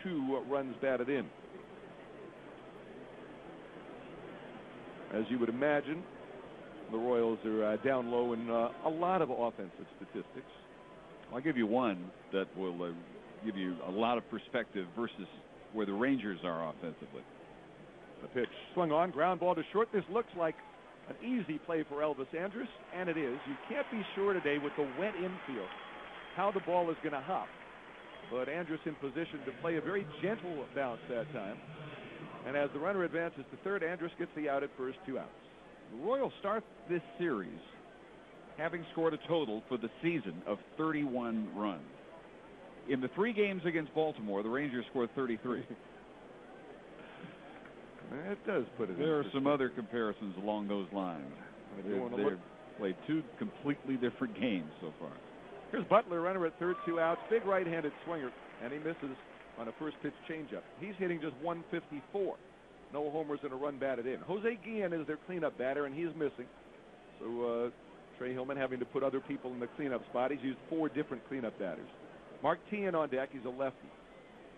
2 runs batted in. As you would imagine, the Royals are down low in a lot of offensive statistics. I'll give you one that will give you a lot of perspective versus where the Rangers are offensively. The pitch swung on, ground ball to short. This looks like an easy play for Elvis Andrus, and it is. You can't be sure today with the wet infield how the ball is going to hop. But Andrus in position to play a very gentle bounce that time. And as the runner advances to third, Andrus gets the out at first, 2 outs. The Royals start this series having scored a total for the season of 31 runs. In the 3 games against Baltimore, the Rangers scored 33. It does put it. There are some other comparisons along those lines. They've played 2 completely different games so far. Here's Butler, runner at third, 2 outs. Big right-handed swinger, and he misses on a first pitch changeup. He's hitting just 154. No homers and a run batted in. Jose Guillen is their cleanup batter, and he's missing. So Trey Hillman having to put other people in the cleanup spot. He's used 4 different cleanup batters. Mark Teahan on deck. He's a lefty.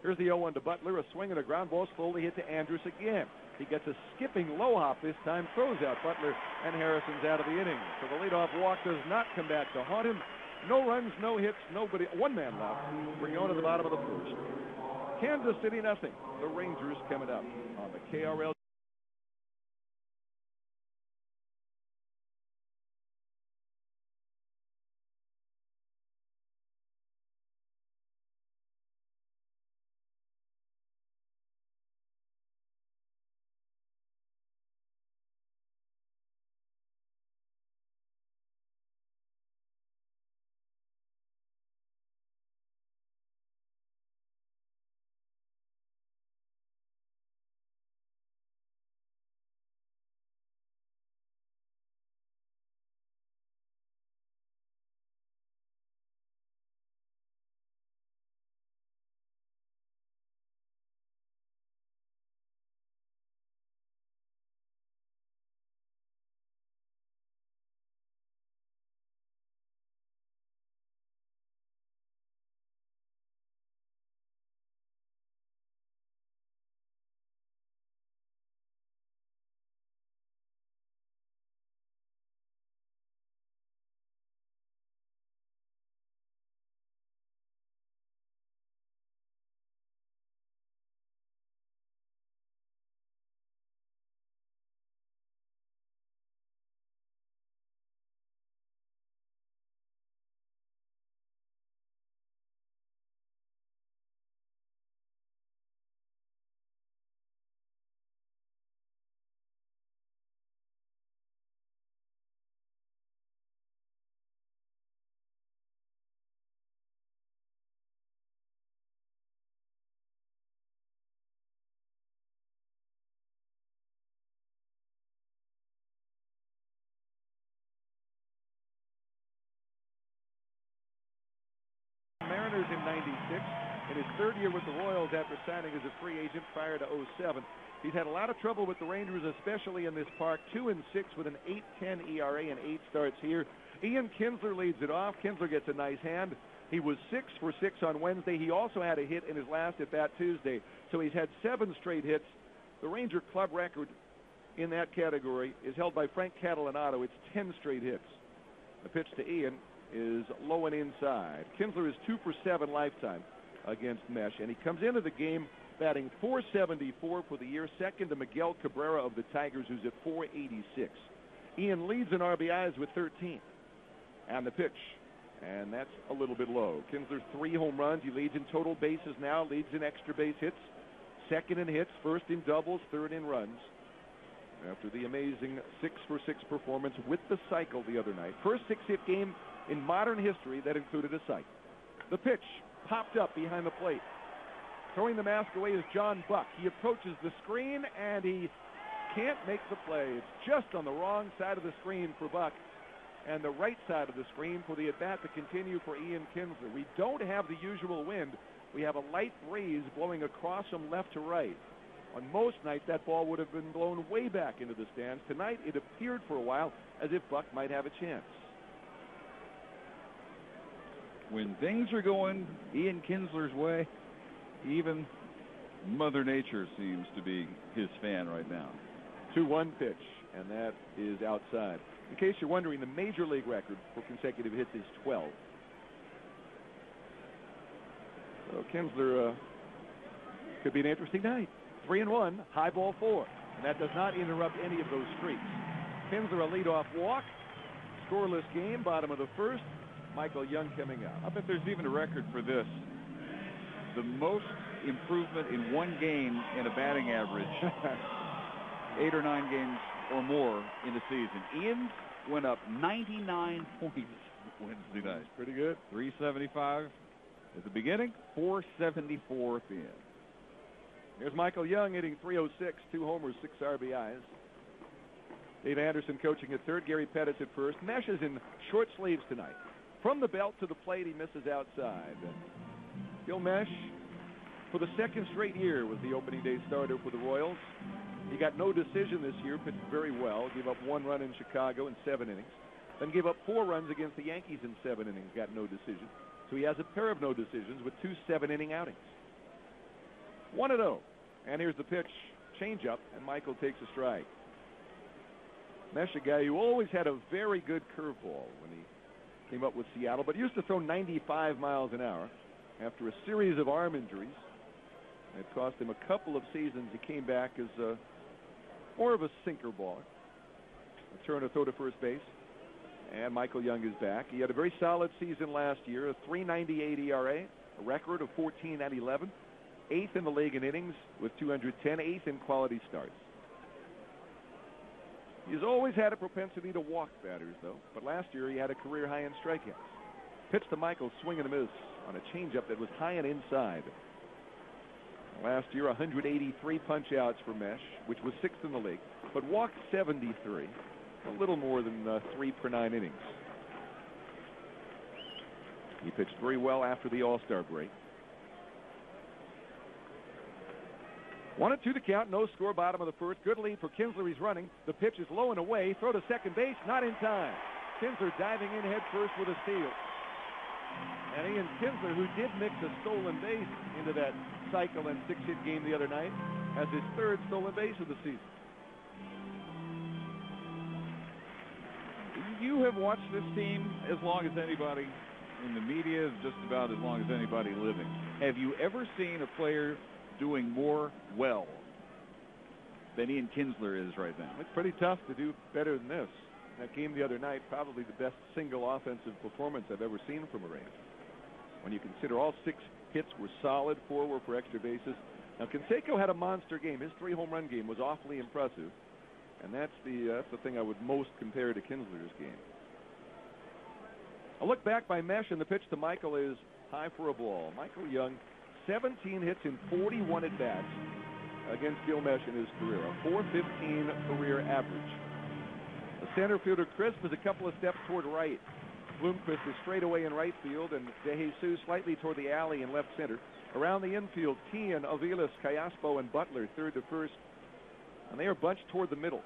Here's the 0-1 to Butler. A swing and a ground ball slowly hit to Andrus again. He gets a skipping low hop this time, throws out Butler, and Harrison's out of the inning. So the leadoff walk does not come back to haunt him. No runs, no hits, nobody. 1 man left. We're going to the bottom of the first. Kansas City, nothing. The Rangers coming up on the KRL. Mariners in 96. In his 3rd year with the Royals after signing as a free agent prior to 07. He's had a lot of trouble with the Rangers, especially in this park. 2-6 with an 8.10 ERA and 8 starts here. Ian Kinsler leads it off. Kinsler gets a nice hand. He was 6 for 6 on Wednesday. He also had a hit in his last at-bat Tuesday. So he's had 7 straight hits. The Ranger club record in that category is held by Frank Catalanato. It's 10 straight hits. The pitch to Ian is low and inside. Kinsler is 2 for 7 lifetime against Mesh, and he comes into the game batting .474 for the year, second to Miguel Cabrera of the Tigers, who's at .486. Ian leads in RBIs with 13. And the pitch, and that's a little bit low. Kinsler 3 home runs. He leads in total bases now, leads in extra base hits, second in hits, first in doubles, third in runs. After the amazing 6 for 6 performance with the cycle the other night. First 6-hit game in modern history that included a cycle. The pitch popped up behind the plate. Throwing the mask away is John Buck. He approaches the screen, and he can't make the play. It's just on the wrong side of the screen for Buck, and the right side of the screen for the at-bat to continue for Ian Kinsler. We don't have the usual wind. We have a light breeze blowing across from left to right. On most nights, that ball would have been blown way back into the stands. Tonight, it appeared for a while as if Buck might have a chance. When things are going Ian Kinsler's way, even Mother Nature seems to be his fan right now. 2-1 pitch, and that is outside. In case you're wondering, the major league record for consecutive hits is 12. So Kinsler could be an interesting night. 3-1, high ball 4, and that does not interrupt any of those streaks. Kinsler a leadoff walk, scoreless game, bottom of the first. Michael Young coming out. I bet there's even a record for this. The most improvement in one game in a batting average, 8 or 9 games or more in a season. Ian went up 99 points Wednesday night. That's pretty good. 375 at the beginning, 474 at the end. Here's Michael Young hitting .306, 2 homers, 6 RBIs. Dave Anderson coaching at third, Gary Pettis at first. Mesh is in short sleeves tonight. From the belt to the plate, he misses outside. Bill Mesh, for the second straight year, was the opening day starter for the Royals. He got no decision this year, pitched very well, gave up 1 run in Chicago in 7 innings, then gave up 4 runs against the Yankees in 7 innings, got no decision. So he has a pair of no decisions with 2 7-inning outings. 1-0, and here's the pitch, changeup, and Michael takes a strike. Mesh, a guy who always had a very good curveball when he came up with Seattle, but used to throw 95 miles an hour. After a series of arm injuries, it cost him a couple of seasons. He came back as more of a sinker baller. A turn, a throw to first base, and Michael Young is back. He had a very solid season last year, a 3.98 ERA, a record of 14-11, 8th in the league in innings with 210, 8th in quality starts. He's always had a propensity to walk batters, though, but last year he had a career high in strikeouts. Pitch to Michael, swing and a miss on a changeup that was high and inside. Last year, 183 punch-outs for Mesh, which was 6th in the league, but walked 73, a little more than 3 per 9 innings. He pitched very well after the All-Star break. 1-2 the count, no score, bottom of the first. Good lead for Kinsler, he's running. The pitch is low and away, throw to second base, not in time. Kinsler diving in head first with a steal. And Ian Kinsler, who did mix a stolen base into that cycle and 6-hit game the other night, has his 3rd stolen base of the season. You have watched this team as long as anybody in the media, just about as long as anybody living. Have you ever seen a player doing more well than Ian Kinsler is right now? It's pretty tough to do better than this. That game the other night, probably the best single offensive performance I've ever seen from a Ranger. When you consider all 6 hits were solid, 4 were for extra bases. Now, Canseco had a monster game. His 3 home run game was awfully impressive, and that's the thing I would most compare to Kinsler's game. A look back by Mesh, and the pitch to Michael is high for a ball. Michael Young, 17 hits in 41 at-bats against Gil Mesh in his career, a .415 career average. The center fielder Crisp is a couple of steps toward right. Bloomquist is straight away in right field, and De Jesus slightly toward the alley in left center. Around the infield, Tian, Aviles, Callaspo, and Butler, 3rd to 1st. And they are bunched toward the middle.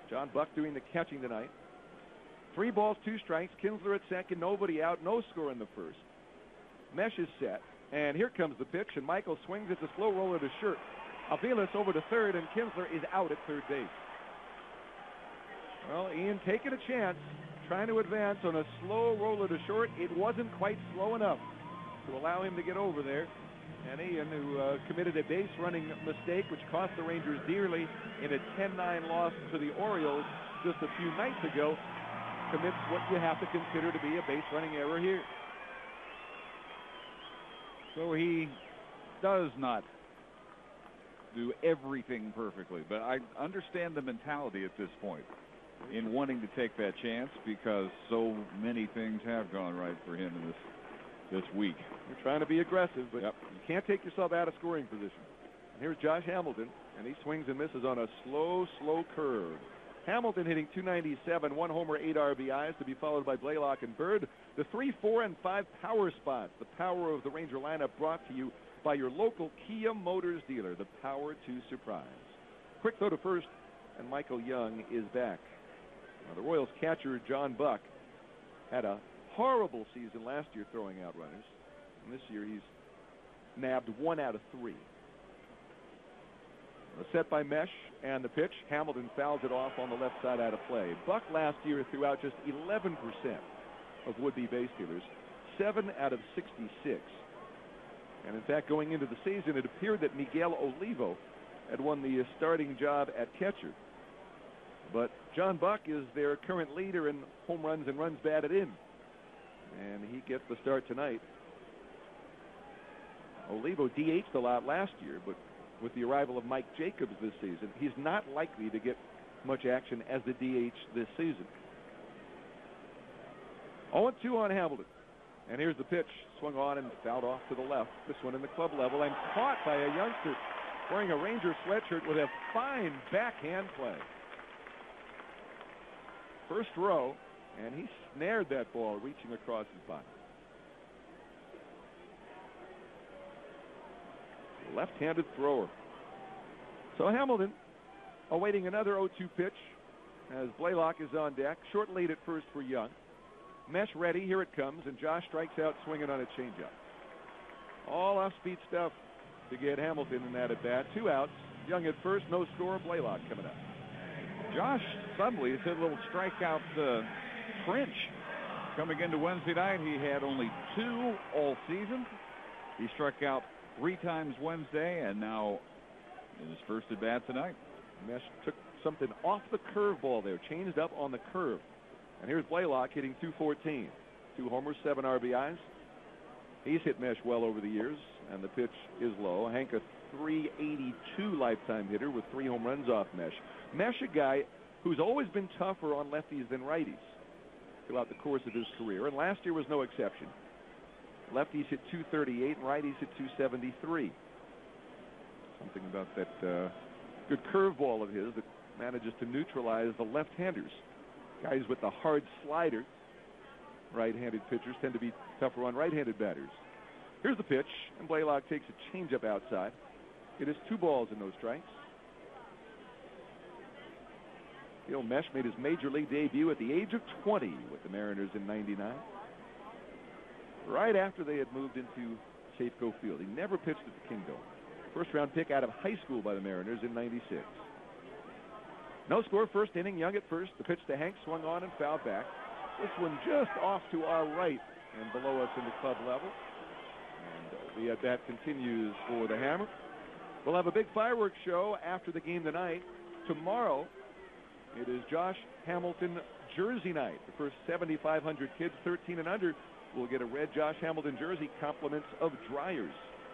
John Buck doing the catching tonight. 3 balls, 2 strikes. Kinsler at second, nobody out, no score in the first. Mesh is set, and here comes the pitch, and Michael swings. It's a slow roller to short. Aviles over to 3rd, and Kinsler is out at 3rd base. Well, Ian taking a chance, trying to advance on a slow roller to short. It wasn't quite slow enough to allow him to get over there. And Ian, who committed a base-running mistake, which cost the Rangers dearly in a 10-9 loss to the Orioles just a few nights ago, commits what you have to consider to be a base-running error here. So he does not do everything perfectly, but I understand the mentality at this point in wanting to take that chance, because so many things have gone right for him in this week. You're trying to be aggressive, but you can't take yourself out of scoring position. And here's Josh Hamilton, and he swings and misses on a slow curve. Hamilton hitting .297, 1 homer, 8 RBIs, to be followed by Blaylock and Bird. The 3, 4, and 5 power spots, the power of the Ranger lineup, brought to you by your local Kia Motors dealer, the power to surprise. Quick throw to first, and Michael Young is back. Now, the Royals catcher, John Buck, had a horrible season last year throwing out runners. And this year he's nabbed 1 out of 3. Set by Mesh, and the pitch. Hamilton fouls it off on the left side out of play. Buck last year threw out just 11% of would-be base stealers, 7 out of 66. And in fact, going into the season, it appeared that Miguel Olivo had won the starting job at catcher. But John Buck is their current leader in home runs and runs batted in. And he gets the start tonight. Olivo DH'd a lot last year, but with the arrival of Mike Jacobs this season, he's not likely to get much action as the DH this season. 0-2 on Hamilton. And here's the pitch. Swung on and fouled off to the left. This one in the club level and caught by a youngster wearing a Ranger sweatshirt with a fine backhand play. First row, and he snared that ball reaching across his body. Left-handed thrower. So Hamilton awaiting another 0-2 pitch as Blaylock is on deck. Short lead at first for Young. Mesh ready. Here it comes, and Josh strikes out swinging on a changeup. All off-speed stuff to get Hamilton in that at-bat. 2 outs. Young at first, no score. Blaylock coming up. Josh suddenly has hit a little strikeout trench coming into Wednesday night. He had only 2 all season. He struck out 3 times Wednesday, and now in his first at bat tonight. Mesh took something off the curveball there, changed up on the curve. And here's Blaylock hitting .214. 2 homers, 7 RBIs. He's hit Mesh well over the years, and the pitch is low. Hank, a .382 lifetime hitter with 3 home runs off Mesh. Mesh, a guy who's always been tougher on lefties than righties throughout the course of his career, and last year was no exception. Lefties hit .238 and righties hit .273. Something about that good curveball of his that manages to neutralize the left-handers. Guys with the hard slider, right-handed pitchers, tend to be tougher on right-handed batters. Here's the pitch, and Blaylock takes a changeup outside. It is 2 balls and no strikes. Bill Mesh made his major league debut at the age of 20 with the Mariners in '99. Right after they had moved into Safeco Field. He never pitched at the Kingdome. First-round pick out of high school by the Mariners in '96. No score, first inning. Young at first. The pitch to Hank swung on and fouled back. This one just off to our right and below us in the club level. And the at-bat continues for the Hammer. We'll have a big fireworks show after the game tonight. Tomorrow, it is Josh Hamilton jersey night. The first 7,500 kids 13 and under will get a red Josh Hamilton jersey, compliments of Dryers.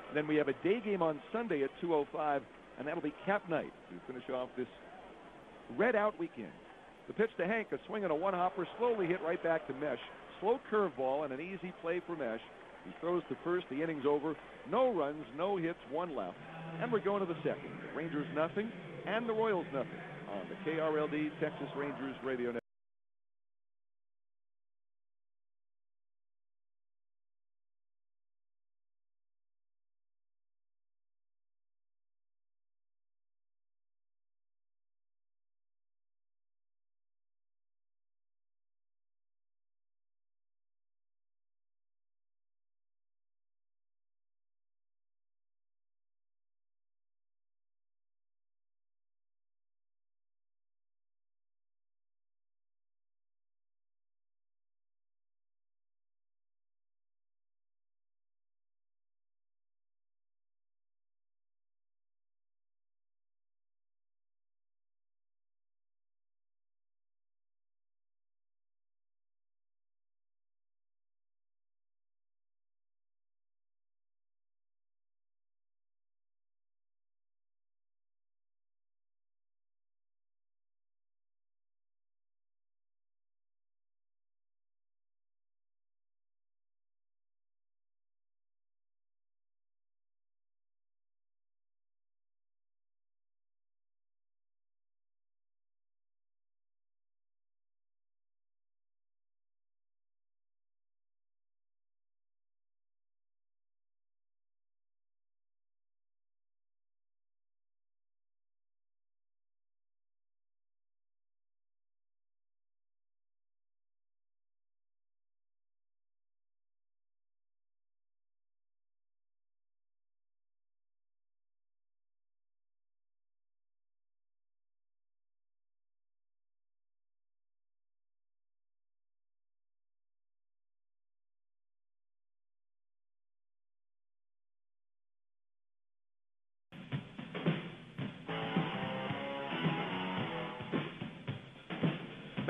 And then we have a day game on Sunday at 2:05, and that'll be cap night to finish off this red-out weekend. The pitch to Hank, a swing and a one-hopper, slowly hit right back to Mesh. Slow curveball and an easy play for Mesh. He throws to first. The inning's over. No runs, no hits, 1 left. And we're going to the second. The Rangers nothing, and the Royals nothing on the KRLD Texas Rangers Radio Network.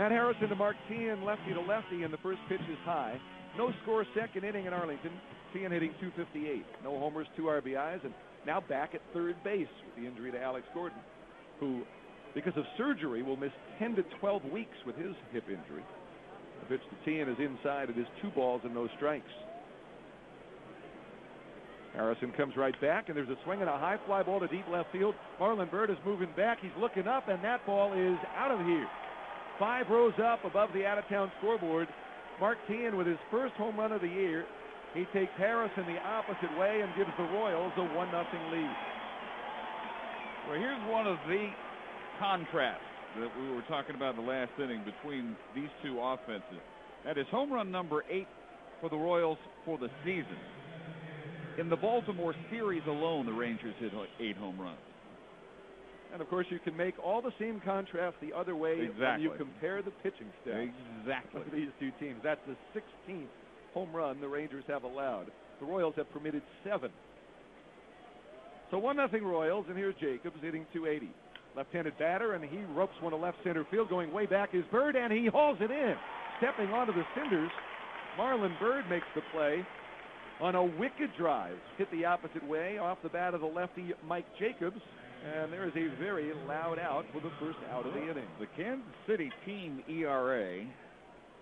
Matt Harrison to Mark Teahan, lefty to lefty, and the first pitch is high. No score, second inning in Arlington. Teahan hitting .258. No homers, 2 RBIs, and now back at third base with the injury to Alex Gordon, who, because of surgery, will miss 10 to 12 weeks with his hip injury. The pitch to Teahan is inside. It is 2 balls and no strikes. Harrison comes right back, and there's a swing and a high fly ball to deep left field. Marlon Byrd is moving back. He's looking up, and that ball is out of here. 5 rows up above the out-of-town scoreboard. Mark Teahan with his first home run of the year. He takes Harrison the opposite way and gives the Royals a 1-0 lead. Well, here's one of the contrasts that we were talking about in the last inning between these two offenses. That is home run number 8 for the Royals for the season. In the Baltimore series alone, the Rangers hit 8 home runs. And, of course, you can make all the same contrast the other way when you compare the pitching stats of these two teams. That's the 16th home run the Rangers have allowed. The Royals have permitted 7. So 1-0 Royals, and here's Jacobs hitting .280. Left-handed batter, and he ropes one to left center field. Going way back is Byrd, and he hauls it in. Stepping onto the cinders, Marlon Byrd makes the play on a wicked drive. Hit the opposite way off the bat of the lefty Mike Jacobs. And there is a very loud out for the first out of the inning. The Kansas City team ERA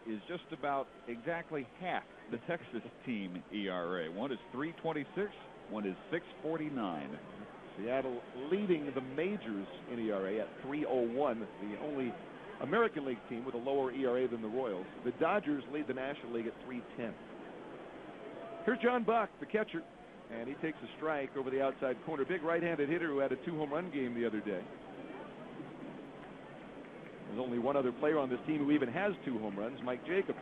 is just about exactly half the Texas team ERA. One is 3.26, one is 6.49. Seattle leading the majors in ERA at 3.01, the only American League team with a lower ERA than the Royals. The Dodgers lead the National League at 3.10. Here's John Buck, the catcher. And he takes a strike over the outside corner. Big right-handed hitter who had a 2-home run game the other day. There's only one other player on this team who even has 2 home runs, Mike Jacobs.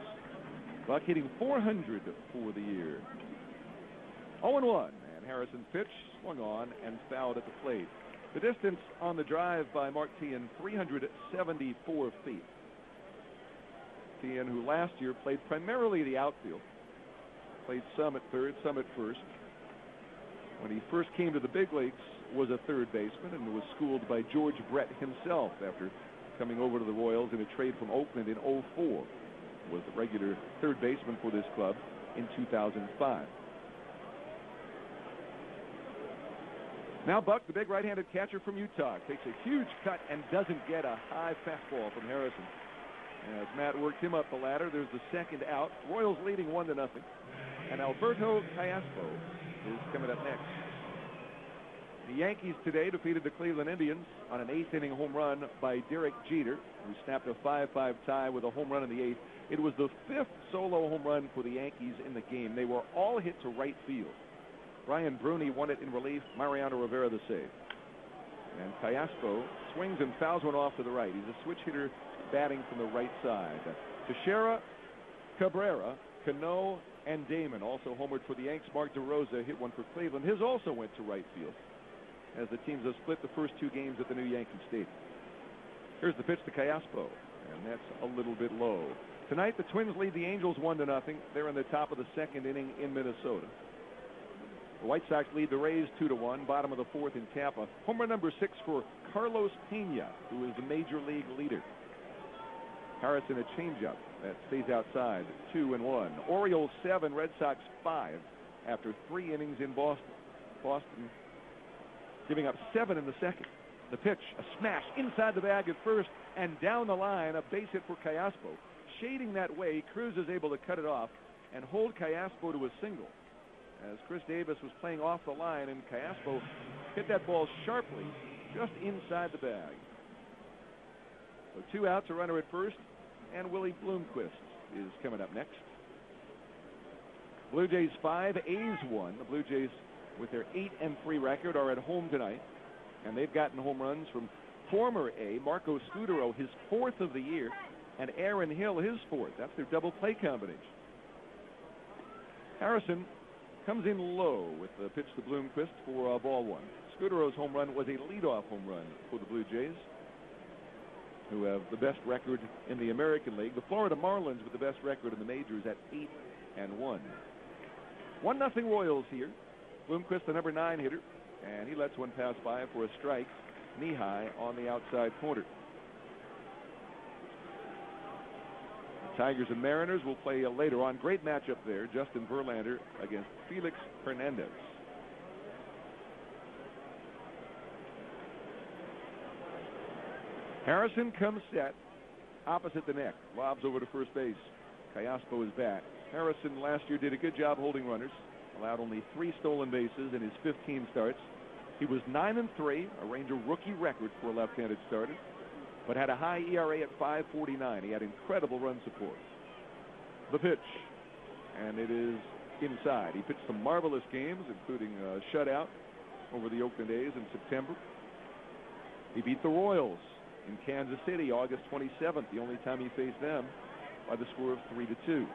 Buck hitting .400 for the year. 0-1, and Harrison's pitch swung on and fouled at the plate. The distance on the drive by Mark Teahan, 374 feet. Teahan, who last year played primarily the outfield, played some at third, some at first. When he first came to the big leagues, was a third baseman and was schooled by George Brett himself after coming over to the Royals in a trade from Oakland in 2004. Was the regular third baseman for this club in 2005. Now Buck, the big right-handed catcher from Utah, takes a huge cut and doesn't get a high fastball from Harrison. As Matt worked him up the ladder, there's the second out. Royals leading 1-0. And Alberto Callaspo is coming up next. The Yankees today defeated the Cleveland Indians on an 8th-inning home run by Derek Jeter, who snapped a 5-5 tie with a home run in the 8th. It was the 5th solo home run for the Yankees in the game. They were all hit to right field. Brian Bruni won it in relief. Mariano Rivera the save. And Callaspo swings and fouls one off to the right. He's a switch hitter batting from the right side. Teixeira, Cabrera, Cano, and Damon also homered for the Yanks. Mark DeRosa hit one for Cleveland. His also went to right field, as the teams have split the first 2 games at the new Yankee Stadium. Here's the pitch to Callaspo, and that's a little bit low. Tonight, the Twins lead the Angels 1-0. They're in the top of the 2nd inning in Minnesota. The White Sox lead the Rays 2-1, bottom of the 4th in Tampa. Home run number 6 for Carlos Pena, who is the major league leader. Harrison a changeup that stays outside, 2-1. Orioles 7, Red Sox 5 after 3 innings in Boston. Boston giving up 7 in the 2nd. The pitch, a smash inside the bag at first and down the line, a base hit for Callaspo. Shading that way, Cruz is able to cut it off and hold Callaspo to a single. As Chris Davis was playing off the line, and Callaspo hit that ball sharply just inside the bag. So 2 outs, a runner at first, and Willie Bloomquist is coming up next. Blue Jays 5, A's 1. The Blue Jays, with their 8-3 record, are at home tonight, and they've gotten home runs from former A, Marco Scudero, his 4th of the year, and Aaron Hill, his 4th. That's their double play combination. Harrison comes in low with the pitch to Bloomquist for ball 1. Scudero's home run was a leadoff home run for the Blue Jays, who have the best record in the American League. The Florida Marlins with the best record in the majors at 8-1. 1-0 Royals here. Bloomquist, the number 9 hitter, and he lets one pass by for a strike, knee high on the outside corner. Tigers and Mariners will play later on. Great matchup there. Justin Verlander against Felix Hernandez. Harrison comes set opposite the neck. Lobs over to first base. Callaspo is back. Harrison last year did a good job holding runners. Allowed only 3 stolen bases in his 15 starts. He was 9-3, a Ranger rookie record for a left-handed starter, but had a high ERA at 5.49. He had incredible run support. The pitch, and it is inside. He pitched some marvelous games, including a shutout over the Oakland A's in September. He beat the Royals in Kansas City August 27th, the only time he faced them, by the score of 3-2.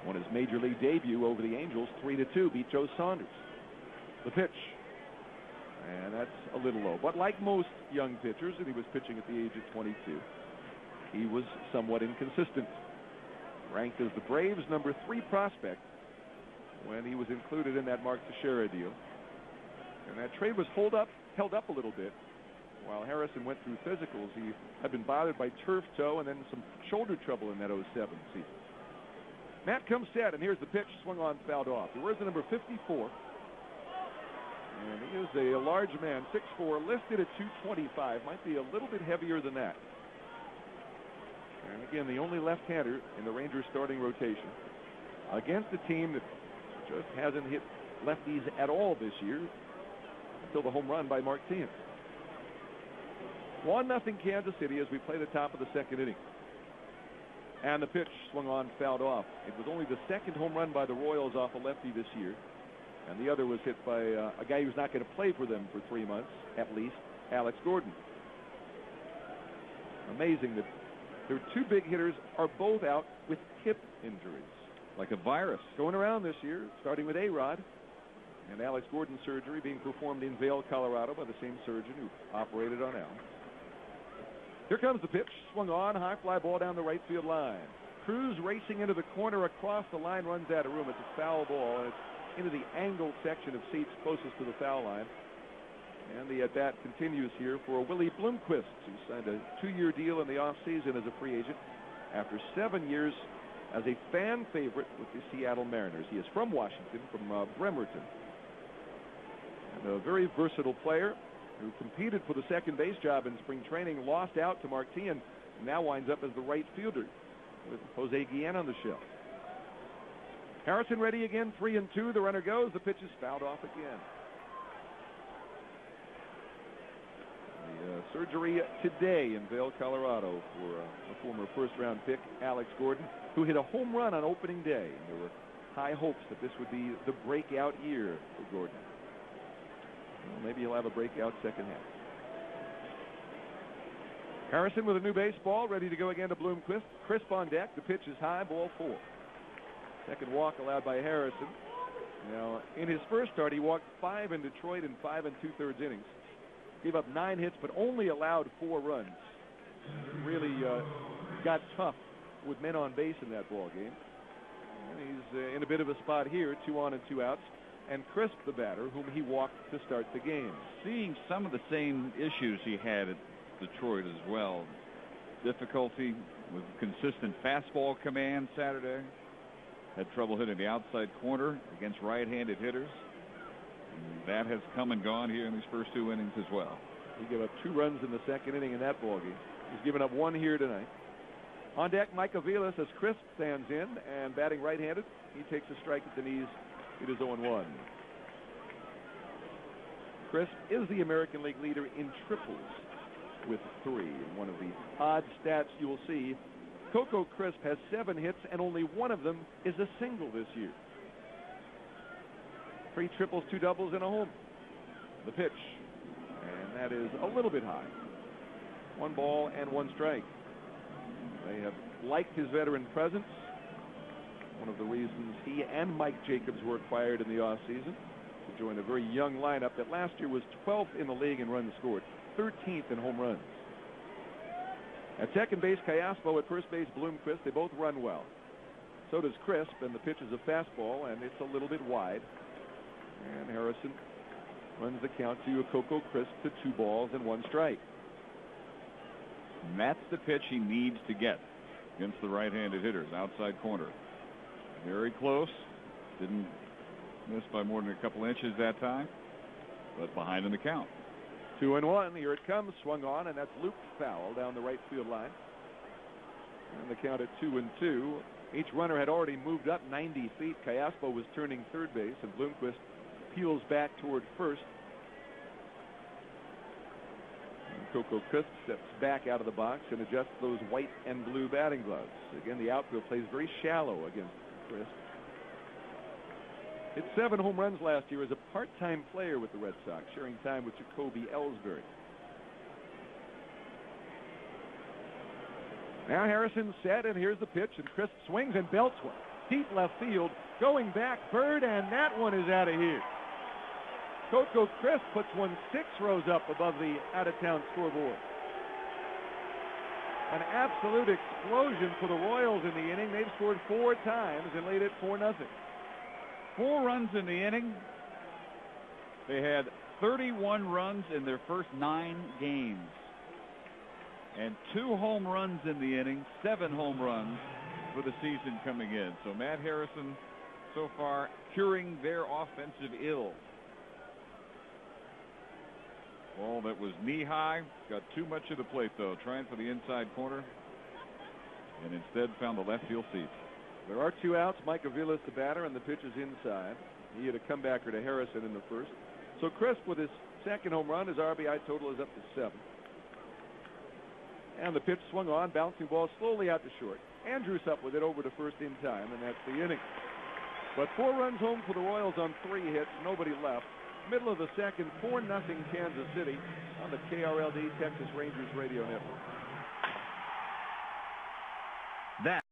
Won his major league debut over the Angels 3-2, beat Joe Saunders. The pitch, and that's a little low. But like most young pitchers, and he was pitching at the age of 22, he was somewhat inconsistent. Ranked as the Braves' number 3 prospect when he was included in that Mark Teixeira deal. And that trade was held up a little bit while Harrison went through physicals. He had been bothered by turf toe and then some shoulder trouble in that 07 season. Matt comes set, and here's the pitch, swung on, fouled off. He wears the number 54. And he is a large man, 6'4", listed at 225. Might be a little bit heavier than that. And again, the only left-hander in the Rangers starting rotation against a team that just hasn't hit lefties at all this year until the home run by Martin. 1-0 Kansas City as we play the top of the second inning. And the pitch swung on, fouled off. It was only the second home run by the Royals off a lefty this year. And the other was hit by a guy who's not going to play for them for 3 months, at least, Alex Gordon. Amazing that their 2 big hitters are both out with hip injuries. Like a virus. Going around this year, starting with A-Rod. And Alex Gordon's surgery being performed in Vail, Colorado by the same surgeon who operated on Al. Here comes the pitch, swung on, high fly ball down the right field line. Cruz racing into the corner across the line, runs out of room. It's a foul ball, and it's into the angled section of seats closest to the foul line. And the at-bat continues here for Willie Bloomquist, who signed a 2-year deal in the offseason as a free agent after 7 years as a fan favorite with the Seattle Mariners. He is from Washington, from Bremerton. And a very versatile player who competed for the second base job in spring training, lost out to Martin, and now winds up as the right fielder with Jose Guillen on the shelf. Harrison ready again, 3-2. The runner goes. The pitch is fouled off again. The surgery today in Vail, Colorado for a former first-round pick, Alex Gordon, who hit a home run on opening day. And there were high hopes that this would be the breakout year for Gordon. Well, maybe he'll have a breakout second half. Harrison with a new baseball, ready to go again to Bloomquist. Crisp on deck. The pitch is high, ball 4. Second walk allowed by Harrison. Now, in his first start, he walked 5 in Detroit in 5 2/3 innings. Gave up 9 hits, but only allowed 4 runs. Really got tough with men on base in that ball game. And he's in a bit of a spot here, 2 on and 2 outs. And Crisp, the batter, whom he walked to start the game. Seeing some of the same issues he had at Detroit as well. Difficulty with consistent fastball command Saturday. Had trouble hitting the outside corner against right-handed hitters. And that has come and gone here in these first 2 innings as well. He gave up 2 runs in the second inning in that ball game. He's given up 1 here tonight. On deck, Mike Aviles as Crisp stands in, and batting right-handed, he takes a strike at the knees. It is 0-1. Crisp is the American League leader in triples with 3. And one of the odd stats you'll see, Coco Crisp has 7 hits, and only 1 of them is a single this year. 3 triples, 2 doubles, and a home. The pitch, and that is a little bit high. 1 ball and 1 strike. They have liked his veteran presence. One of the reasons he and Mike Jacobs were acquired in the offseason to join a very young lineup that last year was 12th in the league in runs scored, 13th in home runs. At second base, Callaspo. At first base, Bloomquist. They both run well. So does Crisp, and the pitch is a fastball, and it's a little bit wide. And Harrison runs the count to Coco Crisp to 2 balls and 1 strike. And that's the pitch he needs to get against the right-handed hitters. Outside corner. Very close. Didn't miss by more than a couple inches that time, but behind in the count. 2-1. Here it comes. Swung on, and that's looped foul down the right field line. And the count at 2-2. Each runner had already moved up 90 feet. Callaspo was turning third base, and Bloomquist peels back toward first. And Coco Crisp steps back out of the box and adjusts those white and blue batting gloves. Again, the outfield plays very shallow against Crisp. Hit 7 home runs last year as a part-time player with the Red Sox, sharing time with Jacoby Ellsbury. Now Harrison's set, and here's the pitch, and Crisp swings and belts one. Deep left field, going back, Bird, and that one is out of here. Coco Crisp puts one 6 rows up above the out-of-town scoreboard. An absolute explosion for the Royals in the inning. They've scored 4 times and laid it 4-0. 4 runs in the inning. They had 31 runs in their first 9 games. And 2 home runs in the inning, 7 home runs for the season coming in. So Matt Harrison so far curing their offensive ill. Ball that was knee-high, got too much of the plate though, trying for the inside corner, and instead found the left field seats. There are 2 outs. Mike Aviles the batter, and the pitch is inside. He had a comebacker to Harrison in the first. So Crisp with his second home run, his RBI total is up to 7. And the pitch swung on, bouncing ball slowly out to short. Andrews up with it over to first in time, and that's the inning. But 4 runs home for the Royals on 3 hits, nobody left. Middle of the second, 4-0 Kansas City on the KRLD Texas Rangers Radio Network. That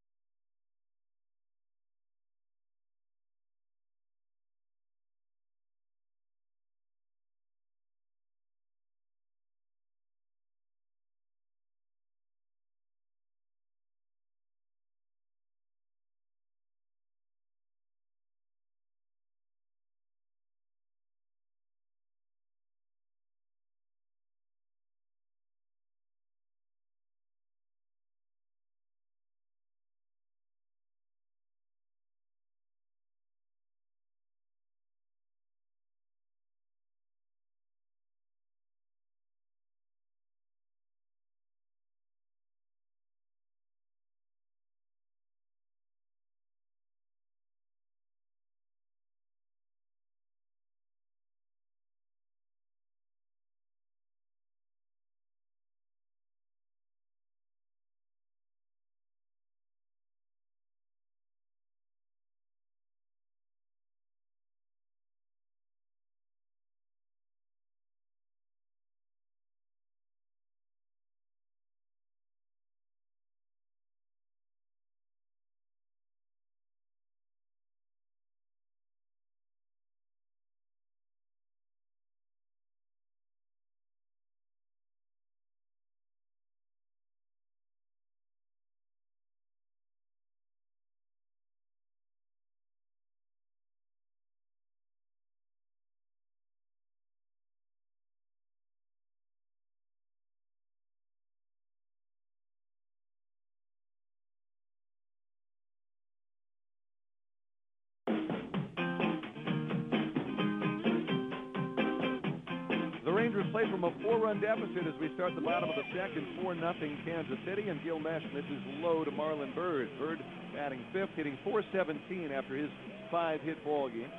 The Rangers play from a 4-run deficit as we start the bottom of the second. 4-0 Kansas City, and Gil Mesh misses low to Marlon Byrd. Byrd batting 5th, hitting .417 after his 5-hit ball game.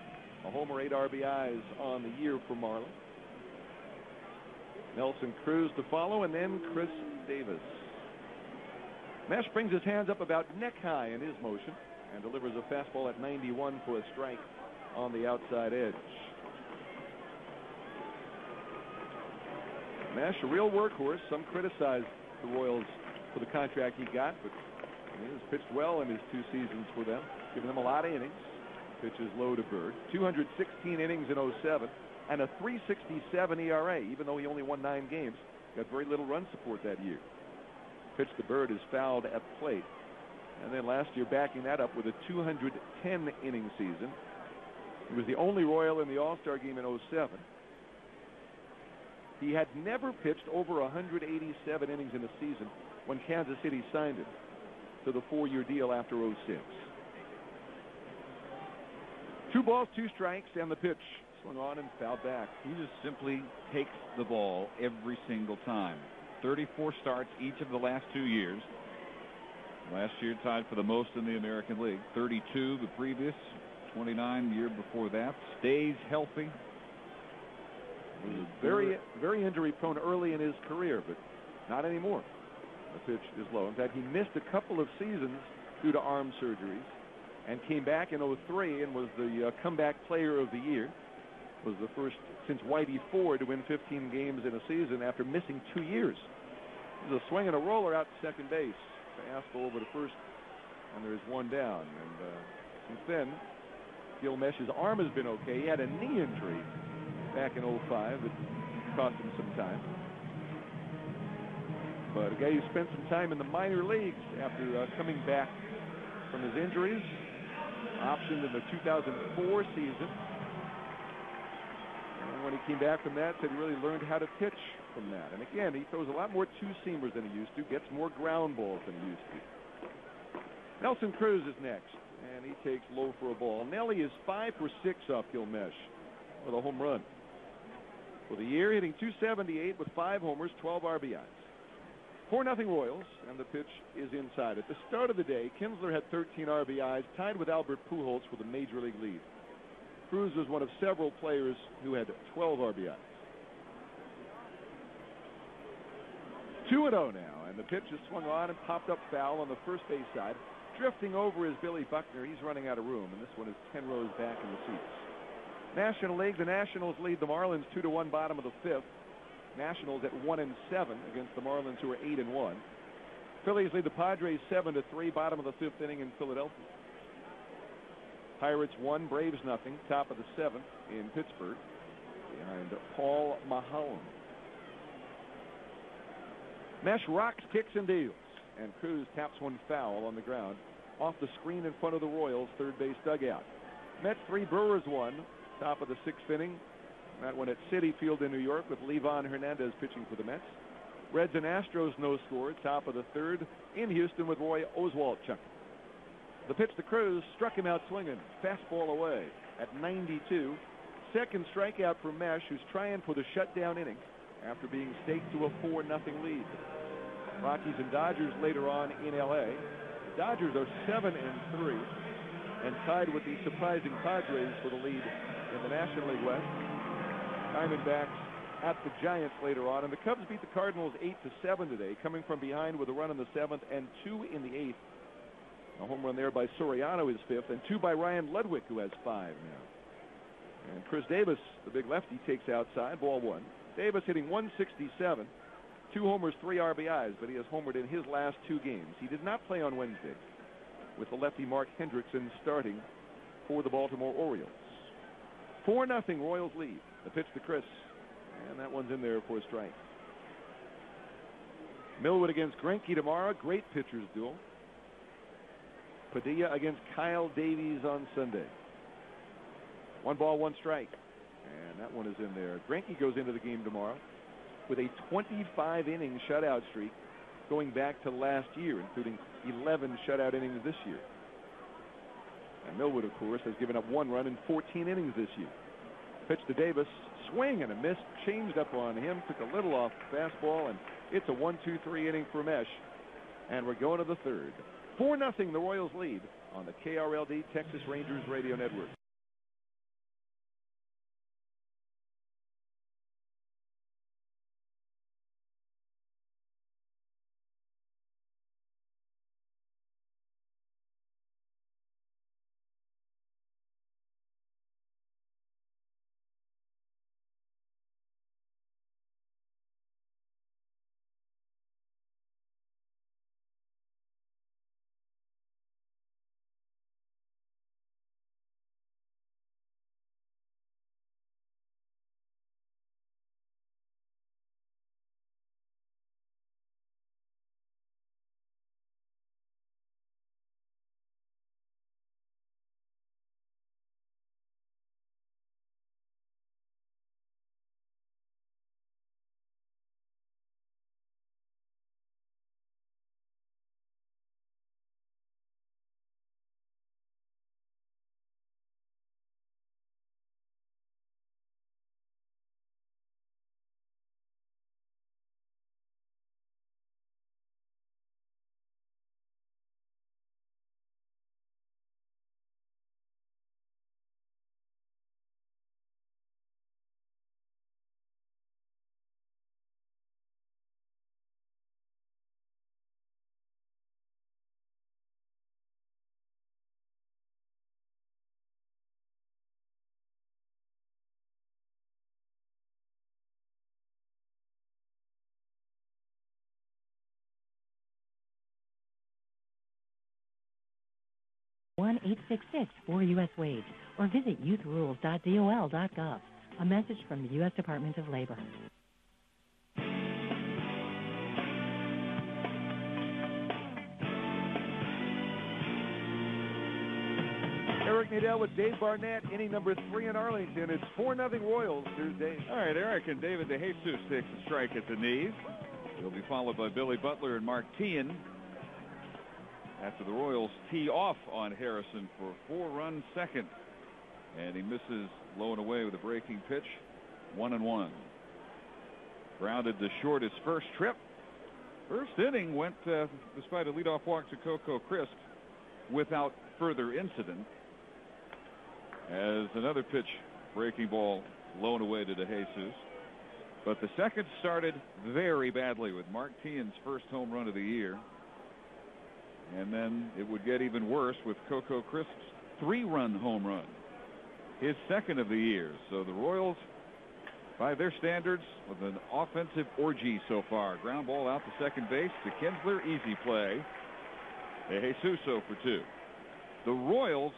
A homer, 8 RBIs on the year for Marlon. Nelson Cruz to follow, and then Chris Davis. Mesh brings his hands up about neck high in his motion and delivers a fastball at 91 for a strike on the outside edge. Mesh, a real workhorse. Some criticize the Royals for the contract he got, but he has pitched well in his 2 seasons for them, giving them a lot of innings. Pitches low to Byrd. 216 innings in 07 and a .367 ERA, even though he only won 9 games. Got very little run support that year. Pitch to Byrd is fouled at plate. And then last year backing that up with a 210 inning season. He was the only Royal in the All-Star game in 07. He had never pitched over 187 innings in a season when Kansas City signed him to the 4-year deal after '06. 2 balls, 2 strikes, and the pitch swung on and fouled back. He just simply takes the ball every single time. 34 starts each of the last 2 years. Last year tied for the most in the American League. 32 the previous, 29 the year before that. Stays healthy. He was very injury prone early in his career, but not anymore. The pitch is low. In fact, he missed a couple of seasons due to arm surgeries and came back in '03 and was the comeback player of the year. Was the first since Whitey Ford to win 15 games in a season after missing 2 years. It was a swing and a roller out to second base. Fastball over to first, and there's 1 down. And since then, Gil Mesh's arm has been okay. He had a knee injury back in '05 that cost him some time. But a guy who spent some time in the minor leagues after coming back from his injuries, optioned in the 2004 season. And when he came back from that, said he really learned how to pitch from that. And again, he throws a lot more 2-seamers than he used to, gets more ground balls than he used to. Nelson Cruz is next, and he takes low for a ball. Nelly is 5 for 6 off Gilmesh with a home run. For the year, hitting .278 with 5 homers, 12 RBIs. 4-0 Royals, and the pitch is inside. At the start of the day, Kinsler had 13 RBIs, tied with Albert Pujols for the major league lead. Cruz was one of several players who had 12 RBIs. 2-0 now, and the pitch is swung on and popped up foul on the first base side. Drifting over is Billy Buckner. He's running out of room, and this one is 10 rows back in the seats. National League, the Nationals lead the Marlins 2-1 bottom of the 5th. Nationals at 1-7 against the Marlins, who are 8-1. Phillies lead the Padres 7-3, bottom of the 5th inning in Philadelphia. Pirates 1, Braves nothing, top of the 7th in Pittsburgh, behind Paul Maholm. Mesh rocks, kicks, and deals, and Cruz taps one foul on the ground off the screen in front of the Royals' third base dugout. Mets 3, Brewers 1, top of the 6th inning. That one at Citi Field in New York with Levon Hernandez pitching for the Mets. Reds and Astros no score, top of the 3rd in Houston with Roy Oswalt. The pitch to Cruz struck him out swinging. Fastball away at 92. Second strikeout for Mesh, who's trying for the shutdown inning after being staked to a 4-0 lead. Rockies and Dodgers later on in L.A. The Dodgers are 7-3 and tied with the surprising Padres for the lead in the National League West. Diamondbacks at the Giants later on, and the Cubs beat the Cardinals 8-7 today, coming from behind with a run in the 7th and 2 in the 8th. A home run there by Soriano, his 5th, and 2 by Ryan Ludwig, who has 5 now. And Chris Davis, the big lefty, takes outside, ball 1. Davis hitting .167, 2 homers, 3 RBIs, but he has homered in his last 2 games. He did not play on Wednesday with the lefty Mark Hendrickson starting for the Baltimore Orioles. 4-0 Royals lead. The pitch to Chris, and that one's in there for a strike. Millwood against Greinke tomorrow. Great pitchers duel. Padilla against Kyle Davies on Sunday. 1 ball, 1 strike, and that one is in there. Greinke goes into the game tomorrow with a 25-inning shutout streak going back to last year, including 11 shutout innings this year. And Millwood, of course, has given up 1 run in 14 innings this year. Pitch to Davis, swing and a miss, changed up on him, took a little off the fastball, and it's a 1-2-3 inning for Mesh. And we're going to the 3rd. 4-0 the Royals lead on the KRLD Texas Rangers Radio Network. 1-866-4US-WAGE or visit youthrules.dol.gov. A message from the U.S. Department of Labor. Eric Nadel with Dave Barnett, inning number 3 in Arlington. It's 4-0 Royals. Here's Dave. All right, Eric, and David DeJesus takes a strike at the knees. He'll be followed by Billy Butler and Mark Teahan after the Royals tee off on Harrison for a 4-run second. And he misses low and away with a breaking pitch. 1-1. Grounded to short his first trip. First inning went, despite a leadoff walk to Coco Crisp, without further incident. As another pitch, breaking ball, low and away to DeJesus. But the second started very badly with Mark Teahan's first home run of the year. And then it would get even worse with Coco Crisp's 3-run home run, his second of the year. So the Royals, by their standards, with an offensive orgy so far. Ground ball out to second base to Kinsler, easy play. DeJesus 0 for 2. The Royals,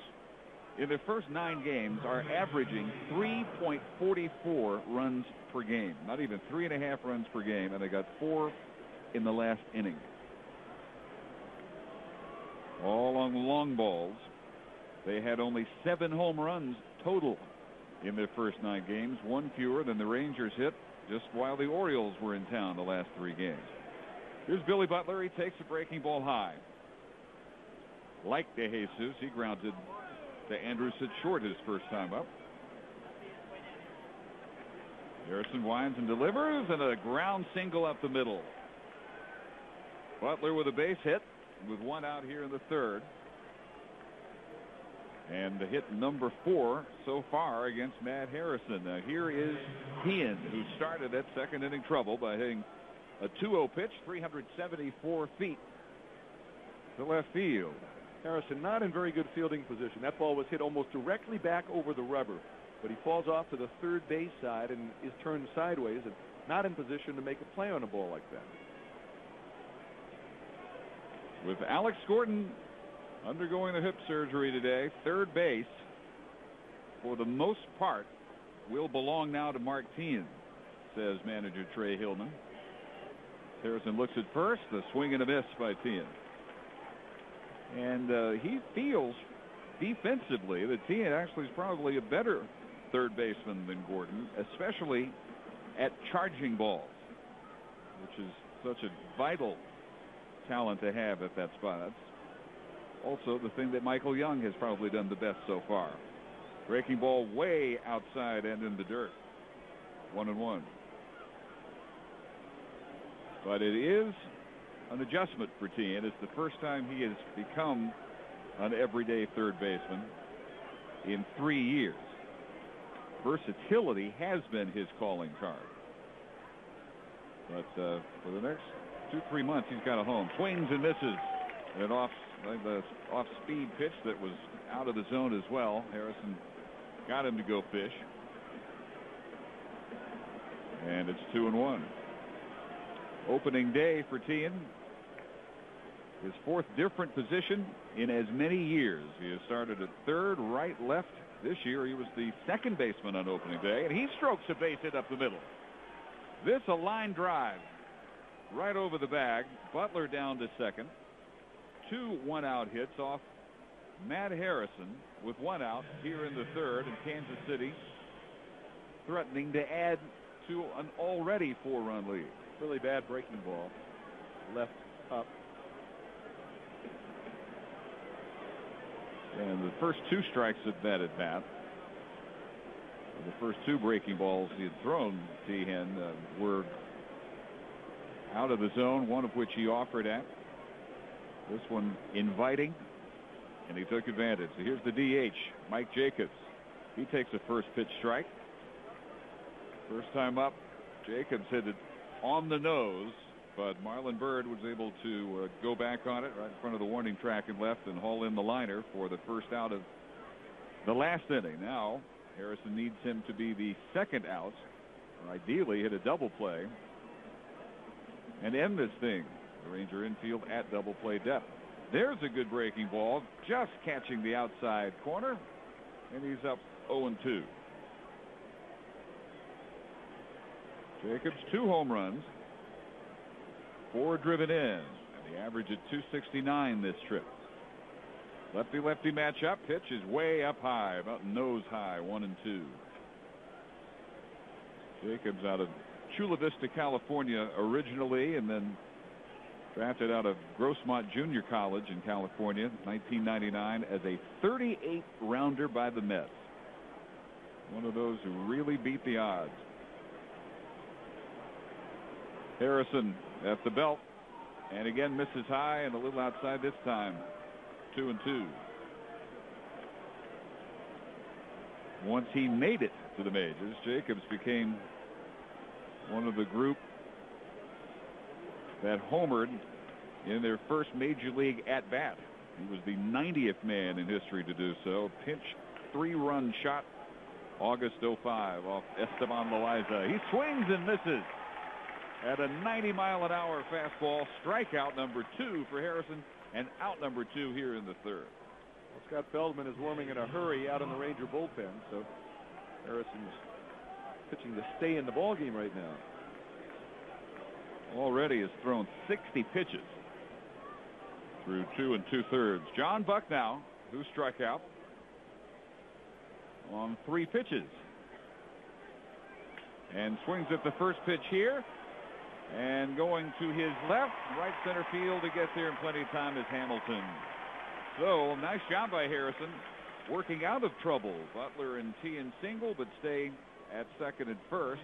in their first 9 games, are averaging 3.44 runs per game. Not even 3.5 runs per game, and they got 4 in the last inning. All on long balls. They had only 7 home runs total in their first 9 games, 1 fewer than the Rangers hit just while the Orioles were in town the last 3 games. Here's Billy Butler. He takes a breaking ball high. Like DeJesus, he grounded to Andrus at short his first time up. Harrison winds and delivers, and a ground single up the middle. Butler with a base hit with 1 out here in the 3rd. And the hit number 4 so far against Matt Harrison. Now here is Teahan, who started that second inning trouble by hitting a 2-0 pitch, 374 feet to left field. Harrison not in very good fielding position. That ball was hit almost directly back over the rubber, but he falls off to the third base side and is turned sideways and not in position to make a play on a ball like that. With Alex Gordon undergoing the hip surgery today, third base, for the most part, will belong now to Mark Teahan, says manager Trey Hillman. Harrison looks at first, a swing and a miss by Teahan. And he feels defensively that Teahan actually is probably a better third baseman than Gordon, especially at charging balls, which is such a vital talent to have at that spot. That's also the thing that Michael Young has probably done the best so far. Breaking ball way outside and in the dirt. 1-1. But it is an adjustment for Teahan. It's the first time he has become an everyday third baseman in 3 years. Versatility has been his calling card. But for the next 2-3 months, he's got a home. Swings and misses. An off-speed pitch that was out of the zone as well. Harrison got him to go fish. And it's 2-1. Opening day for Teahan. His 4th different position in as many years. He has started at third, right, left. This year he was the second baseman on opening day, and he strokes a base hit up the middle. This a line drive right over the bag. Butler down to second. 2 1-out hits off Matt Harrison with 1 out here in the 3rd, and Kansas City threatening to add to an already 4-run lead. Really bad breaking ball. Left up. And the first 2 strikes at that at bat, the first 2 breaking balls he had thrown Teahan were out of the zone, one of which he offered at. This one inviting, and he took advantage. So here's the DH, Mike Jacobs. He takes a first pitch strike. First time up, Jacobs hit it on the nose, but Marlon Byrd was able to go back on it right in front of the warning track and left and haul in the liner for the first out of the last inning. Now Harrison needs him to be the second out, or ideally hit a double play and end this thing. The Ranger infield at double play depth. There's a good breaking ball, just catching the outside corner, and he's up 0-2. Jacobs 2 home runs, 4 driven in, and the average at 269 this trip. Lefty-lefty matchup. Pitch is way up high, about nose high, 1-2. Jacobs out of Chula Vista, California originally, and then drafted out of Grossmont Junior College in California, 1999, as a 38 rounder by the Mets. One of those who really beat the odds. Harrison at the belt, and again misses high and a little outside this time. 2-2. Once he made it to the majors, Jacobs became one of the group that homered in their first major league at bat. He was the 90th man in history to do so. Pinch 3-run shot, August 05 off Esteban Loaiza. He swings and misses at a 90-mile-an-hour fastball. Strikeout number 2 for Harrison, and out number 2 here in the third. Well, Scott Feldman is warming in a hurry out in the Ranger bullpen, so Harrison's pitching to stay in the ballgame right now. Already has thrown 60 pitches through 2 2/3. John Buck now, who struck out on 3 pitches, and swings at the first pitch here, and going to his left, right center field to get there in plenty of time is Hamilton. So nice job by Harrison, working out of trouble. Butler and T in single, but stay at second and first.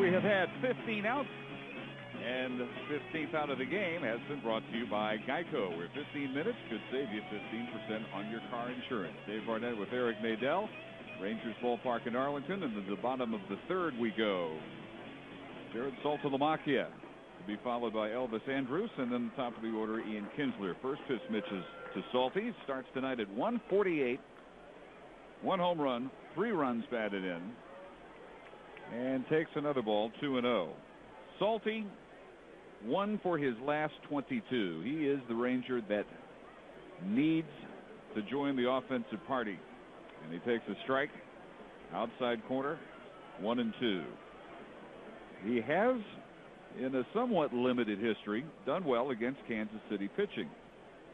We have had 15 outs, and the 15th out of the game has been brought to you by Geico, where 15 minutes could save you 15% on your car insurance. Dave Barnett with Eric Nadel, Rangers Ballpark in Arlington, and to the bottom of the third we go. Jared Saltalamacchia to be followed by Elvis Andrus, and then the top of the order, Ian Kinsler. First pitch pitches to Salty. Starts tonight at 148. 1 home run, 3 runs batted in, and takes another ball, 2-0. Salty, 1 for his last 22. He is the Ranger that needs to join the offensive party. And he takes a strike, outside corner, 1-2. He has, in a somewhat limited history, done well against Kansas City pitching.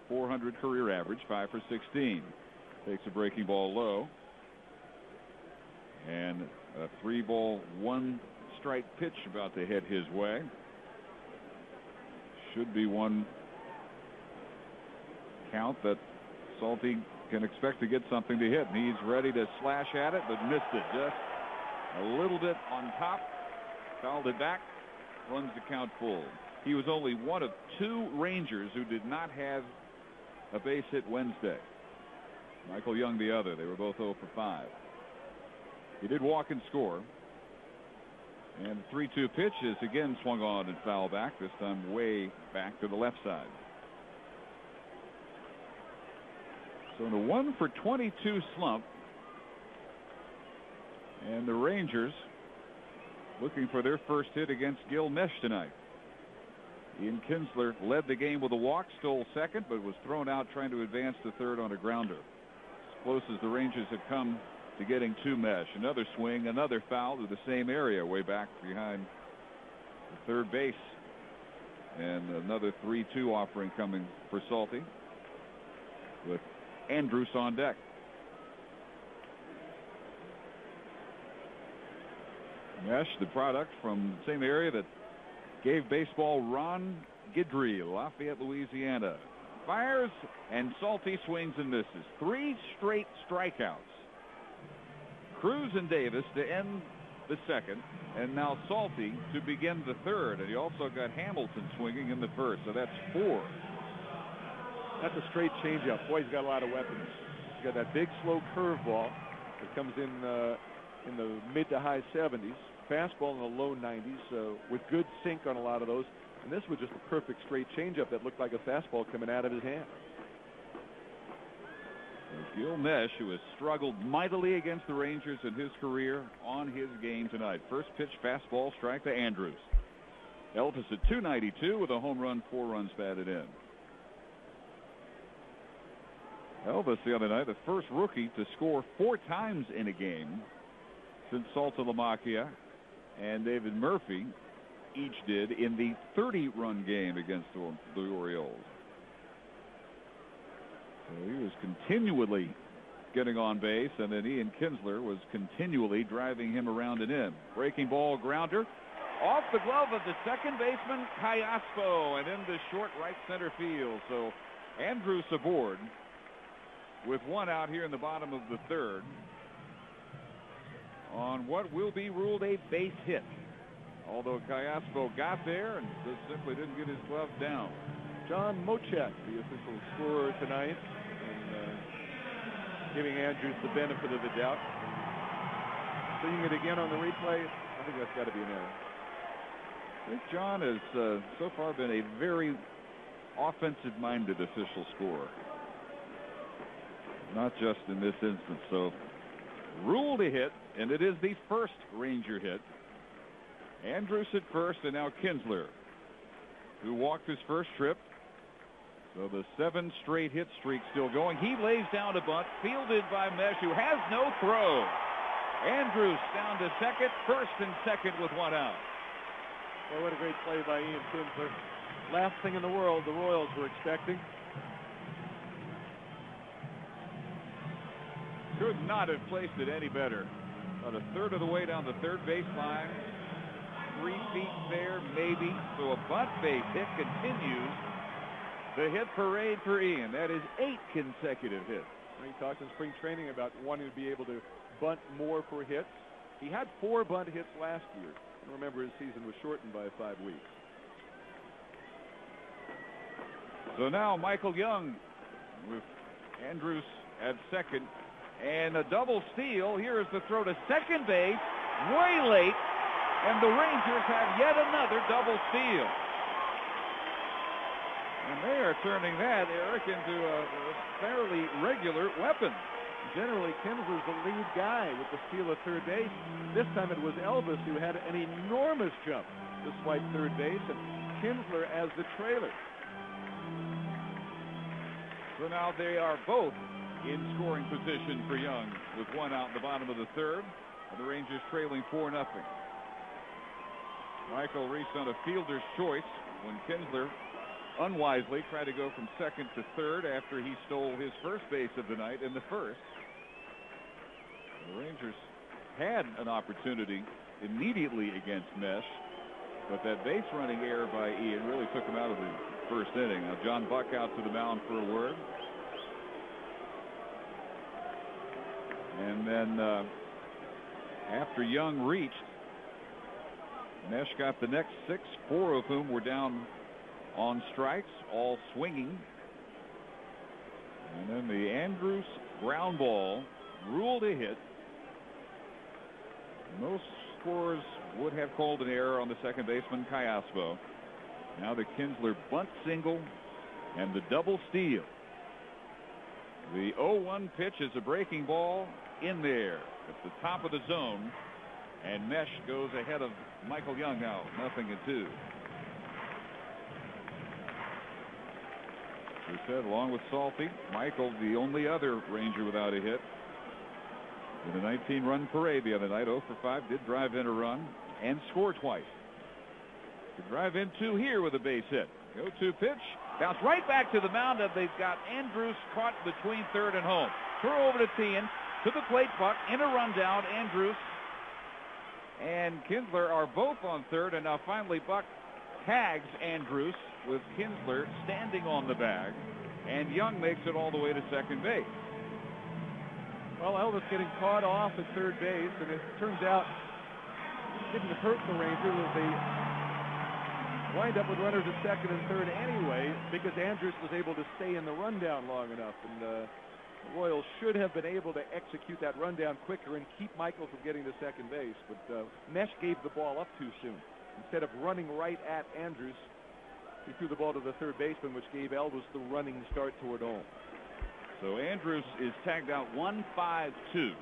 400 career average, 5 for 16. Takes a breaking ball low. And a 3-ball, 1-strike pitch about to head his way. Should be one count that Salty can expect to get something to hit. And he's ready to slash at it, but missed it just a little bit on top. Fouled it back. Runs the count full. he was only one of 2 Rangers who did not have a base hit Wednesday. Michael Young the other. They were both 0 for 5. He did walk and score. And the 3-2 pitch is again swung on and foul back, this time way back to the left side. So in a 1 for 22 slump, and the Rangers looking for their first hit against Gil Mesh tonight. Ian Kinsler led the game with a walk, stole second, but was thrown out trying to advance to third on a grounder. As close as the Rangers have come to getting to Mesh. Another swing, another foul to the same area way back behind the third base. And another 3-2 offering coming for Salty with Andrus on deck. Mesh, the product from the same area that gave baseball Ron Guidry, Lafayette, Louisiana. Fires, and Salty swings and misses. 3 straight strikeouts. Cruz and Davis to end the second, and now Salty to begin the third. And he also got Hamilton swinging in the first, so that's 4. That's a straight changeup. Boy, he's got a lot of weapons. He's got that big, slow curveball that comes in the mid to high 70s. Fastball in the low 90s with good sink on a lot of those. And this was just a perfect straight changeup that looked like a fastball coming out of his hand. Gil Mesh, who has struggled mightily against the Rangers in his career, on his game tonight. First pitch fastball strike to Andrus. Elvis at 292 with a home run, 4 runs batted in. Elvis the other night, the first rookie to score 4 times in a game since Saltalamacchia and David Murphy each did in the 30-run game against the Orioles. So he was continually getting on base, and then Ian Kinsler was continually driving him around and in. Breaking ball grounder off the glove of the second baseman Callaspo and into short right center field. So Andrus aboard with 1 out here in the bottom of the third on what will be ruled a base hit. Although Callaspo got there and just simply didn't get his glove down. John Mochek, the official scorer tonight, and giving Andrus the benefit of the doubt. Seeing it again on the replay, I think that's got to be an error. I think John has so far been a very offensive-minded official scorer. Not just in this instance. So ruled a hit, and it is the first Ranger hit. Andrus at first, and now Kinsler, who walked his first trip. So the 7 straight hit streak still going. He lays down a bunt, fielded by Mesh, who has no throw. Andrus down to second, first and second with 1 out. Well, what a great play by Ian Kinsler. Last thing in the world the Royals were expecting. Could not have placed it any better. About a third of the way down the third baseline. 3 feet there, maybe. So a bunt base hit continues the hit parade for Ian. That is 8 consecutive hits. He talked in spring training about wanting to be able to bunt more for hits. He had 4 bunt hits last year. And remember, his season was shortened by 5 weeks. So now Michael Young with Andrus at second. And a double steal. Here is the throw to second base. Way late. And the Rangers have yet another double steal. And they are turning that, Eric, into a fairly regular weapon. Generally, Kinsler's the lead guy with the steal at third base. This time it was Elvis who had an enormous jump to swipe third base, and Kinsler as the trailer. So now they are both in scoring position for Young with 1 out in the bottom of the third, and the Rangers trailing 4-0. Michael reached on a fielder's choice when Kinsler unwisely tried to go from second to third after he stole his first base of the night in the first. The Rangers had an opportunity immediately against Mesh, but that base running error by Ian really took him out of the first inning. Now John Buck out to the mound for a word. And then after Young reached, Mesh got the next 6, 4 of whom were down on strikes, all swinging. And then the Andrus ground ball ruled a hit. Most scorers would have called an error on the second baseman, Cayaspo. Now the Kinsler bunt single and the double steal. The 0-1 pitch is a breaking ball in there at the top of the zone. And Mesh goes ahead of Michael Young now, 0-2. We said, along with Salty, Michael, the only other Ranger without a hit. In the 19-run parade the other night, 0 for 5, did drive in a run and score twice. To drive in 2 here with a base hit. 0-2 pitch, bounce right back to the mound, and they've got Andrus caught between third and home. Throw over to Tien, to the plate, Buck, in a rundown. Andrus and Kinsler are both on third, and now finally Buck tags Andrus with Kinsler standing on the bag, and Young makes it all the way to second base. Well, Elvis getting caught off at third base, and it turns out it didn't hurt the Rangers. They wind up with runners at second and third anyway, because Andrus was able to stay in the rundown long enough, and the Royals should have been able to execute that rundown quicker and keep Michael from getting to second base, but Mesh gave the ball up too soon. Instead of running right at Andrus, he threw the ball to the third baseman, which gave Elvis the running start toward home. So Andrus is tagged out 1-5-2.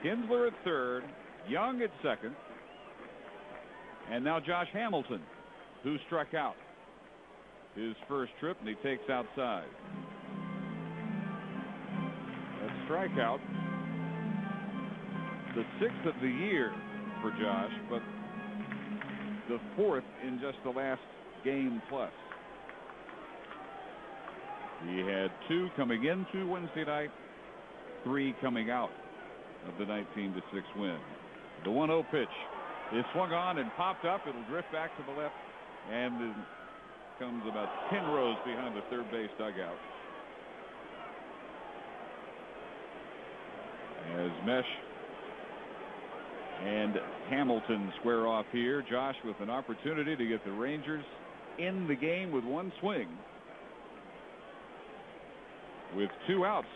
Kinsler at third, Young at second, and now Josh Hamilton, who struck out his first trip, and he takes outside. That strikeout, the 6th of the year for Josh, but the 4th in just the last game plus. He had 2 coming into Wednesday night, 3 coming out of the 19-6 win. The 1-0 pitch is swung on and popped up. It'll drift back to the left, and it comes about 10 rows behind the third base dugout. As Mesh and Hamilton square off here, Josh with an opportunity to get the Rangers in the game with 1 swing. With 2 outs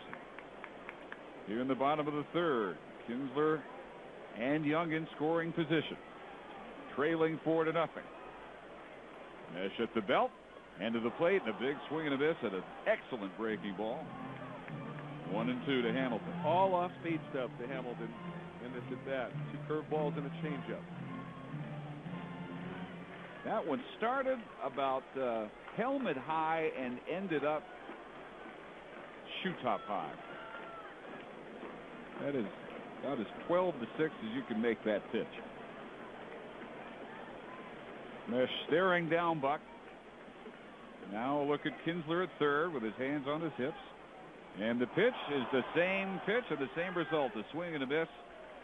here in the bottom of the third, Kinsler and Young in scoring position, trailing 4-0. Mesh at the belt and to the plate, and a big swing and a miss at an excellent breaking ball. 1-2 to Hamilton. All off-speed stuff to Hamilton in this at bat. 2 curveballs and a changeup. That one started about helmet high and ended up shoe top high. That is about as 12-6 as you can make that pitch. Mesh staring down Buck. Now a look at Kinsler at third with his hands on his hips. And the pitch is the same pitch and the same result. A swing and a miss.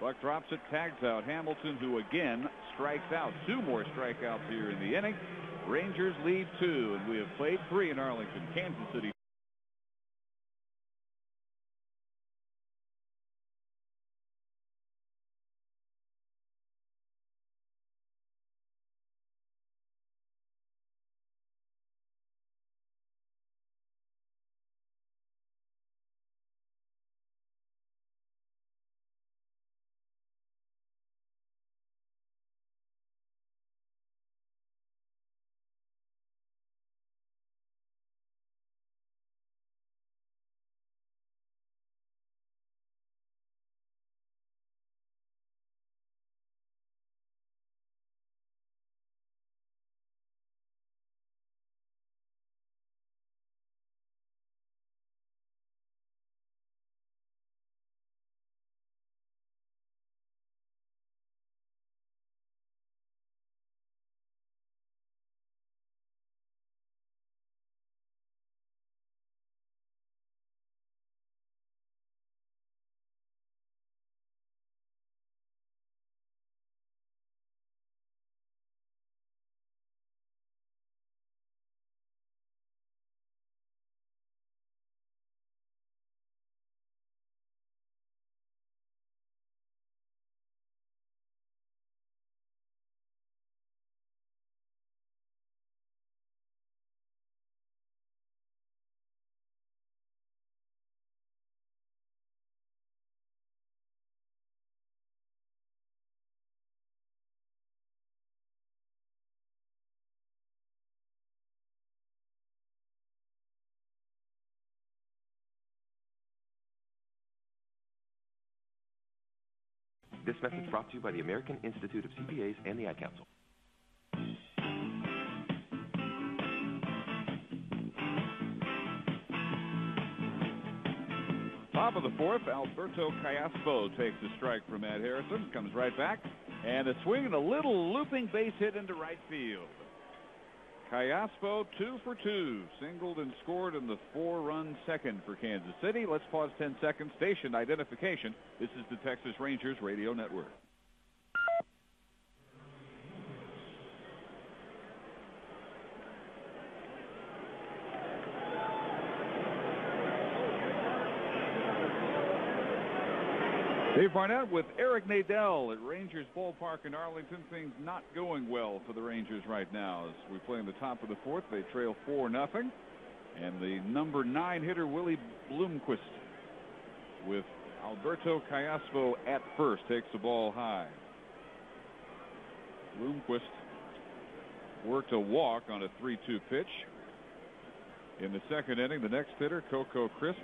Buck drops it, tags out Hamilton, who again strikes out. 2 more strikeouts here in the inning. Rangers lead 2, and we have played 3 in Arlington. Kansas City This message brought to you by the American Institute of CPAs and the Ad Council. Top of the fourth, Alberto Callaspo takes a strike from Matt Harrison, comes right back, and a swing and a little looping base hit into right field. Callaspo 2 for 2, singled and scored in the 4-run second for Kansas City. Let's pause 10 seconds. Station identification. This is the Texas Rangers Radio Network. Dave Barnett with Eric Nadel at Rangers Ballpark in Arlington. Things not going well for the Rangers right now as we play in the top of the fourth. They trail 4-0. And the number 9 hitter, Willie Bloomquist, with Alberto Callaspo at first, takes the ball high. Bloomquist worked a walk on a 3-2 pitch. In the second inning, the next hitter, Coco Crisp,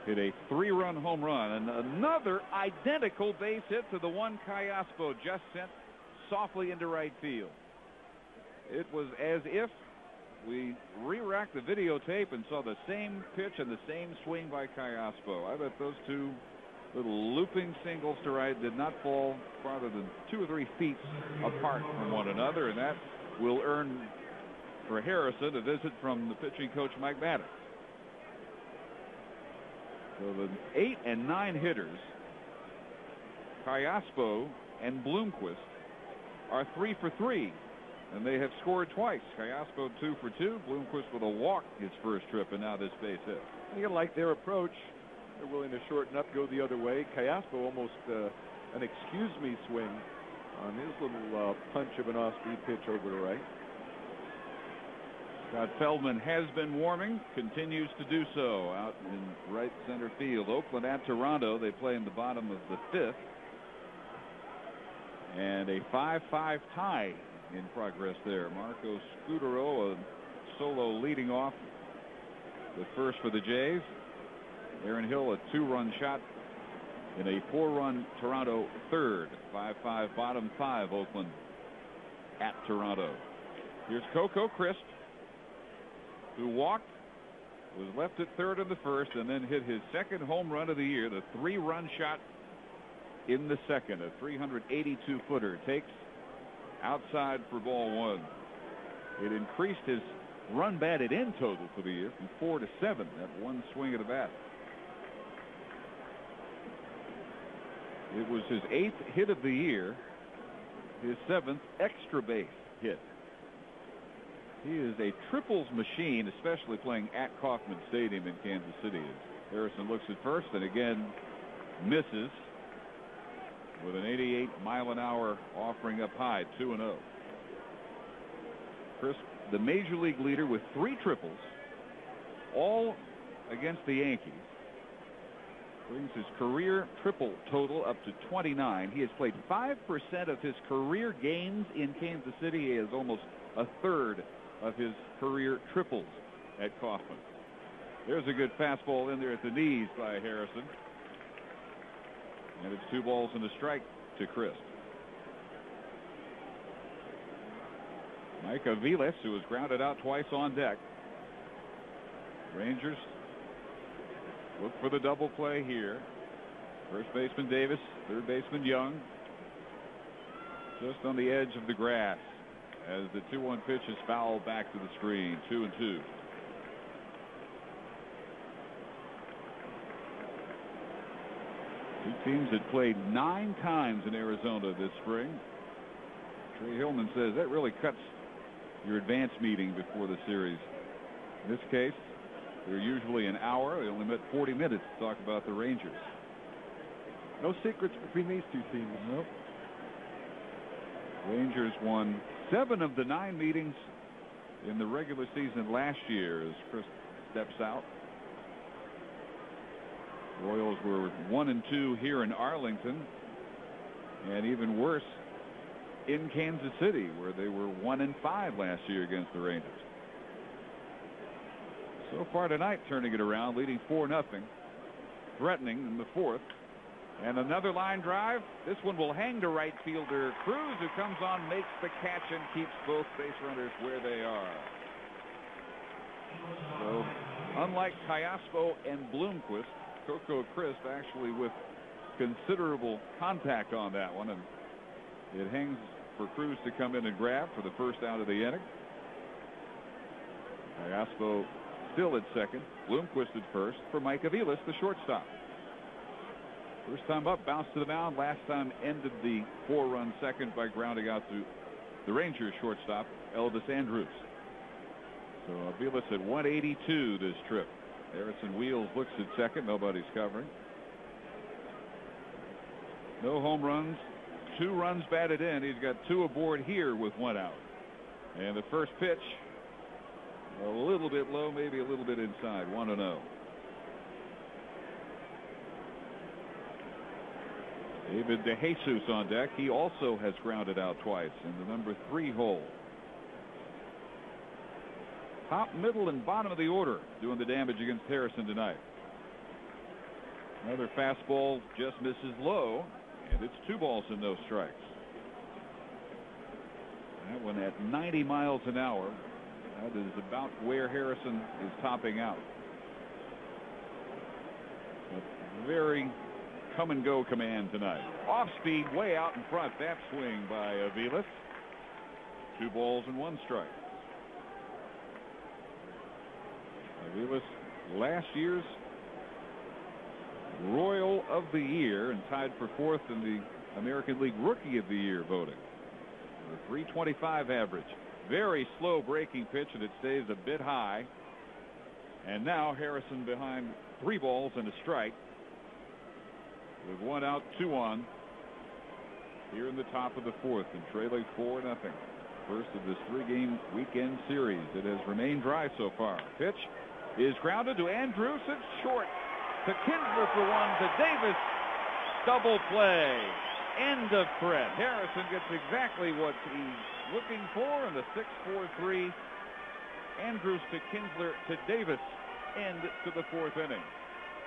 hit a 3-run home run and another identical base hit to the one Callaspo just sent softly into right field. It was as if we re-racked the videotape and saw the same pitch and the same swing by Callaspo. I bet those two little looping singles to right did not fall farther than 2 or 3 feet apart from one another, and that will earn for Harrison a visit from the pitching coach Mike Maddox. So the 8 and 9 hitters, Callaspo and Bloomquist, are 3 for 3, and they have scored twice. Callaspo 2 for 2, Bloomquist with a walk his first trip, and now this base hit. You like their approach. They're willing to shorten up, go the other way. Callaspo almost an excuse-me swing on his little punch of an off-speed pitch over to right. Scott Feldman has been warming, continues to do so out in right center field. Oakland at Toronto. They play in the bottom of the 5th. And a 5-5 tie in progress there. Marco Scudero, a solo leading off the first for the Jays. Aaron Hill, a 2-run shot in a 4-run Toronto third. 5-5 bottom 5 Oakland at Toronto. Here's Coco Crisp, who walked, was left at third in the first, and then hit his second home run of the year, the 3-run shot in the second, a 382-footer. Takes outside for ball 1. It increased his run batted in total for the year from 4 to 7, that one swing of the bat. It was his 8th hit of the year, his 7th extra base hit. He is a triples machine, especially playing at Kauffman Stadium in Kansas City. Harrison looks at first and again misses with an 88-mile-an-hour offering up high, 2-0. Crisp, the major league leader with 3 triples, all against the Yankees, brings his career triple total up to 29. He has played 5% of his career games in Kansas City. He has almost a third of his career triples at Kauffman. There's a good fastball in there at the knees by Harrison. And it's 2 balls and a strike to Crisp. Mike Aviles, who was grounded out twice on deck. Rangers look for the double play here. First baseman Davis, third baseman Young, just on the edge of the grass as the 2-1 pitch is fouled back to the screen. 2-2. Two teams had played 9 times in Arizona this spring. Trey Hillman says that really cuts your advance meeting before the series. In this case, they're usually an hour. They only met 40 minutes to talk about the Rangers. No secrets between these two teams. Nope. Rangers won 7 of the 9 meetings in the regular season last year as Chris steps out. Royals were 1-2 here in Arlington, and even worse in Kansas City, where they were 1-5 last year against the Rangers. So far tonight, turning it around, leading 4-0, threatening in the 4th And another line drive. This one will hang to right fielder Cruz, who comes on, makes the catch, and keeps both base runners where they are. So, unlike Callaspo and Bloomquist, Coco Crisp actually with considerable contact on that one, and it hangs for Cruz to come in and grab for the first out of the inning. Callaspo still at second, Bloomquist at first for Mike Aviles, the shortstop. First time up, bounced to the mound. Last time ended the 4-run second by grounding out to the Rangers shortstop, Elvis Andrus. So Aviles at 182 this trip. Harrison Wheels looks at second. Nobody's covering. No home runs. 2 runs batted in. He's got 2 aboard here with 1 out. And the first pitch, a little bit low, maybe a little bit inside. 1-0. David DeJesus on deck. He also has grounded out twice in the number 3 hole. Top, middle, and bottom of the order doing the damage against Harrison tonight. Another fastball just misses low, and it's 2 balls and no strikes. That one at 90 miles an hour. That is about where Harrison is topping out. A very come and go command tonight. Off speed, way out in front. That swing by Aviles. 2 balls and 1 strike. Aviles, last year's Royal of the Year and tied for 4th in the American League Rookie of the Year voting. The .325 average. Very slow breaking pitch, and it stays a bit high. And now Harrison behind 3 balls and a strike, with 1 out, 2 on, here in the top of the 4th, and trailing 4-0. First of this 3-game weekend series. It has remained dry so far. Pitch is grounded to Andrus. It's short to Kinsler for 1, to Davis. Double play. End of threat. Harrison gets exactly what he's looking for in the 6-4-3. Andrus to Kinsler to Davis. End to the 4th inning.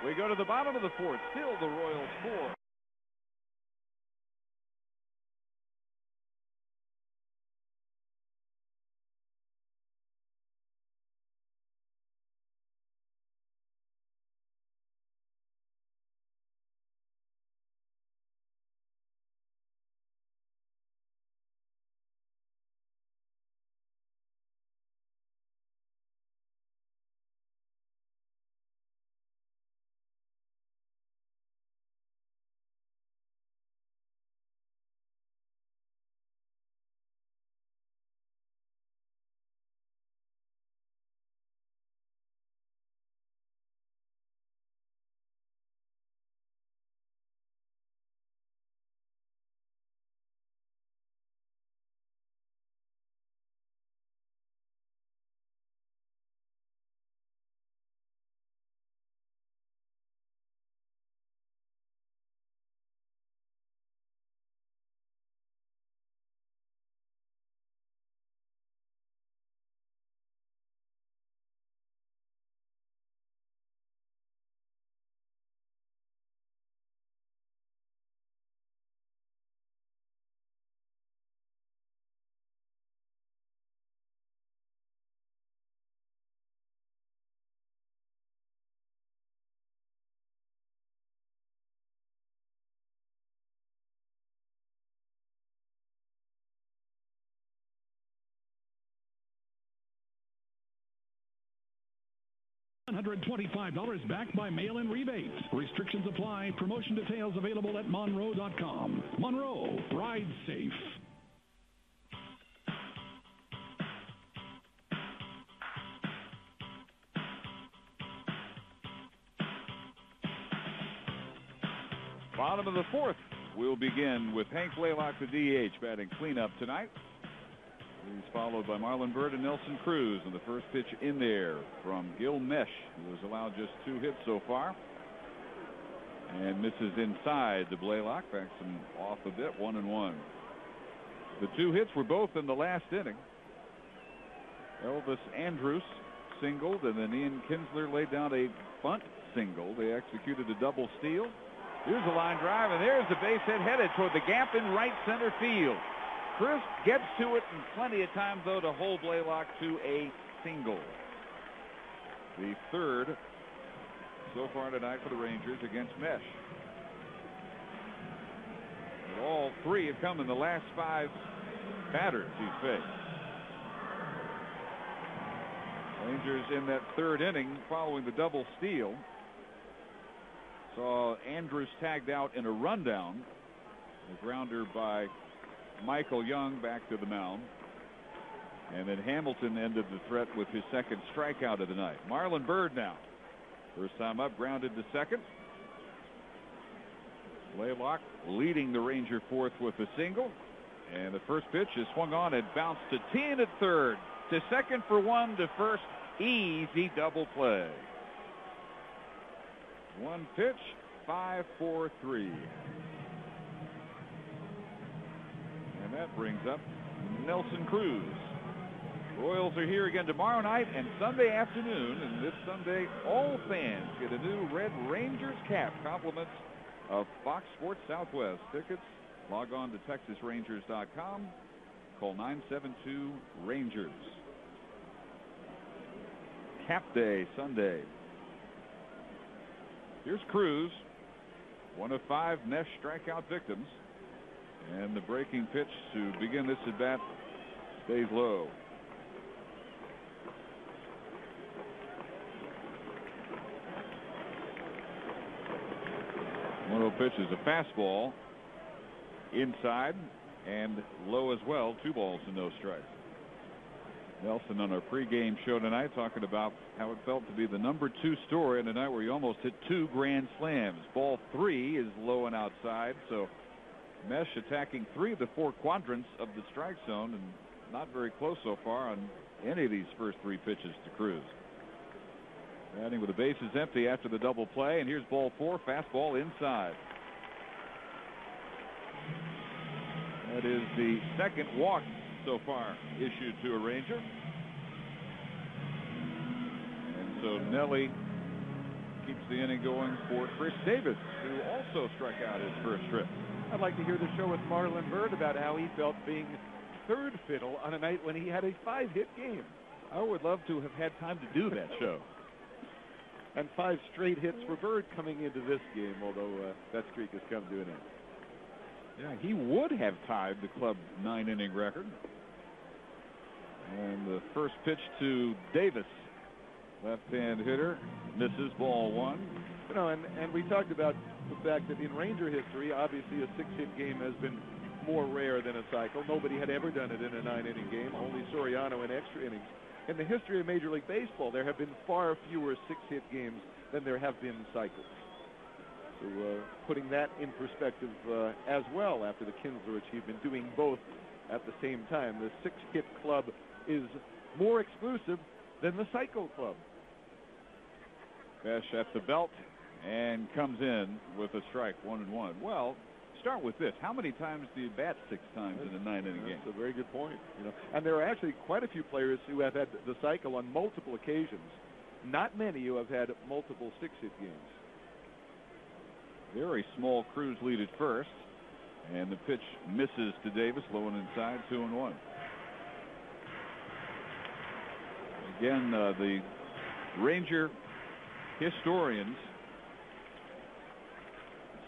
We go to the bottom of the 4th. Still the Royals 4. $125 back by mail-in rebates. Restrictions apply. Promotion details available at Monroe.com. Monroe, ride safe. Bottom of the 4th. We'll begin with Hank Blaylock, the DH, batting cleanup tonight. He's followed by Marlon Byrd and Nelson Cruz, and the first pitch in there from Gil Mesh, who has allowed just 2 hits so far, and misses inside to Blaylock. Backs him off a bit, 1-1. The 2 hits were both in the last inning. Elvis Andrus singled, and then Ian Kinsler laid down a bunt single. They executed a double steal. Here's a line drive, and there's the base hit headed toward the gap in right center field. Chris gets to it in plenty of time, though, to hold Blaylock to a single. The third so far tonight for the Rangers against Mesh. And all three have come in the last 5 batters he's faced. Rangers in that third inning following the double steal saw Andrus tagged out in a rundown. A grounder by Michael Young back to the mound. And then Hamilton ended the threat with his second strikeout of the night. Marlon Byrd now. First time up, grounded to second. Blaylock leading the Ranger fourth with a single. And the first pitch is swung on and bounced to Tien at third. To second for 1, to first. Easy double play. One pitch, 5-4-3. And that brings up Nelson Cruz. Royals are here again tomorrow night and Sunday afternoon. And this Sunday, all fans get a new Red Rangers cap. Compliments of Fox Sports Southwest. Tickets, log on to TexasRangers.com. Call 972-RANGERS. Cap Day Sunday. Here's Cruz, one of 5 Mesh strikeout victims. And the breaking pitch to begin this at bat stays low. 1-0 pitch is a fastball inside and low as well. 2 balls and no strikes. Nelson on our pregame show tonight talking about how it felt to be the number 2 story in a night where he almost hit 2 grand slams. Ball 3 is low and outside, so Mesh attacking 3 of the 4 quadrants of the strike zone and not very close so far on any of these first 3 pitches to Cruz. Batting with the bases empty after the double play, and here's ball 4, fastball inside. That is the second walk so far issued to a Ranger. And so Nelly keeps the inning going for Chris Davis, who also struck out his first trip. I'd like to hear the show with Marlon Byrd about how he felt being third fiddle on a night when he had a 5-hit game. I would love to have had time to do that show. And 5 straight hits for Byrd coming into this game, although that streak has come to an end. Yeah, he would have tied the club 9-inning record. And the first pitch to Davis, left-hand hitter, misses, ball 1. You know, and we talked about the fact that in Ranger history, obviously a 6-hit game has been more rare than a cycle. Nobody had ever done it in a 9-inning game, only Soriano in extra innings. In the history of Major League Baseball, there have been far fewer 6-hit games than there have been cycles. So putting that in perspective as well after the Kinsler achievement, doing both at the same time. The 6-hit club is more exclusive than the cycle club. Mesh at the belt and comes in with a strike, 1-1. Well, start with this. How many times do you bat 6 times in a 9-inning game? That's a very good point. You know, and there are actually quite a few players who have had the cycle on multiple occasions. Not many who have had multiple 6-hit games. Very small Cruz lead at first, and the pitch misses to Davis, low and inside, 2-1. Again, the Ranger historians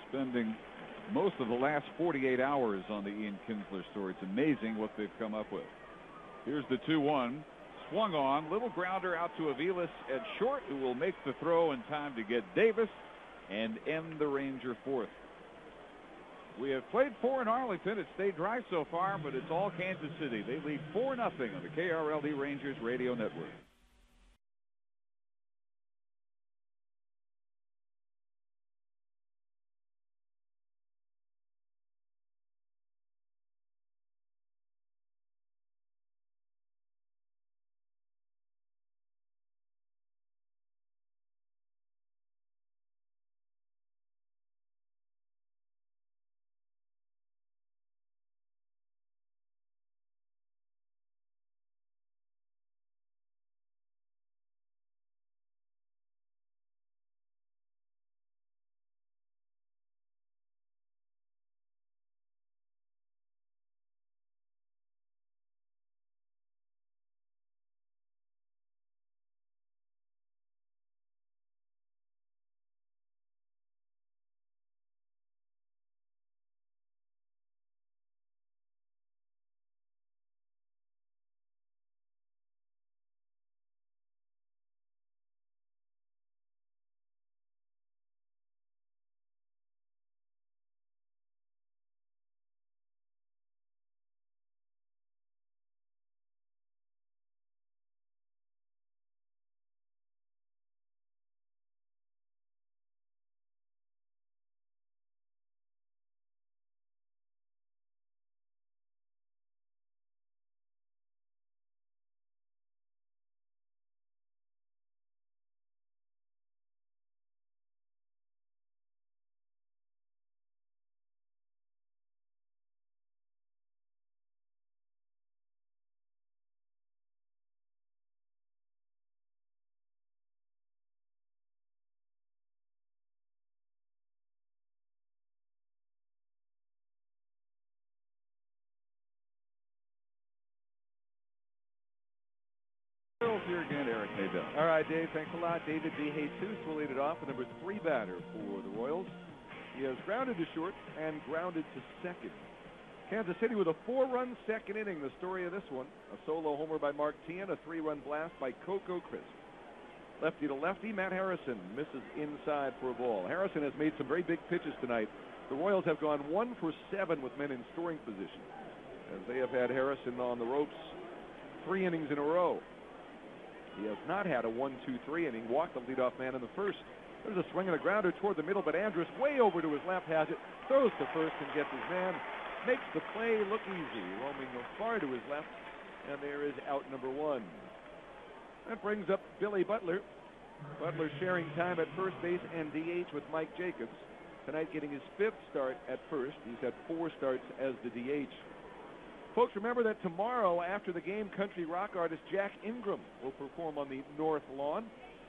spending most of the last 48 hours on the Ian Kinsler story. It's amazing what they've come up with. Here's the 2-1. Swung on. Little grounder out to Aviles at short, who will make the throw in time to get Davis and end the Ranger fourth. We have played 4 in Arlington. It's stayed dry so far, but it's all Kansas City. They lead 4-0 on the KRLD Rangers Radio Network. here again, Eric Nadell. All right, Dave, thanks a lot. David DeJesus will lead it off, the number 3 batter for the Royals. He has grounded to short and grounded to second. Kansas City with a 4-run second inning. The story of this one, a solo homer by Mark Teahan, a 3-run blast by Coco Crisp. Lefty to lefty, Matt Harrison misses inside for a ball. Harrison has made some very big pitches tonight. The Royals have gone 1 for 7 with men in scoring position, as they have had Harrison on the ropes 3 innings in a row. He has not had a 1-2-3 inning. Walked the leadoff man in the first. There's a swing and a grounder toward the middle, but Andrus way over to his left has it, throws to first and gets his man. Makes the play look easy, roaming far to his left, and there is out number 1. That brings up Billy Butler. Butler sharing time at first base and DH with Mike Jacobs. Tonight getting his 5th start at first. He's had 4 starts as the DH. Folks, remember that tomorrow after the game, country rock artist Jack Ingram will perform on the North Lawn.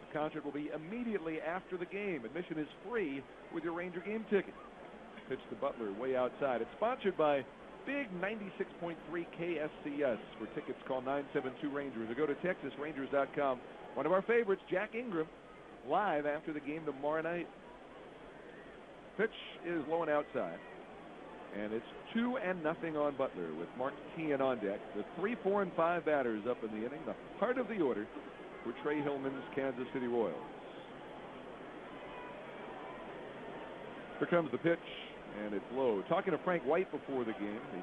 The concert will be immediately after the game. Admission is free with your Ranger game ticket. Pitch to Butler way outside. It's sponsored by Big 96.3 KSCS. For tickets, call 972-RANGERS or go to TexasRangers.com. One of our favorites, Jack Ingram, live after the game tomorrow night. Pitch is low and outside. And it's 2-0 on Butler with Mark Teahan on deck. The 3, 4, and 5 batters up in the inning. The heart of the order for Trey Hillman's Kansas City Royals. Here comes the pitch. And it's low. Talking to Frank White before the game, the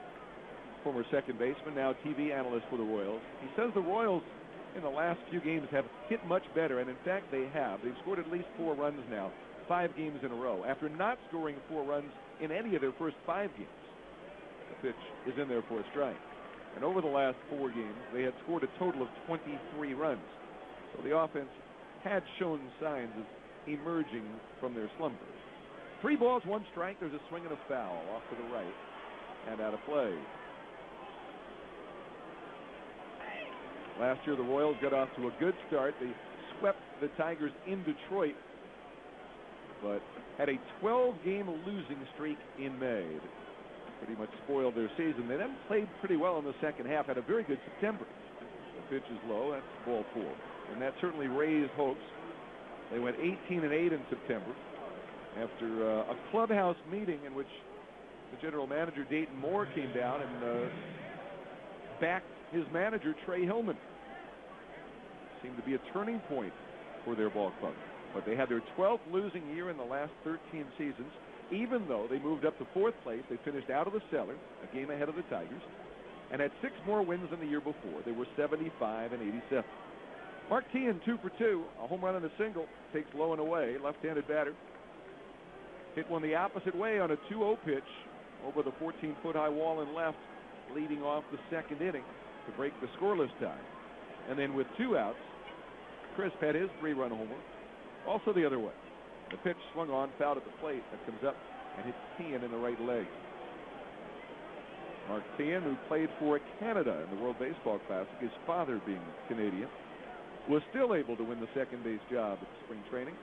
former second baseman, now TV analyst for the Royals. He says the Royals in the last few games have hit much better, and in fact they have. They've scored at least 4 runs now, 5 games in a row, after not scoring 4 runs in any of their first 5 games. The pitch is in there for a strike. And over the last 4 games, they had scored a total of 23 runs. So the offense had shown signs of emerging from their slumber. 3 balls, 1 strike. There's a swing and a foul off to the right and out of play. Last year, the Royals got off to a good start. They swept the Tigers in Detroit, but had a 12-game losing streak in May. Pretty much spoiled their season. They then played pretty well in the second half, had a very good September. The pitch is low. That's ball 4. And that certainly raised hopes. They went 18-8 in September. After a clubhouse meeting in which the general manager, Dayton Moore, came down and backed his manager, Trey Hillman. Seemed to be a turning point for their ball club. But they had their 12th losing year in the last 13 seasons. Even though they moved up to 4th place, they finished out of the cellar, a game ahead of the Tigers, and had 6 more wins than the year before. They were 75-87. Mark Teahan, 2 for 2, a home run and a single, takes low and away, left-handed batter. Hit one the opposite way on a 2-0 pitch over the 14-foot-high wall and left, leading off the second inning to break the scoreless tie. And then with 2 outs, Crisp had his 3-run homer, also the other way. The pitch swung on, fouled at the plate. That comes up and hits Teahan in the right leg. Mark Teahan, who played for Canada in the World Baseball Classic, his father being Canadian, was still able to win the second base job at spring training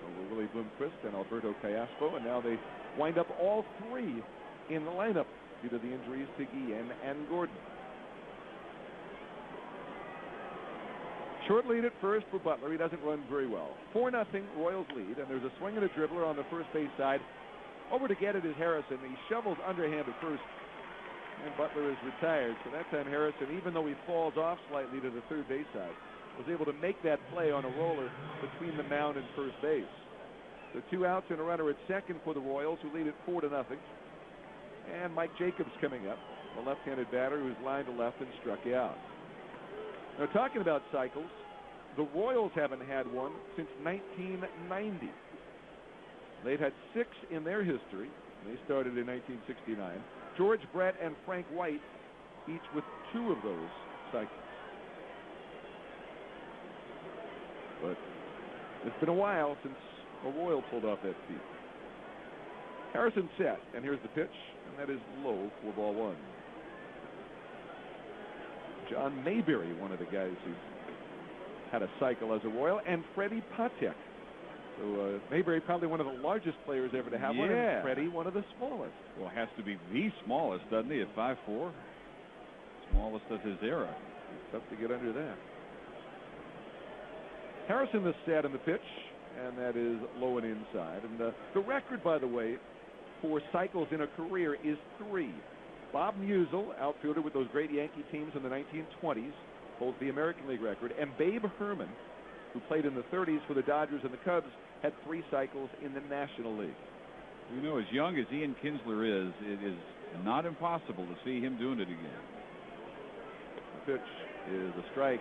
over Willie Bloomquist and Alberto Callaspo, and now they wind up all 3 in the lineup due to the injuries to Guillen and Gordon. Short lead at first for Butler. He doesn't run very well. 4-0 Royals lead, and there's a swing and a dribbler on the first base side. Over to get it is Harrison. He shovels underhand at first, and Butler is retired. So that time Harrison, even though he falls off slightly to the third base side, was able to make that play on a roller between the mound and first base. So 2 outs and a runner at second for the Royals, who lead it 4-0. And Mike Jacobs coming up, the left-handed batter who's lined to left and struck out. Now, talking about cycles, the Royals haven't had one since 1990. They've had 6 in their history. They started in 1969. George Brett and Frank White, each with 2 of those cycles. But it's been a while since a Royal pulled off that feat. Harrison set, and here's the pitch, and that is low for ball 1. John Mayberry, one of the guys who had a cycle as a Royal, and Freddie Patek. So Mayberry probably one of the largest players ever to have one, and Freddie one of the smallest. Well, has to be the smallest, doesn't he, at 5'4"? Smallest of his era. It's tough to get under that. Harrison the set in the pitch, and that is low and inside. And the record, by the way, for cycles in a career is 3. Bob Musial, outfielder with those great Yankee teams in the 1920s, holds the American League record. And Babe Herman, who played in the 30s for the Dodgers and the Cubs, had 3 cycles in the National League. You know, as young as Ian Kinsler is, it is not impossible to see him doing it again. The pitch is a strike.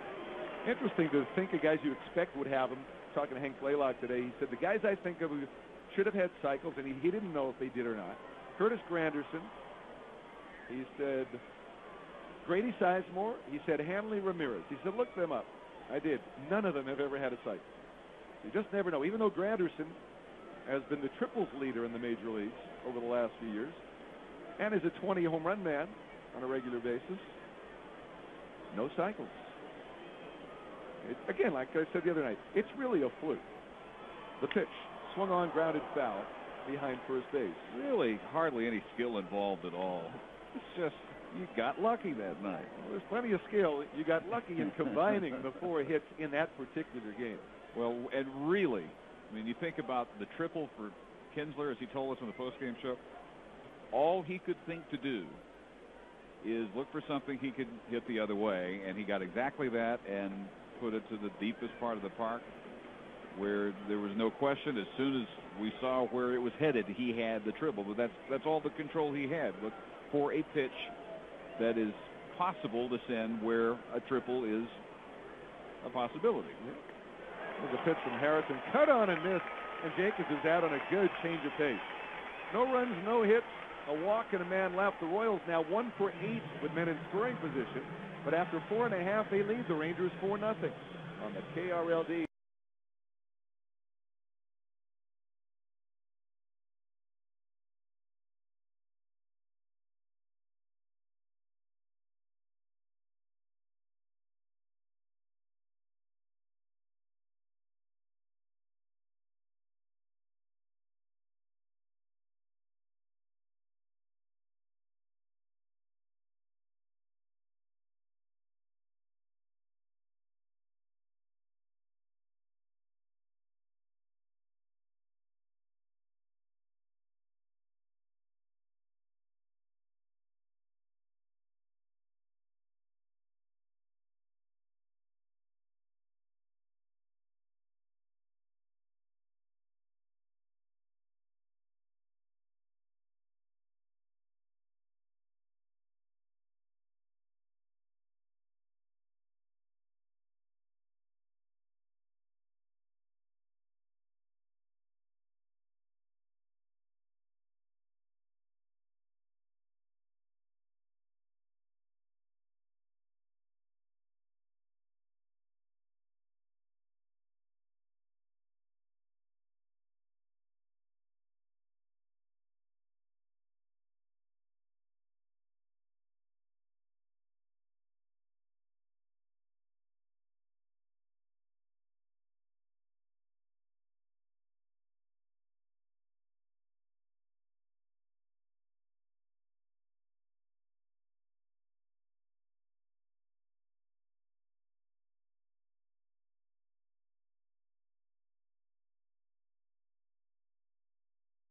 Interesting to think of guys you expect would have them. Talking to Hank Blaylock today, he said the guys I think of who should have had cycles, and he didn't know if they did or not. Curtis Granderson. He said Grady Sizemore. He said Hanley Ramirez. He said look them up. I did. None of them have ever had a cycle. You just never know. Even though Granderson has been the triples leader in the major leagues over the last few years and is a 20 home run man on a regular basis, no cycles. Again, like I said the other night, it's really a fluke. The pitch swung on, grounded foul behind first base. Really hardly any skill involved at all. It's just you got lucky that night. Well, there's plenty of skill. You got lucky in combining the 4 hits in that particular game. Well, and really, I mean, you think about the triple for Kinsler, as he told us on the postgame show, all he could think to do is look for something he could hit the other way, and he got exactly that and put it to the deepest part of the park where there was no question. As soon as we saw where it was headed, he had the triple. But that's all the control he had. Look for a pitch that is possible to send where a triple is a possibility. There's a pitch from Harrison, cut on and missed, and Jenkins is out on a good change of pace. No runs, no hits, a walk and a man left. The Royals now 1 for 8 with men in scoring position, but after 4.5 they lead the Rangers 4-0 on the KRLD.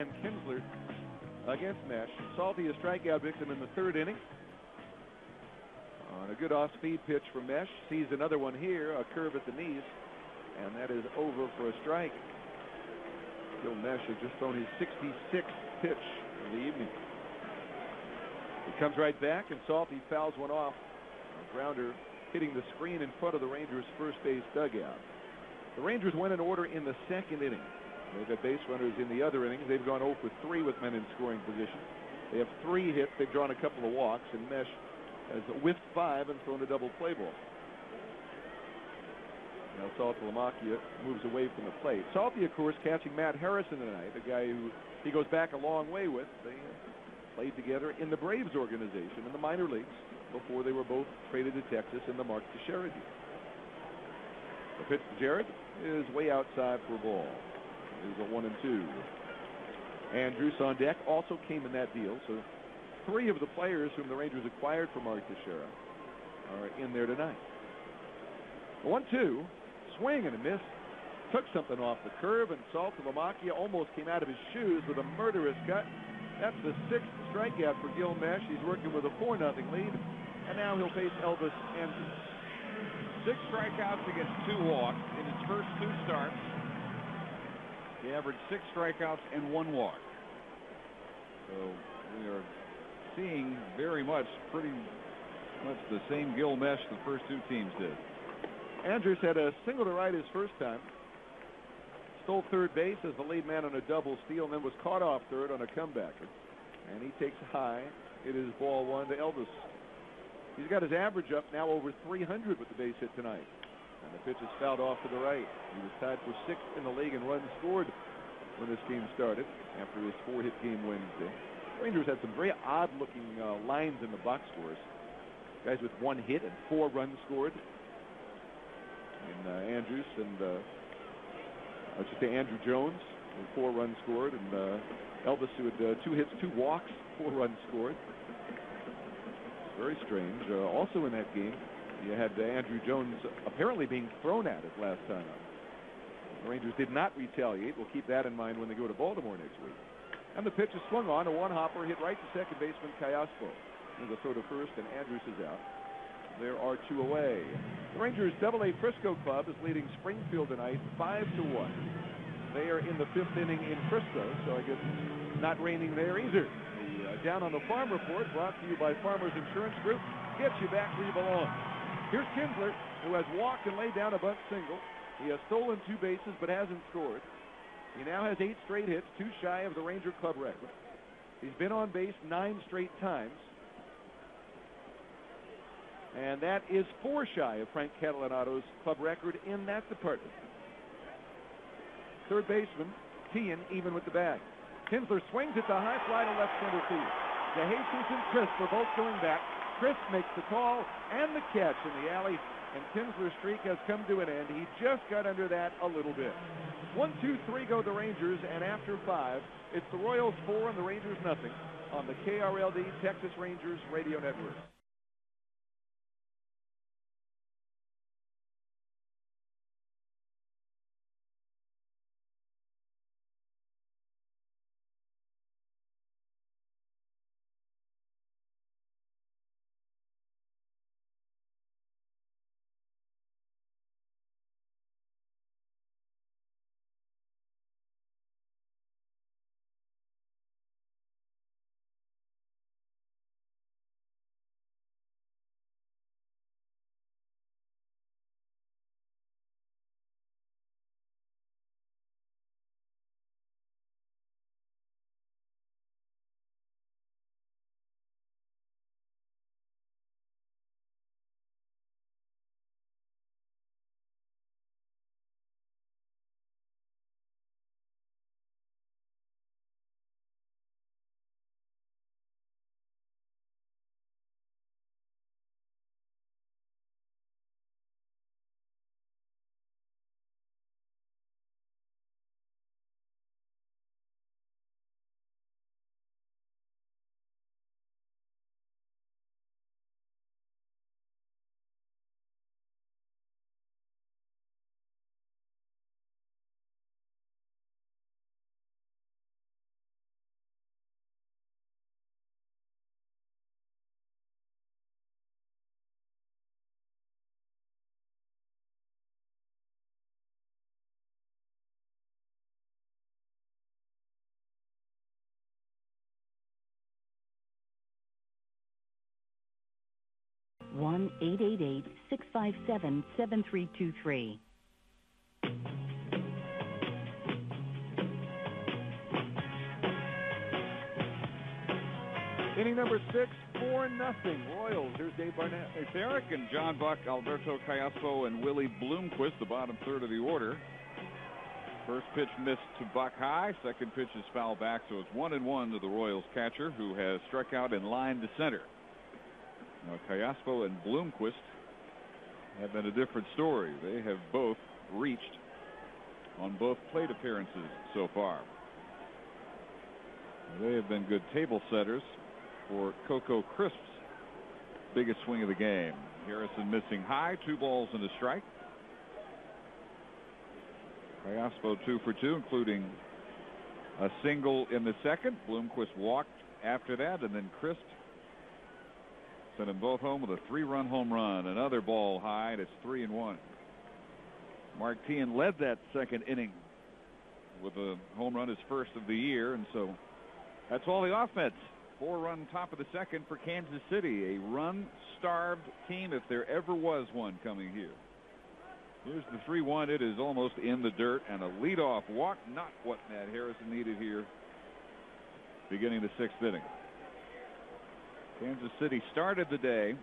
And Kinsler against Mesh. Salty, a strikeout victim in the 3rd inning. On a good off-speed pitch from Mesh. Sees another one here, a curve at the knees, and that is over for a strike. Bill Mesh has just thrown his 66th pitch of the evening. He comes right back, and Salty fouls one off. A grounder hitting the screen in front of the Rangers' first base dugout. The Rangers went in order in the 2nd inning. They've had base runners in the other innings. They've gone 0 for 3 with men in scoring position. They have 3 hits. They've drawn a couple of walks, and Mesh has whiffed 5 and thrown a double play ball. Now Salty Lamacchia moves away from the plate. Salty, of course, catching Matt Harrison tonight, a guy who he goes back a long way with. They played together in the Braves organization in the minor leagues before they were both traded to Texas in the Mark Teixeira deal. The pitch to Jared is way outside for a ball. It is a 1-2. And Drew Sondeck also came in that deal. So 3 of the players whom the Rangers acquired from Mark Teixeira are in there tonight. 1-2. Swing and a miss. took something off the curve, and Saltalamacchia almost came out of his shoes with a murderous cut. That's the 6th strikeout for Gilmesh. He's working with a 4-0 lead, and now he'll face Elvis Andrews. 6 strikeouts against 2 walks in his first 2 starts. He averaged 6 strikeouts and 1 walk. So we are seeing pretty much the same Gilmesh the first 2 teams did. Andrews had a single to right his first time. Stole third base as the lead man on a double steal, and then was caught off third on a comebacker. And he takes high. It is ball 1 to Elvis. He's got his average up now over 300 with the base hit tonight. And the pitch is fouled off to the right. He was tied for 6th in the league in runs scored when this game started after his 4-hit game Wednesday. Rangers had some very odd-looking lines in the box scores. Guys with 1 hit and 4 runs scored. And Andrews and I should say Andrew Jones with 4 runs scored, and Elvis who had 2 hits, 2 walks, 4 runs scored. Very strange. Also in that game, you had Andrew Jones apparently being thrown at it last time out. The Rangers did not retaliate. We'll keep that in mind when they go to Baltimore next week. And the pitch is swung on. A 1-hopper hit right to second baseman Callaspo. There's a throw to first, and Andrews is out. There are 2 away. The Rangers AA Frisco club is leading Springfield tonight 5-1. They are in the 5th inning in Frisco, so I guess not raining there either. The Down on the Farm report brought to you by Farmers Insurance Group gets you back where you belong. Here's Kinsler, who has walked and laid down a bunt single. He has stolen 2 bases but hasn't scored. He now has 8 straight hits, 2 shy of the Ranger club record. He's been on base 9 straight times. And that is 4 shy of Frank Catalanato's club record in that department. Third baseman, Tian, even with the bag. Kinsler swings at the high fly to left center field. DeJesus and Crisp are both going back. Crisp makes the call and the catch in the alley, and Kinsler's streak has come to an end. He just got under that a little bit. 1, 2, 3 go the Rangers, and after 5, it's the Royals 4 and the Rangers nothing on the KRLD Texas Rangers Radio Network. One 888-657-7323. Inning number 6, 4-0 Royals. Here's Dave Barnett. Hey, Eric and John Buck, Alberto Callaspo, and Willie Bloomquist, the bottom third of the order. First pitch missed to Buck high. Second pitch is foul back, so it's 1-1 to the Royals catcher, who has struck out in line to center. Now, Callaspo and Bloomquist have been a different story. They have both reached on both plate appearances so far. They have been good table setters for Coco Crisp's biggest swing of the game. Harrison missing high, 2 balls and a strike. Callaspo 2 for 2, including a single in the second. Bloomquist walked after that, and then Christ sent them both home with a 3-run home run. Another ball high, and it's 3-1. Martin led that second inning with a home run, his first of the year, and so that's all the offense. 4-run top of the second for Kansas City, a run-starved team if there ever was one coming here. Here's the 3-1. It is almost in the dirt, and a leadoff walk, not what Matt Harrison needed here beginning the 6th inning. Kansas City started the day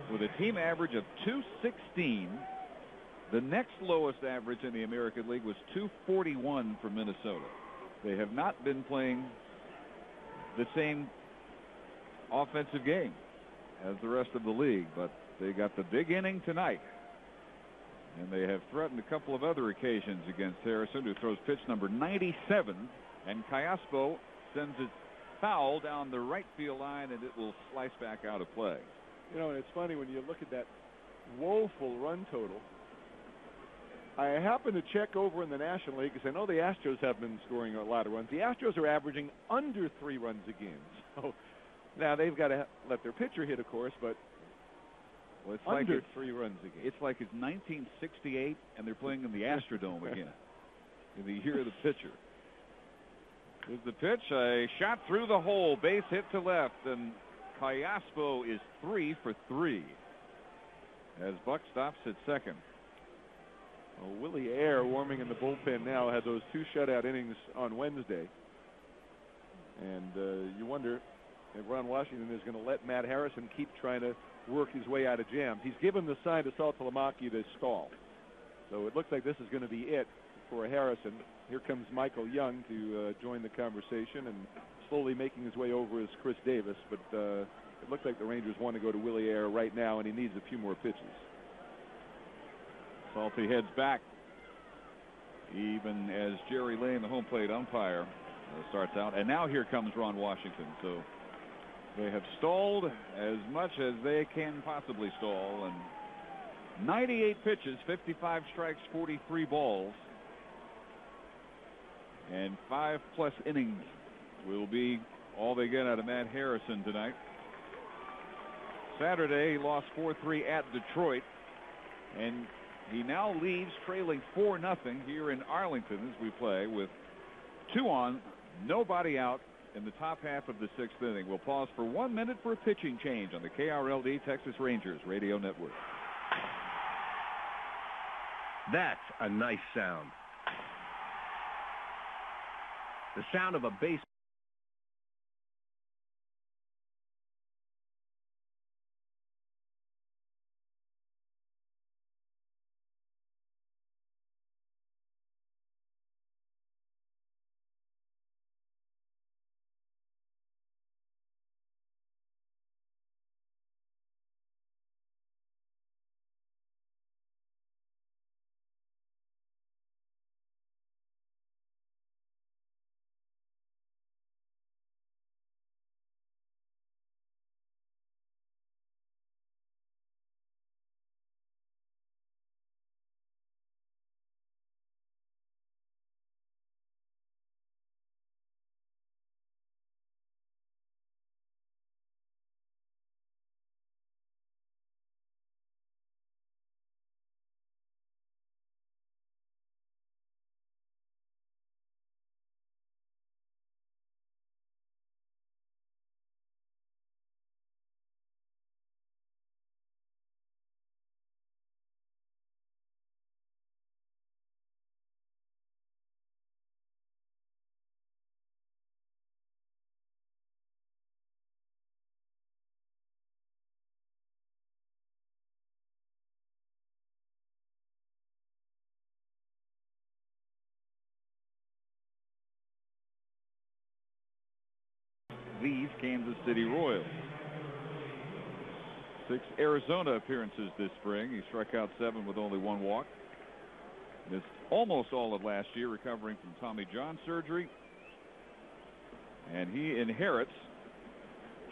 with a team average of 216. The next lowest average in the American League was 241 for Minnesota. They have not been playing the same offensive game as the rest of the league, but they got the big inning tonight. And they have threatened a couple of other occasions against Harrison, who throws pitch number 97, and Callaspo sends it foul down the right field line, and it will slice back out of play. You know, and it's funny when you look at that woeful run total. I happen to check over in the National League because I know the Astros have been scoring a lot of runs. The Astros are averaging under 3 runs a game. So now they've got to let their pitcher hit, of course, but it's under like 3 runs a game. It's like it's 1968 and they're playing in the Astrodome again in the year of the pitcher. Here's the pitch, a shot through the hole, base hit to left, and Callaspo is 3 for 3 as Buck stops at second. Well, Willie Ayre warming in the bullpen now, had those 2 shutout innings on Wednesday. And you wonder if Ron Washington is going to let Matt Harrison keep trying to work his way out of jams. He's given the sign to Saltalamacchia to stall. So it looks like this is going to be it for Harrison. Here comes Michael Young to join the conversation, and slowly making his way over is Chris Davis. But it looks like the Rangers want to go to Willie Ayre right now, and he needs a few more pitches. Salty heads back, even as Jerry Lane, the home plate umpire, starts out. And now here comes Ron Washington. So they have stalled as much as they can possibly stall. And 98 pitches, 55 strikes, 43 balls. And 5+ innings will be all they get out of Matt Harrison tonight. Saturday, he lost 4-3 at Detroit. And he now leads trailing 4-0 here in Arlington as we play with 2 on, nobody out in the top half of the 6th inning. We'll pause for 1 minute for a pitching change on the KRLD Texas Rangers Radio Network. That's a nice sound. The sound of a base. These Kansas City Royals. 6 Arizona appearances this spring. He struck out 7 with only 1 walk. Missed almost all of last year, recovering from Tommy John surgery. And he inherits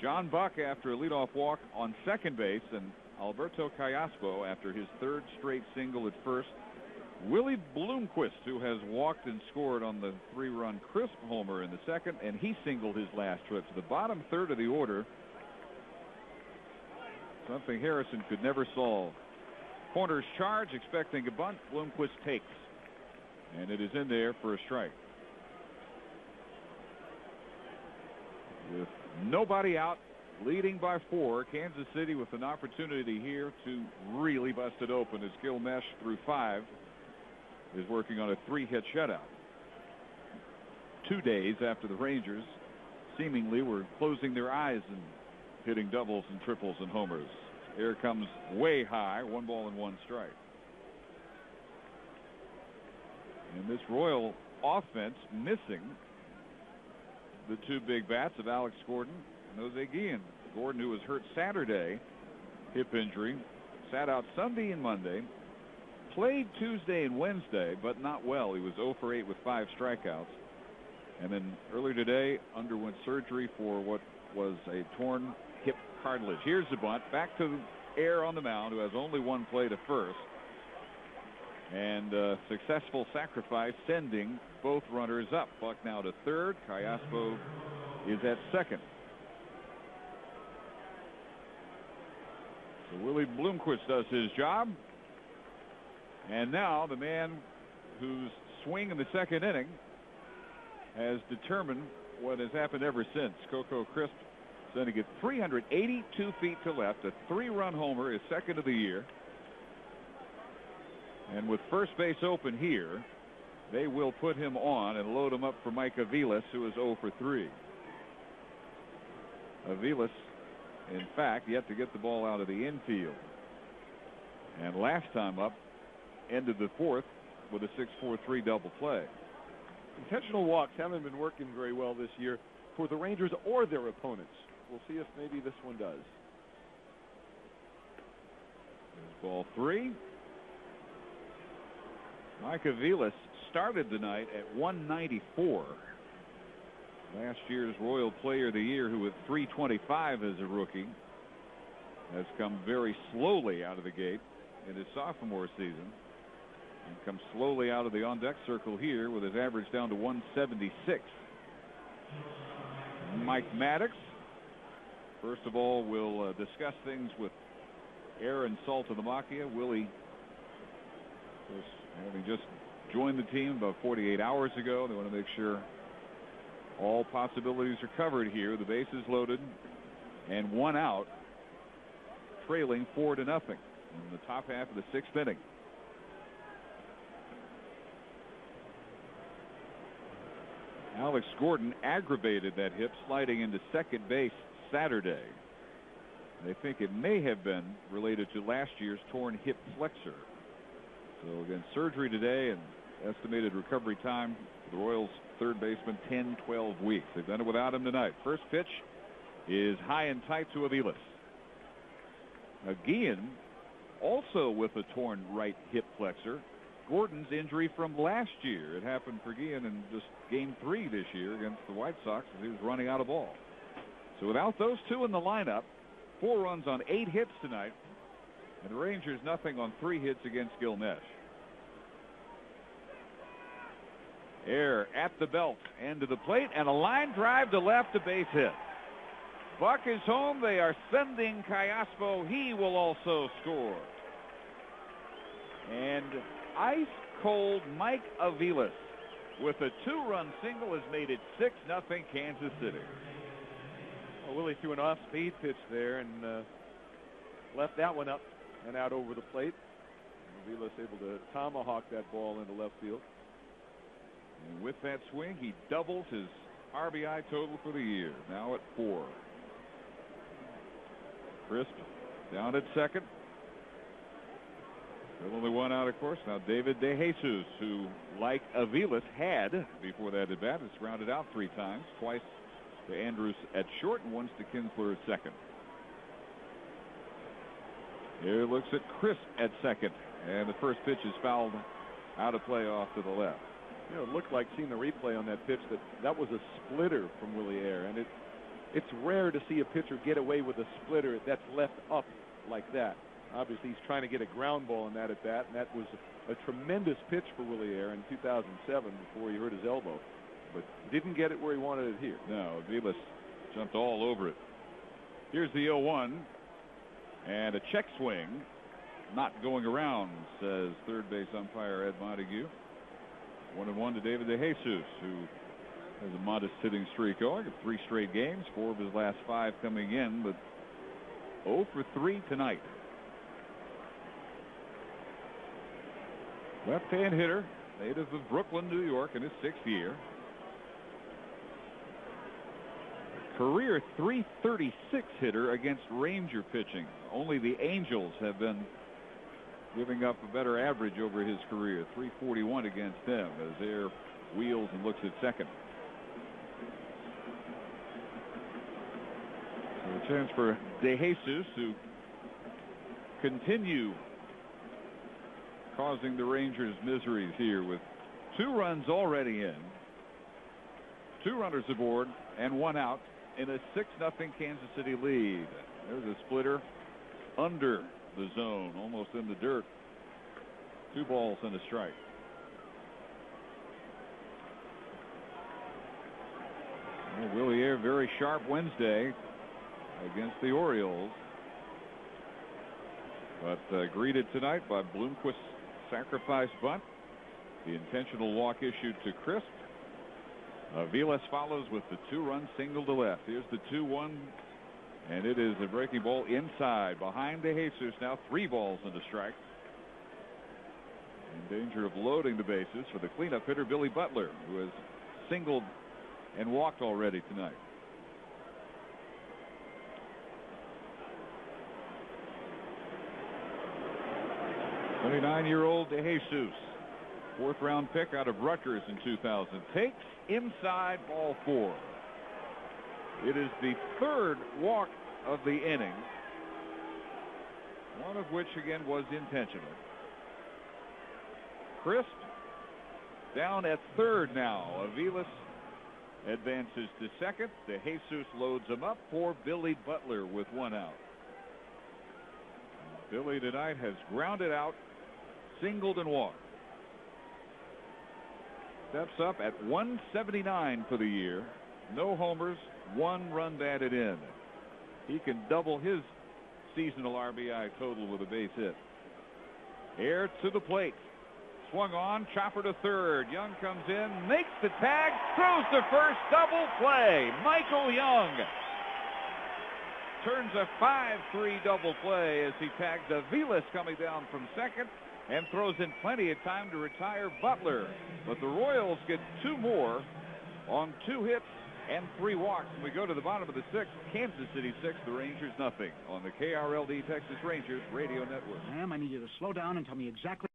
John Buck after a leadoff walk on second base, and Alberto Callaspo after his 3rd straight single at first Willie Bloomquist, who has walked and scored on the 3-run crisp homer in the second, and he singled his last trip. So the bottom third of the order, something Harrison could never solve. Corners charge, expecting a bunt. Bloomquist takes, and it is in there for a strike. With nobody out, leading by 4, Kansas City with an opportunity here to really bust it open as Gil Mesh through 5 is working on a 3-hit shutout. 2 days after the Rangers seemingly were closing their eyes and hitting doubles and triples and homers. Here comes way high, 1 ball and 1 strike. And this Royal offense missing the 2 big bats of Alex Gordon and Jose Guillen. Gordon, who was hurt Saturday, hip injury, sat out Sunday and Monday, played Tuesday and Wednesday, but not well. He was 0 for 8 with 5 strikeouts. And then earlier today underwent surgery for what was a torn hip cartilage. Here's the bunt. Back to Air on the mound, who has only 1 play to first. And successful sacrifice, sending both runners up. Buck now to third. Callaspo is at second. So Willie Bloomquist does his job. And now the man whose swing in the second inning has determined what has happened ever since. Coco Crisp sending it 382 feet to left. A 3-run homer, his second of the year. And with first base open here, they will put him on and load him up for Mike Aviles, who is 0 for 3. Aviles, in fact, yet to get the ball out of the infield. And last time up, ended the 4th with a 6-4-3 double play. Intentional walks haven't been working very well this year for the Rangers or their opponents. We'll see if maybe this one does. There's ball 3. Mike Aviles started the night at 194. Last year's Royal Player of the Year, who with 325 as a rookie, has come very slowly out of the gate in his sophomore season and comes slowly out of the on-deck circle here with his average down to 176. Mike Maddox, first of all, will discuss things with Aaron Saltalamacchia. Willie, having just joined the team about 48 hours ago, they want to make sure all possibilities are covered here. The bases loaded and 1 out, trailing 4-0 in the top half of the 6th inning. Alex Gordon aggravated that hip sliding into second base Saturday. They think it may have been related to last year's torn hip flexor. So again, surgery today and estimated recovery time for the Royals third baseman 10-12 weeks. They've done it without him tonight. First pitch is high and tight to Aviles. Guillen also with a torn right hip flexor. Gordon's injury from last year. It happened for Guillen in just game 3 this year against the White Sox as he was running out of ball. So without those 2 in the lineup, 4 runs on 8 hits tonight, and the Rangers nothing on 3 hits against Gil Mesh. Air at the belt and to the plate, and a line drive to left, a base hit. Buck is home. They are sending Callaspo. He will also score. And ice-cold Mike Aviles with a 2-run single has made it 6-0 Kansas City. Well, Willie threw an off-speed pitch there and left that one up and out over the plate. Aviles able to tomahawk that ball into left field. And with that swing, he doubles his RBI total for the year, now at 4. Crisp down at second. Still only 1 out, of course. Now David DeJesus, who, like Aviles, had before that at bat, has grounded out 3 times, twice to Andrus at short and once to Kinsler at second. Here looks at Crisp at second, and the first pitch is fouled out of play off to the left. You know, it looked like, seeing the replay on that pitch, that was a splitter from Willie Air, and it's rare to see a pitcher get away with a splitter that's left up like that. Obviously, he's trying to get a ground ball in that at bat, and that was a tremendous pitch for Willie Air in 2007 before he hurt his elbow. But didn't get it where he wanted it here. No, Vilas jumped all over it. Here's the 0-1. And a check swing. Not going around, says third base umpire Ed Montague. 1-1 to David DeJesus, who has a modest hitting streak going. 3 straight games, 4 of his last 5 coming in, but 0 for 3 tonight. Left-hand hitter, native of Brooklyn, New York, in his 6th year. Career .336 hitter against Ranger pitching. Only the Angels have been giving up a better average over his career. .341 against them as Air wheels and looks at second. So a chance for DeJesus to continue causing the Rangers miseries here with 2 runs already in, 2 runners aboard, and 1 out in a 6-0 Kansas City lead. There's a splitter under the zone, almost in the dirt. 2 balls and a strike. Well, Willie Air very sharp Wednesday against the Orioles, but greeted tonight by Bloomquist's sacrifice bunt, the intentional walk issued to Crisp. Vilas follows with the 2-run single to left. Here's the 2-1, and it is a breaking ball inside behind DeJesus. Now 3 balls and a strike. In danger of loading the bases for the cleanup hitter Billy Butler, who has singled and walked already tonight. '29-year-old DeJesus, 4th-round pick out of Rutgers in 2000, takes inside ball 4. It is the 3rd walk of the inning, one of which again was intentional. Crisp down at 3rd now. Aviles advances to 2nd. DeJesus loads him up for Billy Butler with 1 out. Billy tonight has grounded out, singled, and walked. Steps up at 179 for the year. No homers, 1 run batted in. He can double his seasonal RBI total with a base hit. Air to the plate. Swung on, chopper to 3rd. Young comes in, makes the tag, throws to first, double play. Michael Young turns a 5-3 double play as he tags Aviles coming down from 2nd and throws in plenty of time to retire Butler. But the Royals get 2 more on 2 hits and 3 walks. And we go to the bottom of the 6th. Kansas City 6, the Rangers nothing on the KRLD Texas Rangers Radio Network. Ma'am, I need you to slow down and tell me exactly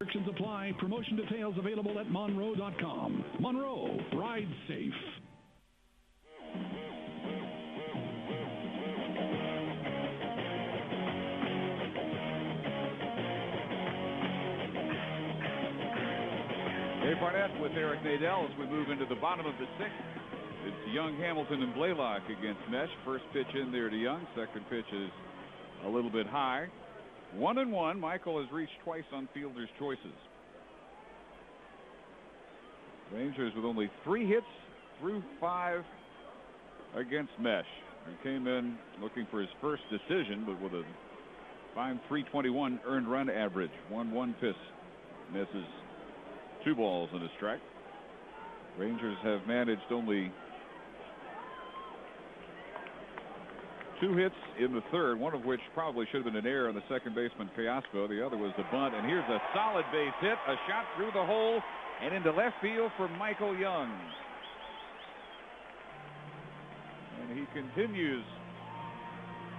Restrictions apply. Promotion details available at Monroe.com. Monroe, ride safe. Dave Barnett with Eric Nadel as we move into the bottom of the sixth. It's Young, Hamilton, and Blaylock against Mesh. First pitch in there to Young. Second pitch is a little bit high. 1-1. Michael has reached twice on fielder's choices. Rangers with only 3 hits through 5 against Mesh. He came in looking for his first decision, but with a fine .321 earned run average. 1-1 pitch misses. 2 balls and a strike. Rangers have managed only 2 hits in the third, one of which probably should have been an error on the second baseman Fiasco. The other was the bunt, and here's a solid base hit, a shot through the hole and into left field for Michael Young. And he continues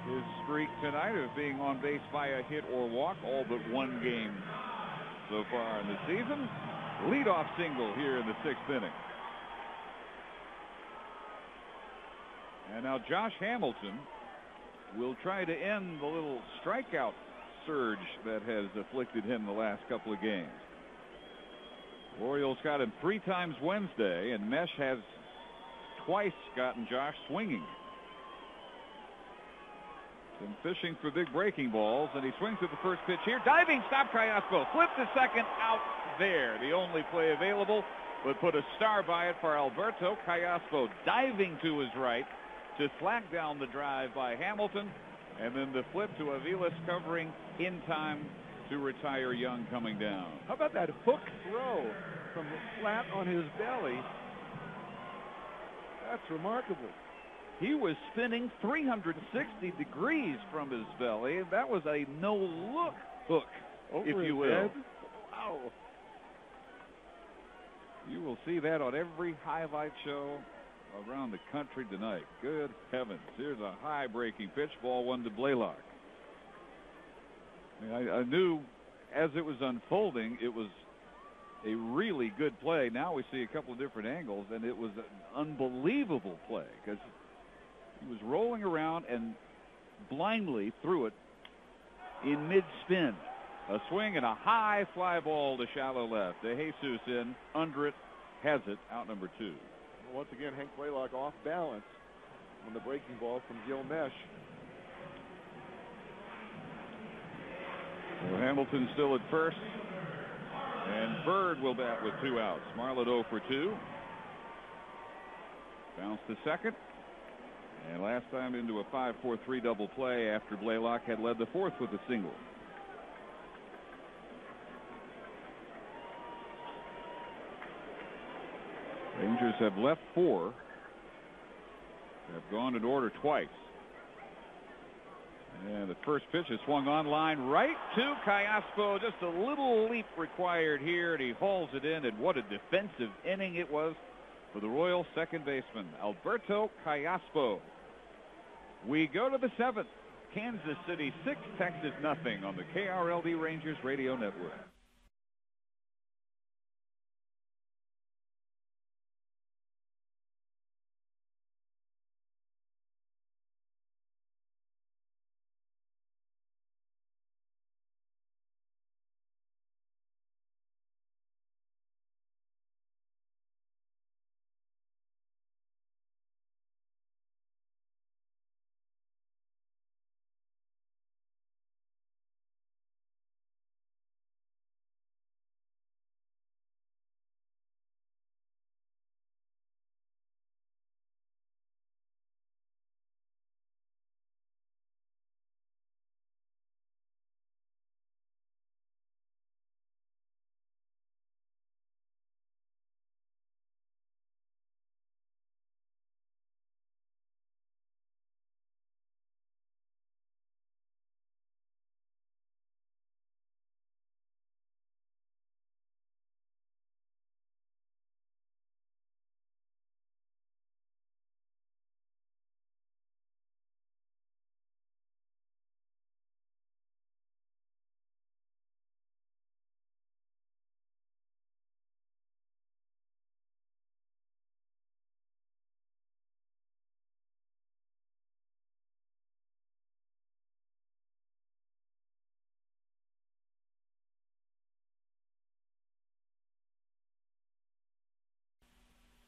his streak tonight of being on base by a hit or walk, all but 1 game so far in the season. Leadoff single here in the 6th inning. And now Josh Hamilton will try to end the little strikeout surge that has afflicted him the last couple of games. Orioles got him 3 times Wednesday, and Mesh has twice gotten Josh swinging. Been fishing for big breaking balls, and he swings at the first pitch here. Diving stop, Callaspo. Flip to second, out there. The only play available, but put a star by it for Alberto Callaspo, diving to his right to flag down the drive by Hamilton, and then the flip to Aviles covering in time to retire Young coming down. How about that hook throw from the flat on his belly? That's remarkable. He was spinning 360 degrees from his belly. That was a no-look hook, Over if you his will. head. Wow. You will see that on every highlight show around the country tonight. Good heavens. Here's a high breaking pitch. Ball 1 to Blaylock. I knew as it was unfolding, it was a really good play. Now we see a couple of different angles, and it was an unbelievable play because he was rolling around and blindly threw it in mid-spin. A swing and a high fly ball to shallow left. De Jesus in, under it, has it, out number 2. Once again, Hank Blaylock off balance on the breaking ball from Gil Mesh. So Hamilton still at first, and Bird will bat with 2 outs. Marlett 0 for 2. Bounce to second, and last time into a 5-4-3 double play after Blaylock had led the 4th with a single. Rangers have left 4. Have gone in order twice. And the first pitch is swung on line right to Callaspo. Just a little leap required here, and he hauls it in. And what a defensive inning it was for the Royal second baseman, Alberto Callaspo. We go to the 7th. Kansas City 6, Texas nothing on the KRLD Rangers Radio Network.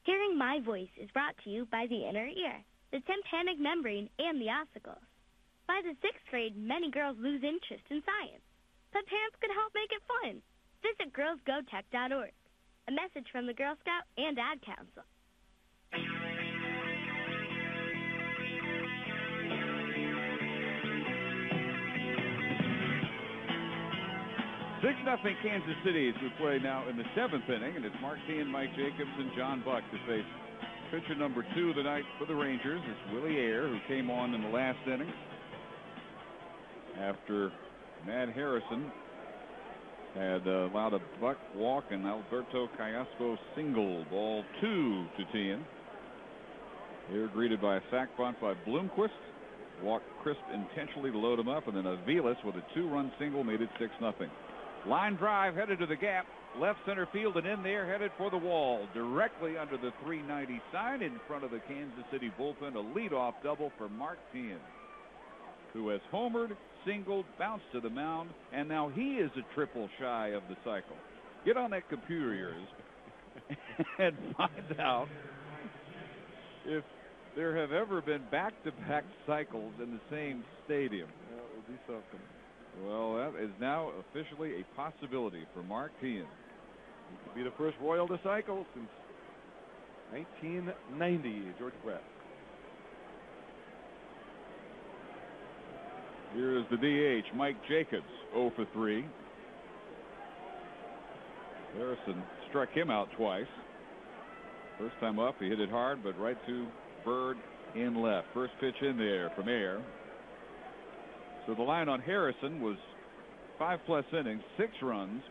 Hearing my voice is brought to you by the inner ear, the tympanic membrane, and the ossicles. By the 6th grade, many girls lose interest in science, but parents could help make it fun. Visit girlsgotech.org. A message from the Girl Scout and Ad Council. 6-0 Kansas City as we play now in the 7th inning, and it's Mark T and Mike Jacobs and John Buck to face pitcher number 2 of the night for the Rangers. It's Willie Ayer, who came on in the last inning after Matt Harrison had allowed a buck walk and Alberto Callasco single. Ball 2 to Tien. Ayer greeted by a sac bunt by Bloomquist. Walked Crisp intentionally to load him up, and then Aviles with a 2-run single made it 6-0. Line drive headed to the gap, left center field, and in there headed for the wall, directly under the 390 sign in front of the Kansas City bullpen. A leadoff double for Mark Tien, who has homered, singled, bounced to the mound, and now he is a triple shy of the cycle. Get on that computer of yours and find out if there have ever been back-to-back cycles in the same stadium. That would be something. Well, that is now officially a possibility for Mark Tien. He could be the first Royal to cycle since 1990, George Brett. Here is the DH, Mike Jacobs, 0 for 3. Harrison struck him out twice. First time up, he hit it hard, but right to Bird in left. First pitch in there from Ayer. So the line on Harrison was 5+ innings, 6 runs,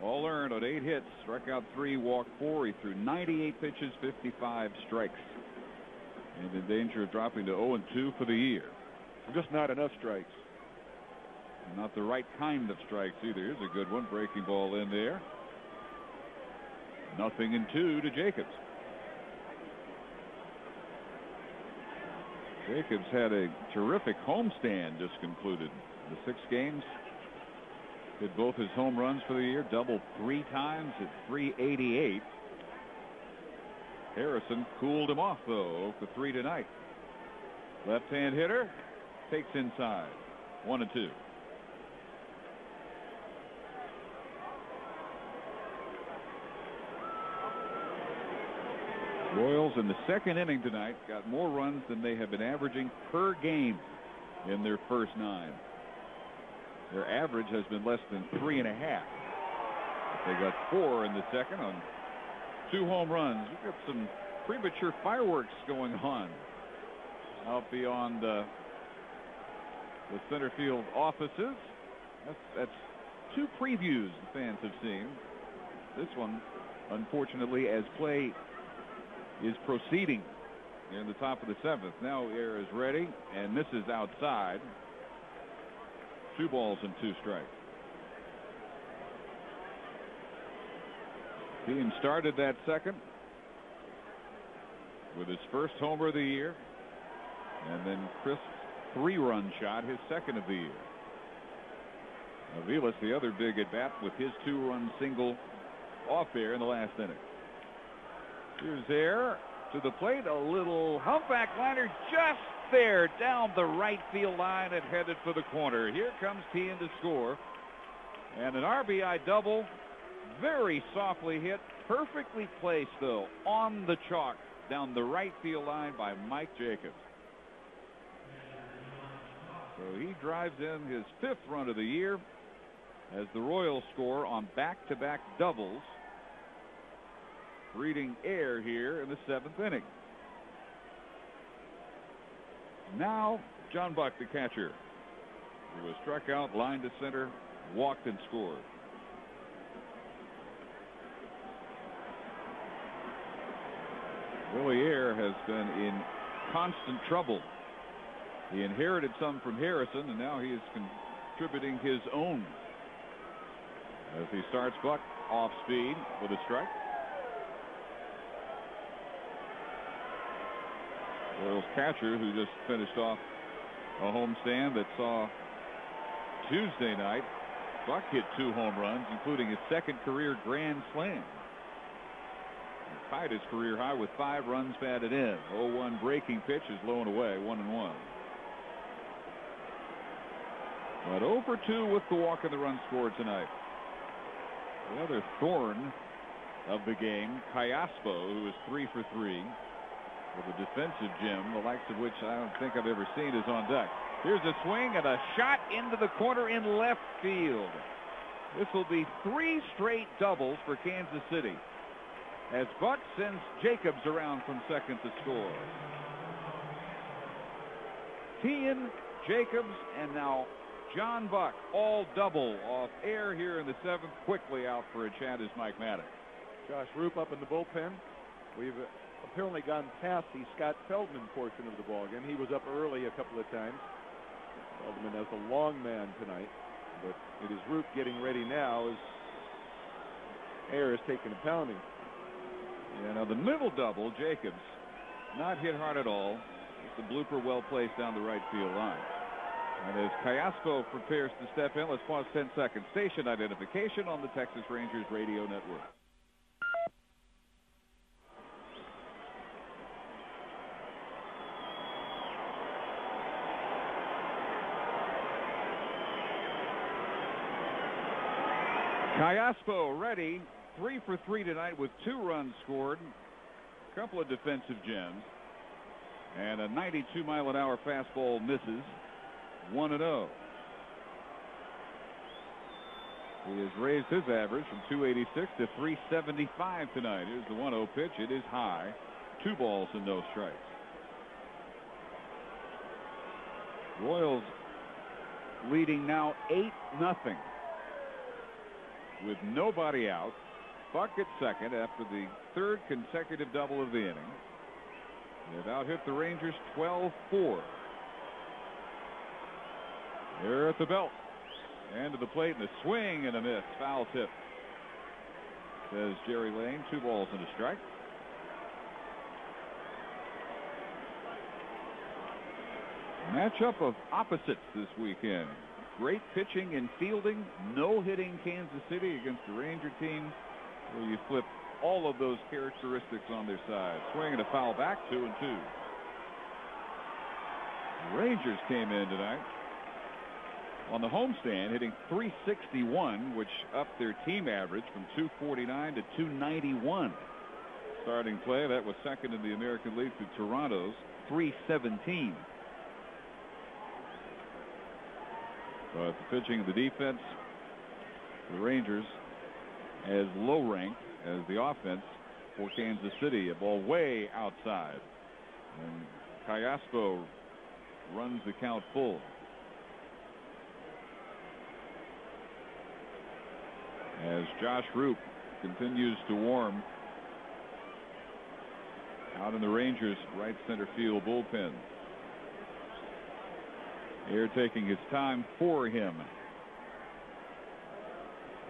all earned on 8 hits, struck out 3, walked 4. He threw 98 pitches, 55 strikes, and in danger of dropping to 0-2 for the year. Just not enough strikes. Not the right kind of strikes either. Here's a good one, breaking ball in there. 0-2 to Jacobs. Jacobs had a terrific homestand just concluded. The 6 games, hit both his home runs for the year, doubled 3 times at 388. Harrison cooled him off though, 0 for 3 tonight. Left-hand hitter takes inside. 1-2. Royals in the 2nd inning tonight got more runs than they have been averaging per game in their first 9. Their average has been less than 3.5. They got 4 in the 2nd on 2 home runs. We've got some premature fireworks going on out beyond the center field offices. That's 2 previews the fans have seen. This one, unfortunately, as play is proceeding in the top of the 7th. Now Ayer is ready and misses outside. 2 balls and 2 strikes. Tien started that 2nd with his first homer of the year, and then Crisp's 3-run shot, his 2nd of the year. Aviles, the other big at bat, with his 2-run single off there in the last inning. Here's Ayer to the plate, a little humpback liner just there down the right field line and headed for the corner. Here comes Tien to score, and an RBI double, very softly hit, perfectly placed though on the chalk down the right field line by Mike Jacobs. So he drives in his 5th run of the year as the Royals score on back-to-back doubles, reading Ayer here in the 7th inning. Now John Buck, the catcher, who was struck out, line to center, walked and scored. Willie Ayer has been in constant trouble. He inherited some from Harrison, and now he is contributing his own as he starts Buck off speed with a strike. Royals catcher, who just finished off a homestand that saw Tuesday night Buck hit 2 home runs, including his 2nd career grand slam. tied his career high with 5 runs batted in. 0-1 breaking pitch is low and away, 1-1. But 0 for 2 with the walk and the run scored tonight. The other thorn of the game, Callaspo, who is 3 for 3 with a defensive gem, the likes of which I don't think I've ever seen, is on deck. Here's a swing and a shot into the corner in left field. This will be 3 straight doubles for Kansas City as Buck sends Jacobs around from second to score. Teahan, Jacobs, and now John Buck all double off air here in the 7th. Quickly out for a chat is Mike Maddox. Josh Roop up in the bullpen. We've apparently gone past the Scott Feldman portion of the ballgame. He was up early a couple of times. Feldman has a long man tonight, but it is Roop getting ready now as air is taking a pounding. Yeah, now the middle double, Jacobs, not hit hard at all. It's a blooper well placed down the right field line. And as Callaspo prepares to step in, let's pause 10 seconds. Station identification on the Texas Rangers radio network. Callaspo ready, 3 for 3 tonight with 2 runs scored, a couple of defensive gems, and a 92-mile-an-hour fastball misses. 1-0. He has raised his average from 286 to 375 tonight. Here's the 1-0 pitch. It is high. 2 balls and no strikes. Royals leading now 8-0 with nobody out. Buck at second after the 3rd consecutive double of the inning. They've out hit the Rangers 12-4. They're at the belt. And to the plate, and a swing and a miss. Foul tip, says Jerry Lane. 2 balls and a strike. Matchup of opposites this weekend. Great pitching and fielding. No hitting Kansas City against the Ranger team, where you flip all of those characteristics on their side. Swing and a foul back, 2-2. The Rangers came in tonight on the homestand hitting .361, which upped their team average from .249 to .291. Starting play, that was second in the American League to Toronto's .317. But the pitching and the defense, the Rangers as low ranked as the offense for Kansas City. A ball way outside, and Callaspo runs the count full. As Josh Roop continues to warm out in the Rangers right center field bullpen. Air taking his time for him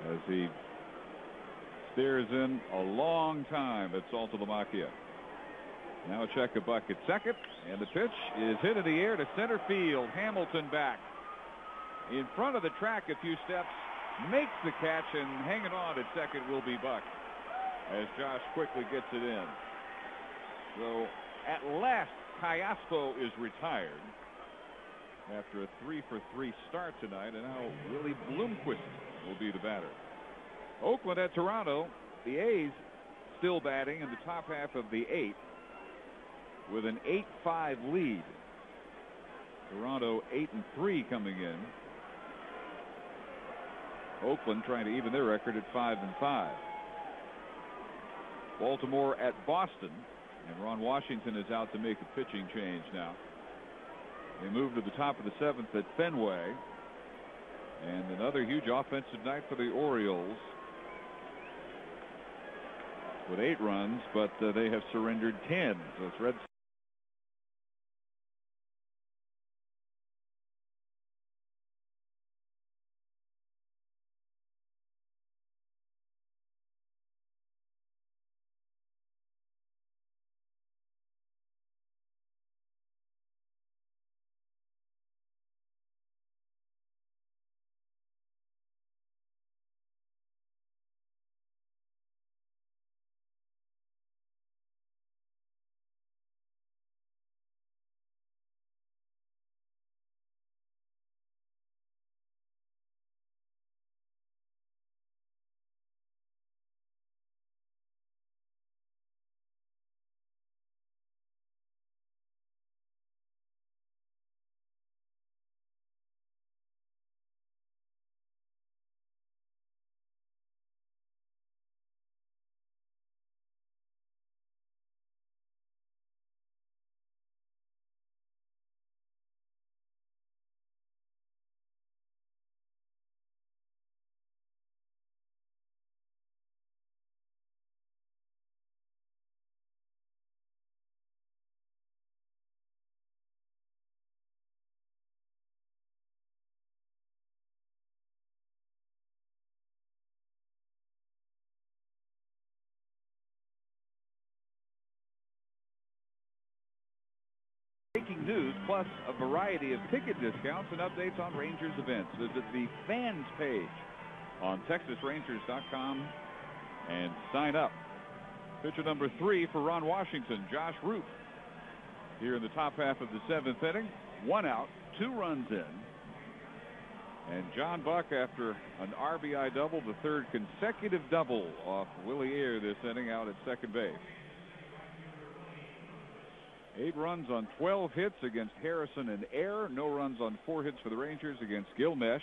as he stares in a long time at Saltalamacchia. Now check a Buck at second, and the pitch is hit in the air to center field. Hamilton back in front of the track a few steps, makes the catch, and hanging on at second will be Buck as Josh quickly gets it in. So at last Callaspo is retired after a 3 for 3 start tonight, and now Willie Bloomquist will be the batter. Oakland at Toronto. The A's still batting in the top half of the 8th with an 8-5 lead. Toronto 8-3 coming in. Oakland trying to even their record at 5-5. Baltimore at Boston, and Ron Washington is out to make a pitching change now. They move to the top of the 7th at Fenway, and another huge offensive night for the Orioles with 8 runs, but they have surrendered 10. So it's Red breaking news, plus a variety of ticket discounts and updates on Rangers events. Visit the fans page on TexasRangers.com and sign up. Pitcher number 3 for Ron Washington, Josh Root. Here in the top half of the 7th inning, 1 out, 2 runs in. And John Buck, after an RBI double, the 3rd consecutive double off Willie Ayer this inning out at second base. 8 runs on 12 hits against Harrison and Ayer. No runs on 4 hits for the Rangers against Gilmesh.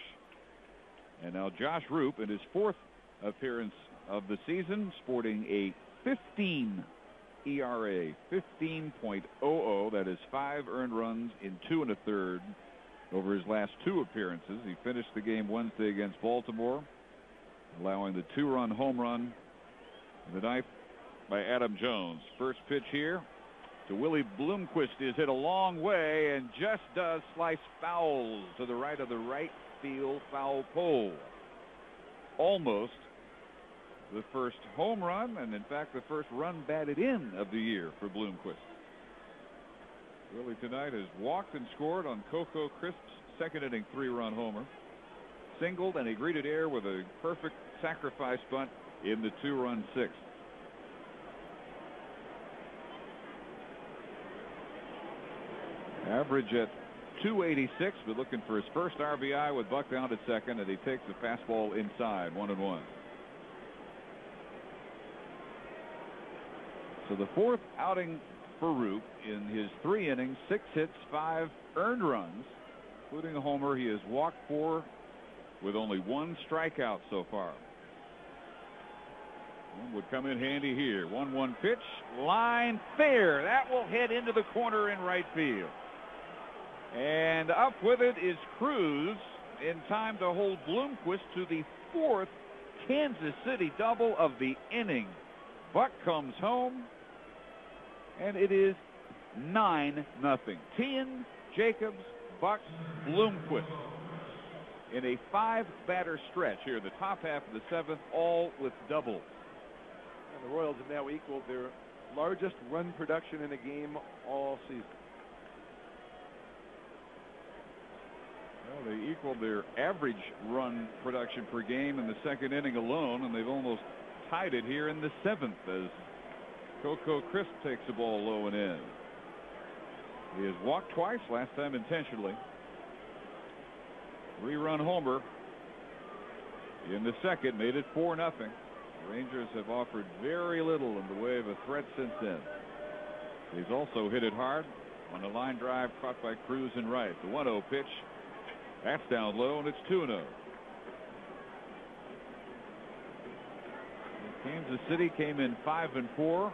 And now Josh Roop in his 4th appearance of the season, sporting a 15 ERA, 15.00. That is 5 earned runs in 2 1/3 over his last 2 appearances. He finished the game Wednesday against Baltimore, allowing the 2-run home run in the 9th by Adam Jones. First pitch here to Willie Bloomquist is hit a long way and just does slice foul to the right of the right field foul pole. Almost the first home run, and in fact the first run batted in of the year for Bloomquist. Willie tonight has walked and scored on Coco Crisp's 2nd inning 3-run homer. Singled, and he greeted Ayer with a perfect sacrifice bunt in the 2-run 6th. Average at 286, but looking for his first RBI with Buck down at second, and he takes the fastball inside, 1-1. So the 4th outing for Roop in his 3 innings, 6 hits, 5 earned runs, including a homer. He has walked 4 with only 1 strikeout so far. One would come in handy here. 1-1 pitch, line fair. That will hit into the corner in right field. And up with it is Cruz in time to hold Bloomquist to the 4th Kansas City double of the inning. Buck comes home, and it is 9-0. Tien, Jacobs, Buck, Bloomquist in a 5-batter stretch here in the top half of the 7th, all with doubles. And the Royals have now equaled their largest run production in a game all season. Well, they equaled their average run production per game in the 2nd inning alone, and they've almost tied it here in the 7th as Coco Crisp takes the ball low and in. He has walked twice, last time intentionally. 3-run homer in the 2nd made it 4-0. The Rangers have offered very little in the way of a threat since then. He's also hit it hard on a line drive caught by Cruz in right. The 1-0 pitch. That's down low, and it's 2-0. Kansas City came in 5-4,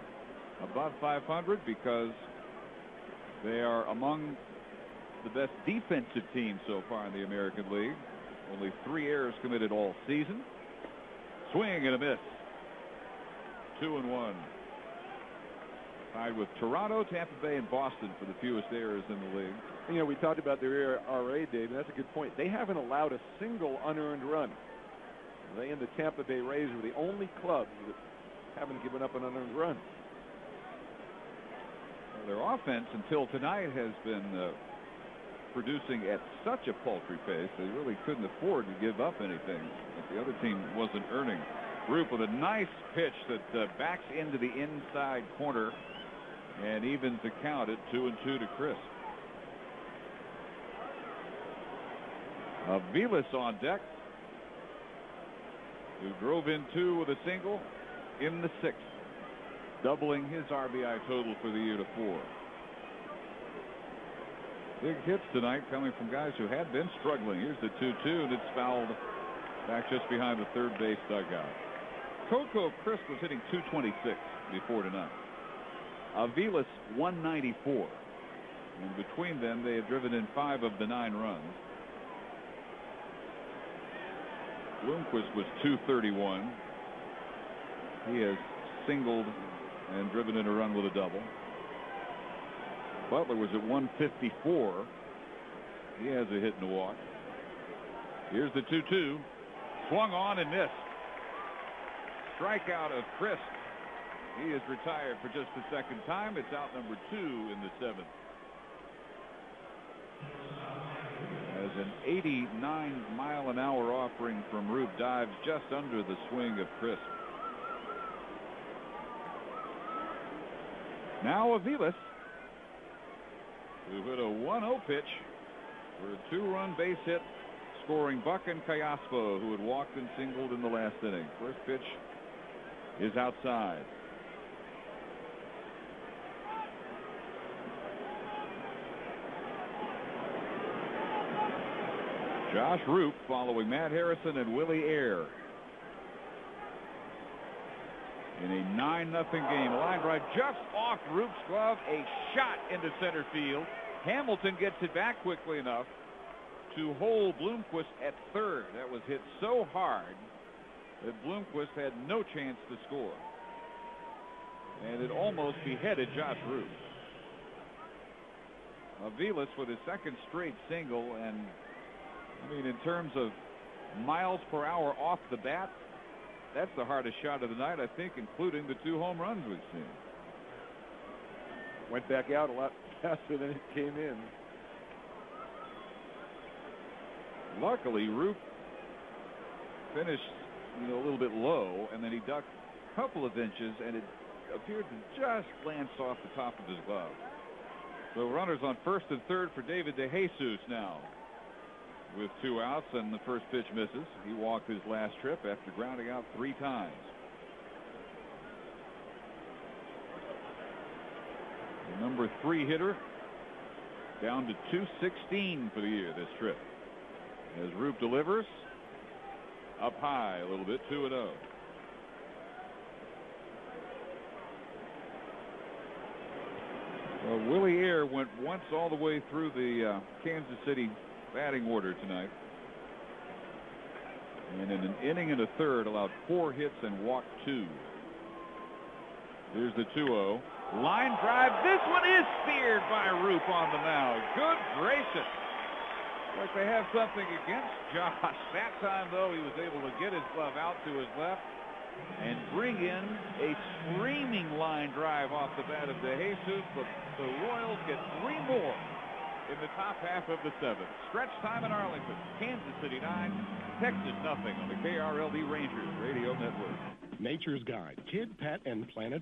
above 500, because they are among the best defensive teams so far in the American League. Only 3 errors committed all season. Swing and a miss. 2-1. Tied with Toronto, Tampa Bay, and Boston for the fewest errors in the league. You know, we talked about their ERA, Dave, and that's a good point. They haven't allowed a single unearned run. They and the Tampa Bay Rays were the only clubs that haven't given up an unearned run. Well, their offense until tonight has been producing at such a paltry pace, they really couldn't afford to give up anything. But the other team wasn't earning. Roop with a nice pitch that backs into the inside corner and evens the count at 2-2 to Crisp. Aviles on deck, who drove in 2 with a single in the 6th, doubling his RBI total for the year to 4. Big hits tonight coming from guys who had been struggling. Here's the 2-2, and it's fouled back just behind the third base dugout. Coco Crisp was hitting 226 before tonight. Aviles 194. And between them, they have driven in 5 of the 9 runs. Bloomquist was 231. He has singled and driven in a run with a double. Butler was at 154. He has a hit and a walk. Here's the 2-2. Swung on and missed. Strikeout of Crisp. He is retired for just the 2nd time. It's out number 2 in the 7th. An 89-mile-an-hour offering from Roop dives just under the swing of Crisp. Now Aviles, who hit a 1-0 pitch for a 2-run base hit, scoring Buck and Callaspo, who had walked and singled in the last inning. First pitch is outside. Josh Roop following Matt Harrison and Willie Ayer in a 9-0 game. A line drive just off Roop's glove, a shot into center field. Hamilton gets it back quickly enough to hold Bloomquist at third. That was hit so hard that Bloomquist had no chance to score, and it almost beheaded Josh Roop. Aviles with his second straight single, and I mean, in terms of miles per hour off the bat, that's the hardest shot of the night, I think, including the 2 home runs we've seen. Went back out a lot faster than it came in. Luckily, Roop finished, a little bit low, and then he ducked a couple of inches, and it appeared to just glance off the top of his glove. So runners on first and third for David DeJesus now. With 2 outs, and the first pitch misses. He walked his last trip after grounding out 3 times. The number 3 hitter down to 216 for the year this trip. As Roop delivers up high a little bit, 2-0. Well, Willie Ayer went once all the way through the Kansas City batting order tonight, and in an inning and a third allowed 4 hits and walked 2. Here's the 2-0 line drive. This one is speared by Roop on the mound. Good gracious, like they have something against Josh. That time though, he was able to get his glove out to his left and bring in a screaming line drive off the bat of DeJesus. But the Royals get 3 more in the top half of the 7th. Stretch time in Arlington. Kansas City 9, Texas nothing on the KRLD Rangers Radio Network. Nature's Guide, Kid, Pet, and Planet.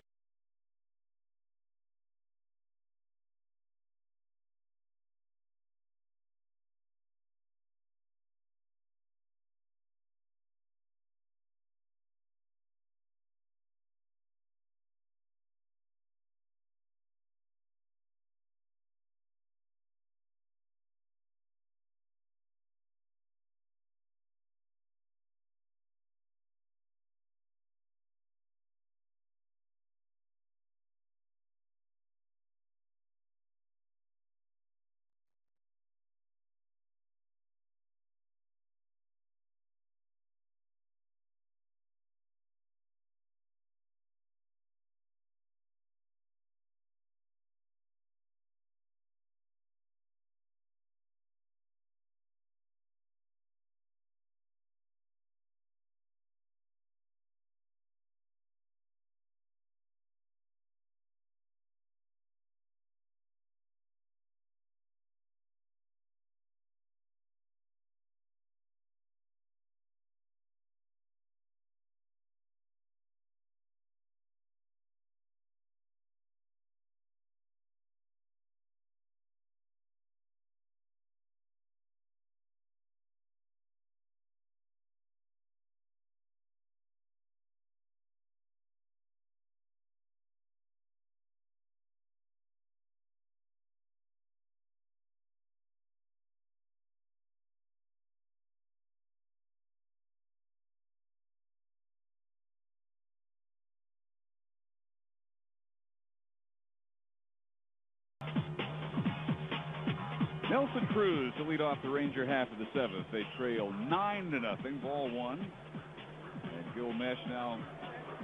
Nelson Cruz to lead off the Ranger half of the 7th. They trail 9-0, ball 1. And Gil Mesh now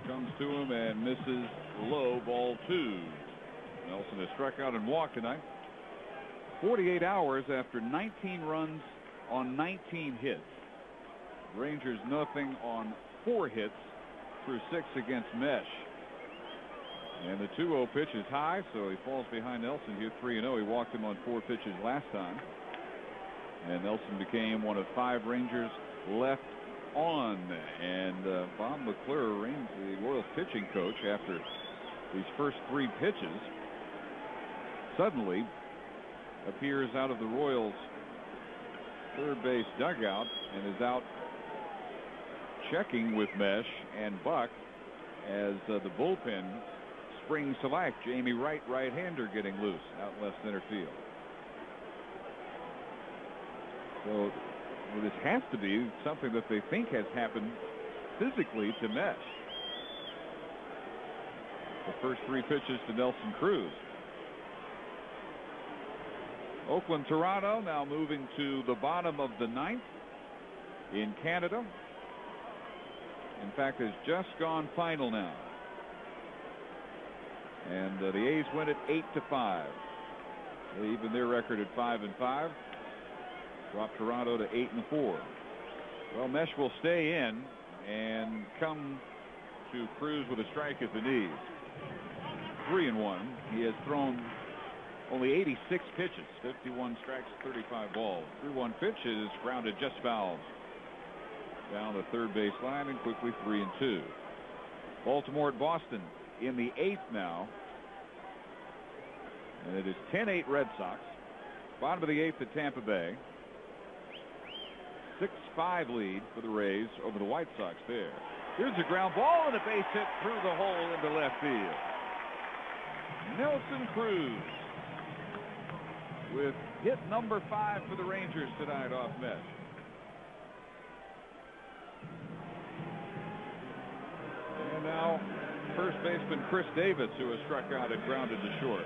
comes to him and misses low, ball 2. Nelson has struck out and walked tonight. 48 hours after 19 runs on 19 hits. Rangers nothing on 4 hits through 6 against Mesh. And the 2-0 pitch is high, so he falls behind Nelson here 3-0. He walked him on 4 pitches last time. And Nelson became one of 5 Rangers left on. And Bob McClure, the Royals pitching coach, after these first 3 pitches, suddenly appears out of the Royals' third base dugout and is out checking with Mesh and Buck as the bullpen springs to life. Jamie Wright, right-hander, getting loose out left center field. So this has to be something that they think has happened physically to Mesh. The first 3 pitches to Nelson Cruz. Oakland, Toronto now moving to the bottom of the 9th in Canada. In fact, has just gone final now. And the A's win it 8-5. They even their record at 5-5. Drop Toronto to 8-4. Well, Mesh will stay in and come to Cruz with a strike at the knees. 3-1. He has thrown only 86 pitches, 51 strikes, 35 balls. 3-1 pitch is grounded just foul down the third base line, and quickly 3-2. Baltimore at Boston in the 8th now. And it is 10-8 Red Sox. Bottom of the 8th at Tampa Bay. 6-5 lead for the Rays over the White Sox there. Here's a ground ball and a base hit through the hole into left field. Nelson Cruz with hit number 5 for the Rangers tonight off Mesh. And now first baseman Chris Davis, who has struck out and grounded to short.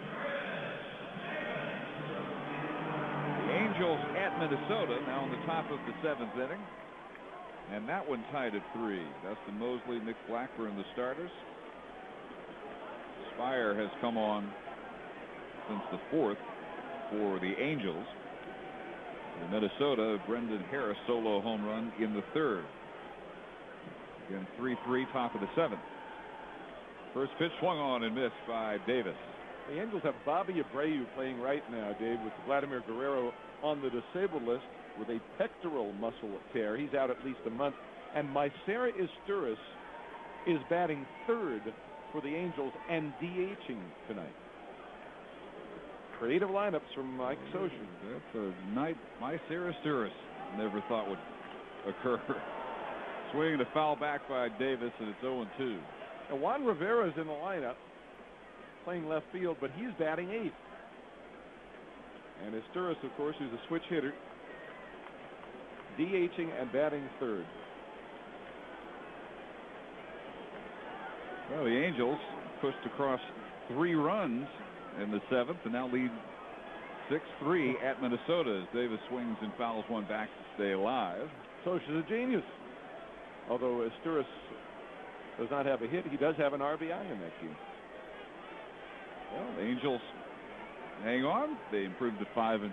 The Angels at Minnesota now on the top of the 7th inning. And that one tied at 3. Dustin Mosley, Nick Blackburn, the starters. Spire has come on since the 4th for the Angels. In Minnesota, Brendan Harris solo home run in the 3rd. Again, 3-3, top of the 7th. First pitch swung on and missed by Davis. The Angels have Bobby Abreu playing right now, Dave, with Vladimir Guerrero on the disabled list with a pectoral muscle tear. He's out at least a month. And Mycera Izturis is batting 3rd for the Angels and DHing tonight. Creative lineups from Mike Scioscia. That's a night Mycera Izturis never thought would occur. Swinging the foul back by Davis, and it's 0-2. Now Juan Rivera's in the lineup playing left field, but he's batting 8th. And Izturis, of course, who's a switch hitter, DHing and batting 3rd. Well, the Angels pushed across 3 runs in the 7th and now lead 6-3 at Minnesota as Davis swings and fouls one back to stay alive. Scioscia's a genius. Although Izturis does not have a hit, he does have an RBI in that game. Well, the Angels hang on. They improved to 5-5.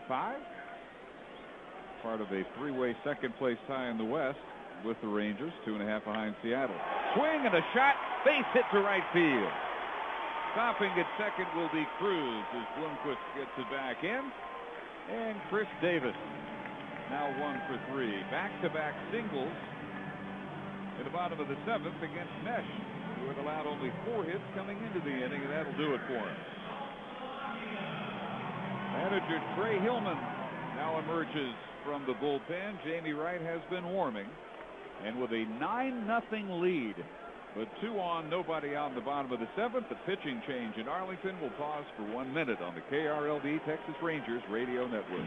Part of a 3-way second place tie in the West with the Rangers, 2.5 behind Seattle. Swing and a shot, base hit to right field. Stopping at second will be Cruz as Blomquist gets it back in. And Chris Davis now 1 for 3. Back-to-back singles in the bottom of the 7th against Mesh, who had allowed only 4 hits coming into the inning, and that'll do it for him. Manager Trey Hillman now emerges from the bullpen. Jamie Wright has been warming, and with a 9-0 lead, but 2 on, nobody out in the bottom of the 7th. The pitching change in Arlington will pause for 1 minute on the KRLD Texas Rangers Radio Network.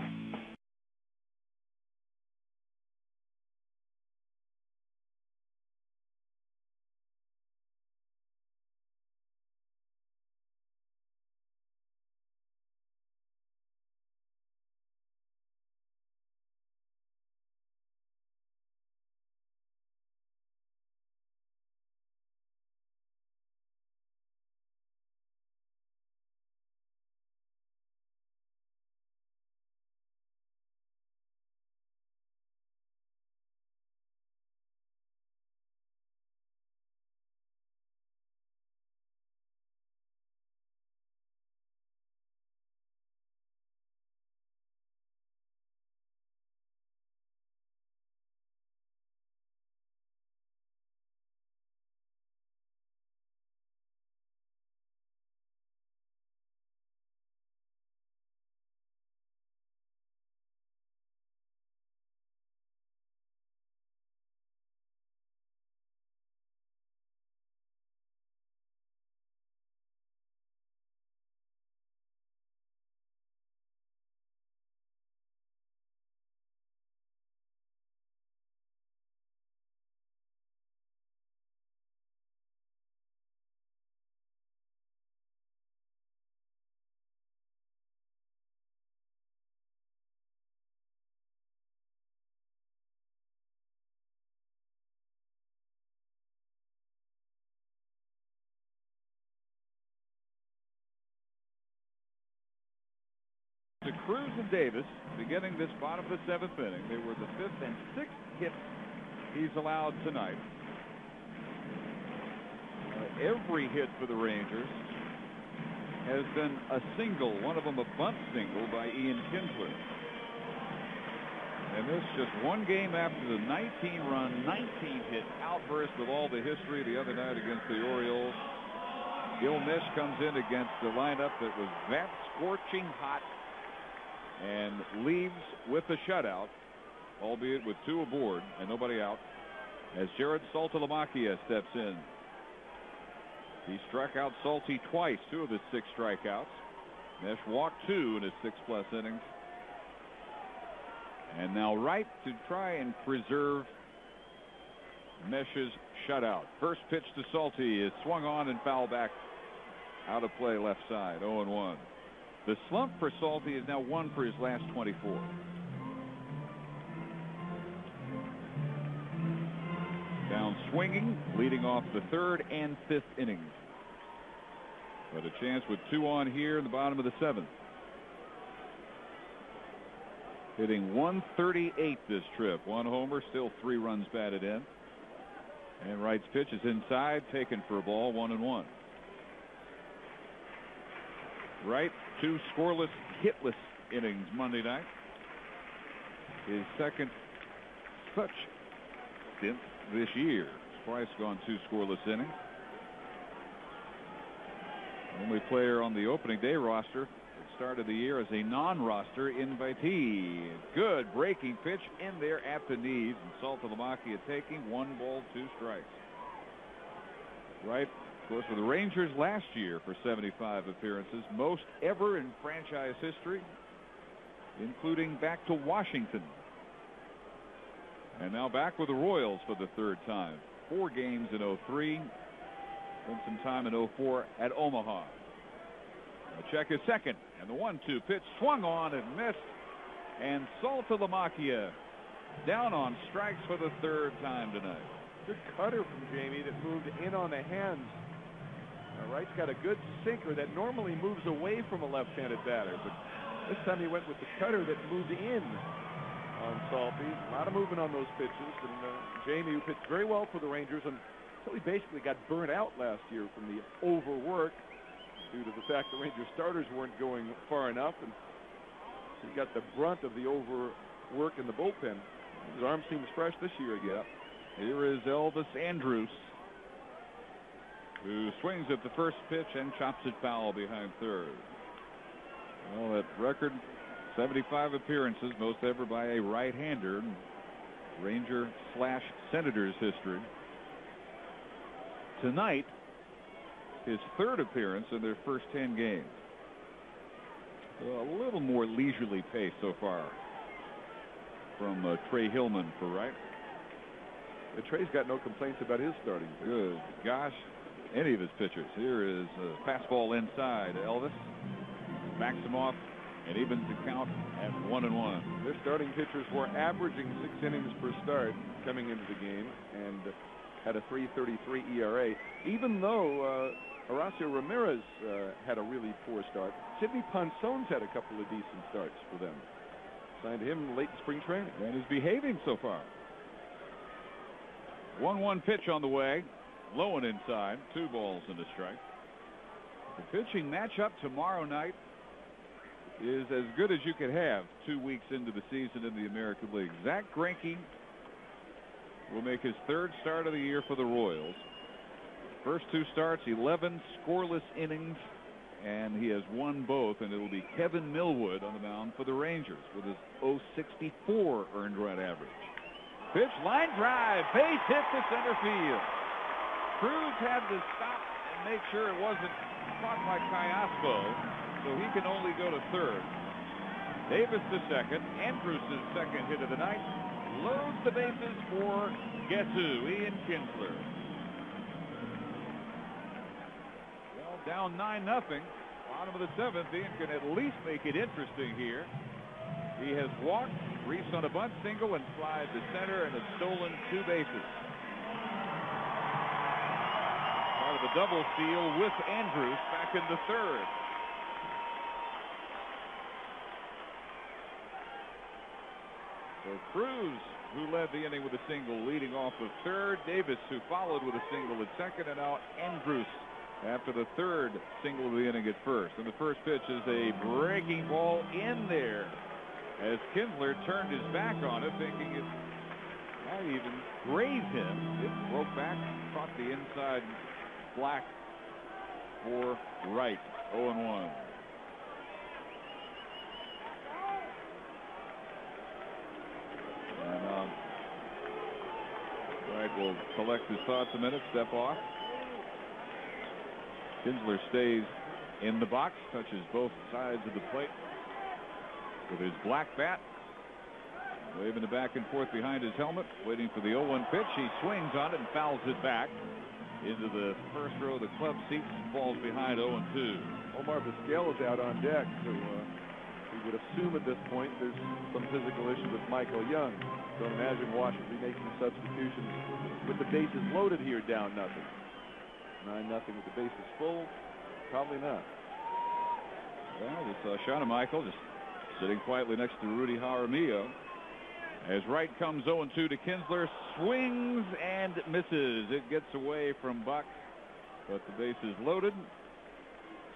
Cruz and Davis beginning this bottom of the 7th inning. They were the 5th and 6th hits he's allowed tonight. Every hit for the Rangers has been a single, one of them a bunt single by Ian Kinsler. And this just one game after the 19-run, 19-hit outburst with all the history the other night against the Orioles. Gil Misch comes in against the lineup that was that scorching hot and leaves with a shutout, albeit with 2 aboard and nobody out, as Jared Saltalamacchia steps in. He struck out Salty twice, 2 of his 6 strikeouts. Misch walked 2 in his 6+ innings. And now Wright to try and preserve Misch's shutout. First pitch to Salty is swung on and foul back out of play left side, 0-1. The slump for Salty is now 1 for his last 24. Down swinging, leading off the 3rd and 5th innings. But a chance with 2 on here in the bottom of the 7th. Hitting 138 this trip. 1 homer, still 3 runs batted in. And Wright's pitch is inside, taken for a ball, 1-1. Wright, 2 scoreless, hitless innings Monday night. His second such stint this year. Price gone 2 scoreless innings. Only player on the opening day roster that started the year as a non-roster invitee. Good breaking pitch in there at the knees, and Saltalamacchia taking 1 ball, 2 strikes. Right, of course, for the Rangers last year for 75 appearances, most ever in franchise history, including back to Washington. And now back with the Royals for the 3rd time. 4 games in 03. Spent some time in 04 at Omaha. A check is second, and the 1-2 pitch swung on and missed. And Saltalamacchia down on strikes for the 3rd time tonight. Good cutter from Jamie that moved in on the hands. Wright's got a good sinker that normally moves away from a left-handed batter, but this time he went with the cutter that moved in on Salty. A lot of movement on those pitches, and Jamie, who pitched very well for the Rangers until he basically got burnt out last year from the overwork due to the fact the Rangers starters weren't going far enough, and he got the brunt of the overwork in the bullpen. His arm seems fresh this year again. Here is Elvis Andrus, who swings at the first pitch and chops it foul behind 3rd. Well, that record, 75 appearances, most ever by a right-hander, Ranger/Senators history. Tonight, his 3rd appearance in their first 10 games. A little more leisurely pace so far from Trey Hillman for Wright. Trey's got no complaints about his starting. Good gosh, any of his pitchers. Here is a fastball inside. Elvis backs him off and evens the count at 1-1. Their starting pitchers were averaging 6 innings per start coming into the game and had a 3.33 ERA. Even though Horacio Ramirez had a really poor start, Sidney Ponsone's had a couple of decent starts for them. Signed him late in spring training. And is behaving so far. 1-1 pitch on the way. Low and inside. 2 balls and a strike. The pitching matchup tomorrow night is as good as you could have 2 weeks into the season in the American League. Zach Greinke will make his 3rd start of the year for the Royals. First 2 starts, 11 scoreless innings, and he has won both, and it'll be Kevin Millwood on the mound for the Rangers with his .064 earned run average. Pitch, line drive, base hit to center field. Cruz had to stop and make sure it wasn't caught by Cayaspo, so he can only go to 3rd. Davis to second. Andrus' 2nd hit of the night. Loads the bases for guess who? Ian Kinsler. Well, down 9-0. Bottom of the 7th. Ian can at least make it interesting here. He has walked, reached on a bunt single, and flied to center, and has stolen 2 bases. Part of a double steal with Andrus back in the 3rd. So Cruz, who led the inning with a single, leading off of third. Davis, who followed with a single at second, and now Andrus after the third single of the inning at first. And the first pitch is a breaking ball in there as Kinsler turned his back on it, thinking it might even graze him. It broke back, caught the inside black for Wright. 0-1. And Wright will collect his thoughts a minute, step off. Kinsler stays in the box, touches both sides of the plate with his black bat, waving it back and forth behind his helmet, waiting for the 0-1 pitch. He swings on it and fouls it back into the first row of the club seats and falls behind 0-2. Omar Vizquel is out on deck, so we would assume at this point there's some physical issue with Michael Young. So imagine Washington making substitutions with the bases loaded here, down 0. 9-0 with the bases full. Probably not. Well, we saw Shauna Michael just sitting quietly next to Rudy Jaramillo. As Wright comes 0-2 to Kinsler, swings and misses. It gets away from Buck, but the base is loaded.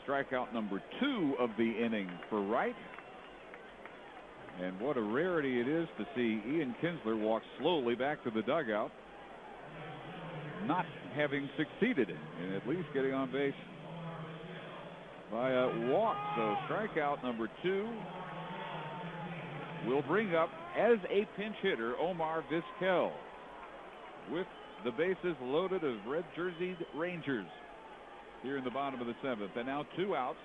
Strikeout number 2 of the inning for Wright. And what a rarity it is to see Ian Kinsler walk slowly back to the dugout, not having succeeded in at least getting on base by a walk. So strikeout number 2 will bring up, as a pinch hitter, Omar Vizquel, with the bases loaded of red-jerseyed Rangers here in the bottom of the 7th. And now 2 outs.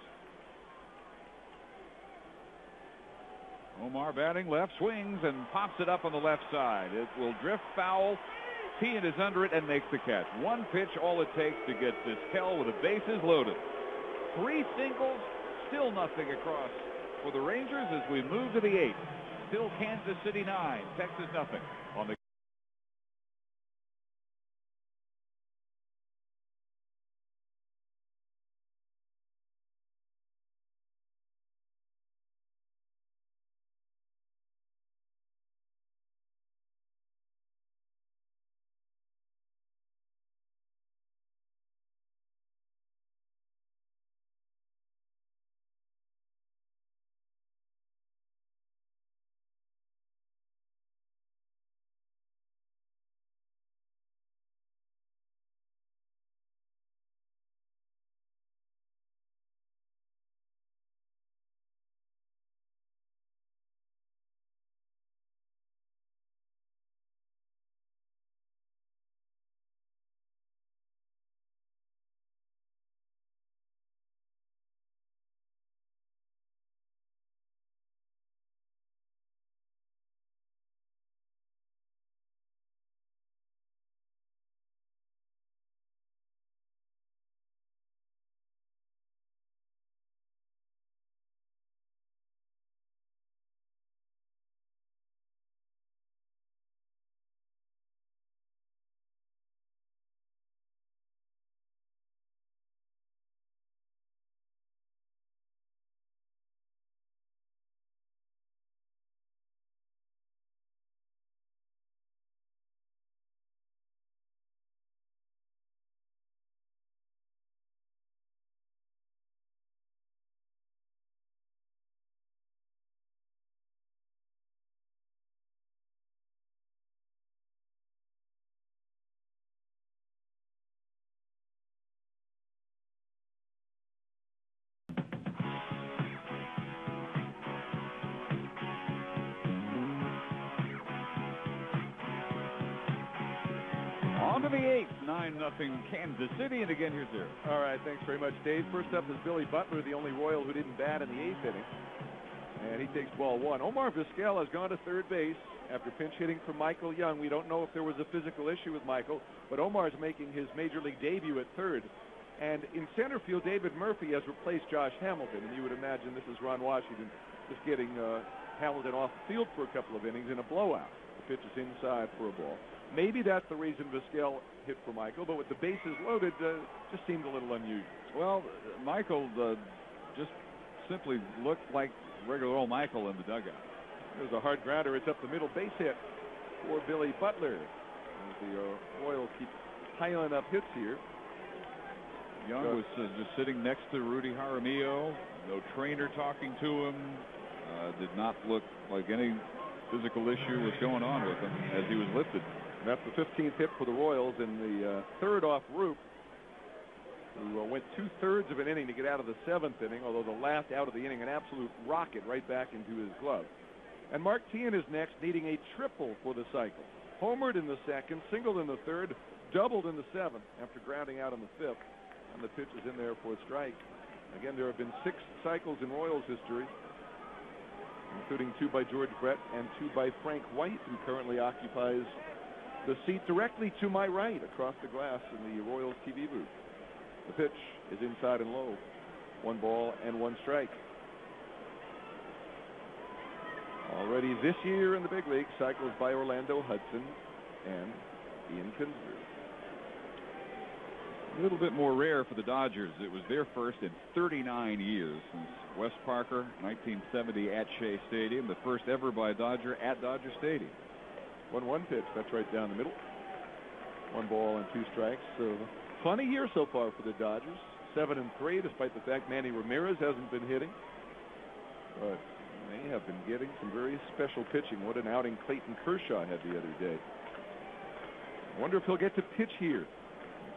Omar batting left, swings and pops it up on the left side. It will drift foul. Tian is under it and makes the catch. 1 pitch, all it takes to get Vizquel with the bases loaded. 3 singles, still nothing across for the Rangers as we move to the 8th. Still Kansas City 9, Texas nothing on the. On to the 8th, 9-0 Kansas City, and again here's Eric. All right, thanks very much, Dave. First up is Billy Butler, the only Royal who didn't bat in the 8th inning, and he takes ball 1. Omar Vizquel has gone to third base after pinch hitting for Michael Young. We don't know if there was a physical issue with Michael, but Omar's making his major league debut at third. And in center field, David Murphy has replaced Josh Hamilton, and you would imagine this is Ron Washington just getting Hamilton off the field for a couple of innings in a blowout. The pitch is inside for a ball. Maybe that's the reason Vizquel hit for Michael, but with the bases loaded, just seemed a little unusual. Well, Michael just simply looked like regular old Michael in the dugout. There's a hard grounder. It's up the middle, base hit for Billy Butler. As the Royals keep piling up hits here. Young was just sitting next to Rudy Jaramillo. No trainer talking to him. Did not look like any physical issue was going on with him as he was lifted. And that's the 15th hit for the Royals in the third off Roop, who went 2/3 of an inning to get out of the 7th inning, although the last out of the inning, an absolute rocket right back into his glove. And Mark Teahen is next, needing a triple for the cycle. Homered in the 2nd, singled in the 3rd, doubled in the 7th after grounding out in the 5th. And the pitch is in there for a strike. Again, there have been 6 cycles in Royals history, including 2 by George Brett and 2 by Frank White, who currently occupies the seat directly to my right across the glass in the Royals TV booth. The pitch is inside and low. 1 ball and 1 strike. Already this year in the big league, cycles by Orlando Hudson and Ian Kinsler. A little bit more rare for the Dodgers. It was their first in 39 years since Wes Parker, 1970 at Shea Stadium, the first ever by a Dodger at Dodger Stadium. 1-1 pitch. That's right down the middle. 1 ball and 2 strikes. So funny year so far for the Dodgers. 7-3, despite the fact Manny Ramirez hasn't been hitting. But they have been getting some very special pitching. What an outing Clayton Kershaw had the other day. I wonder if he'll get to pitch here.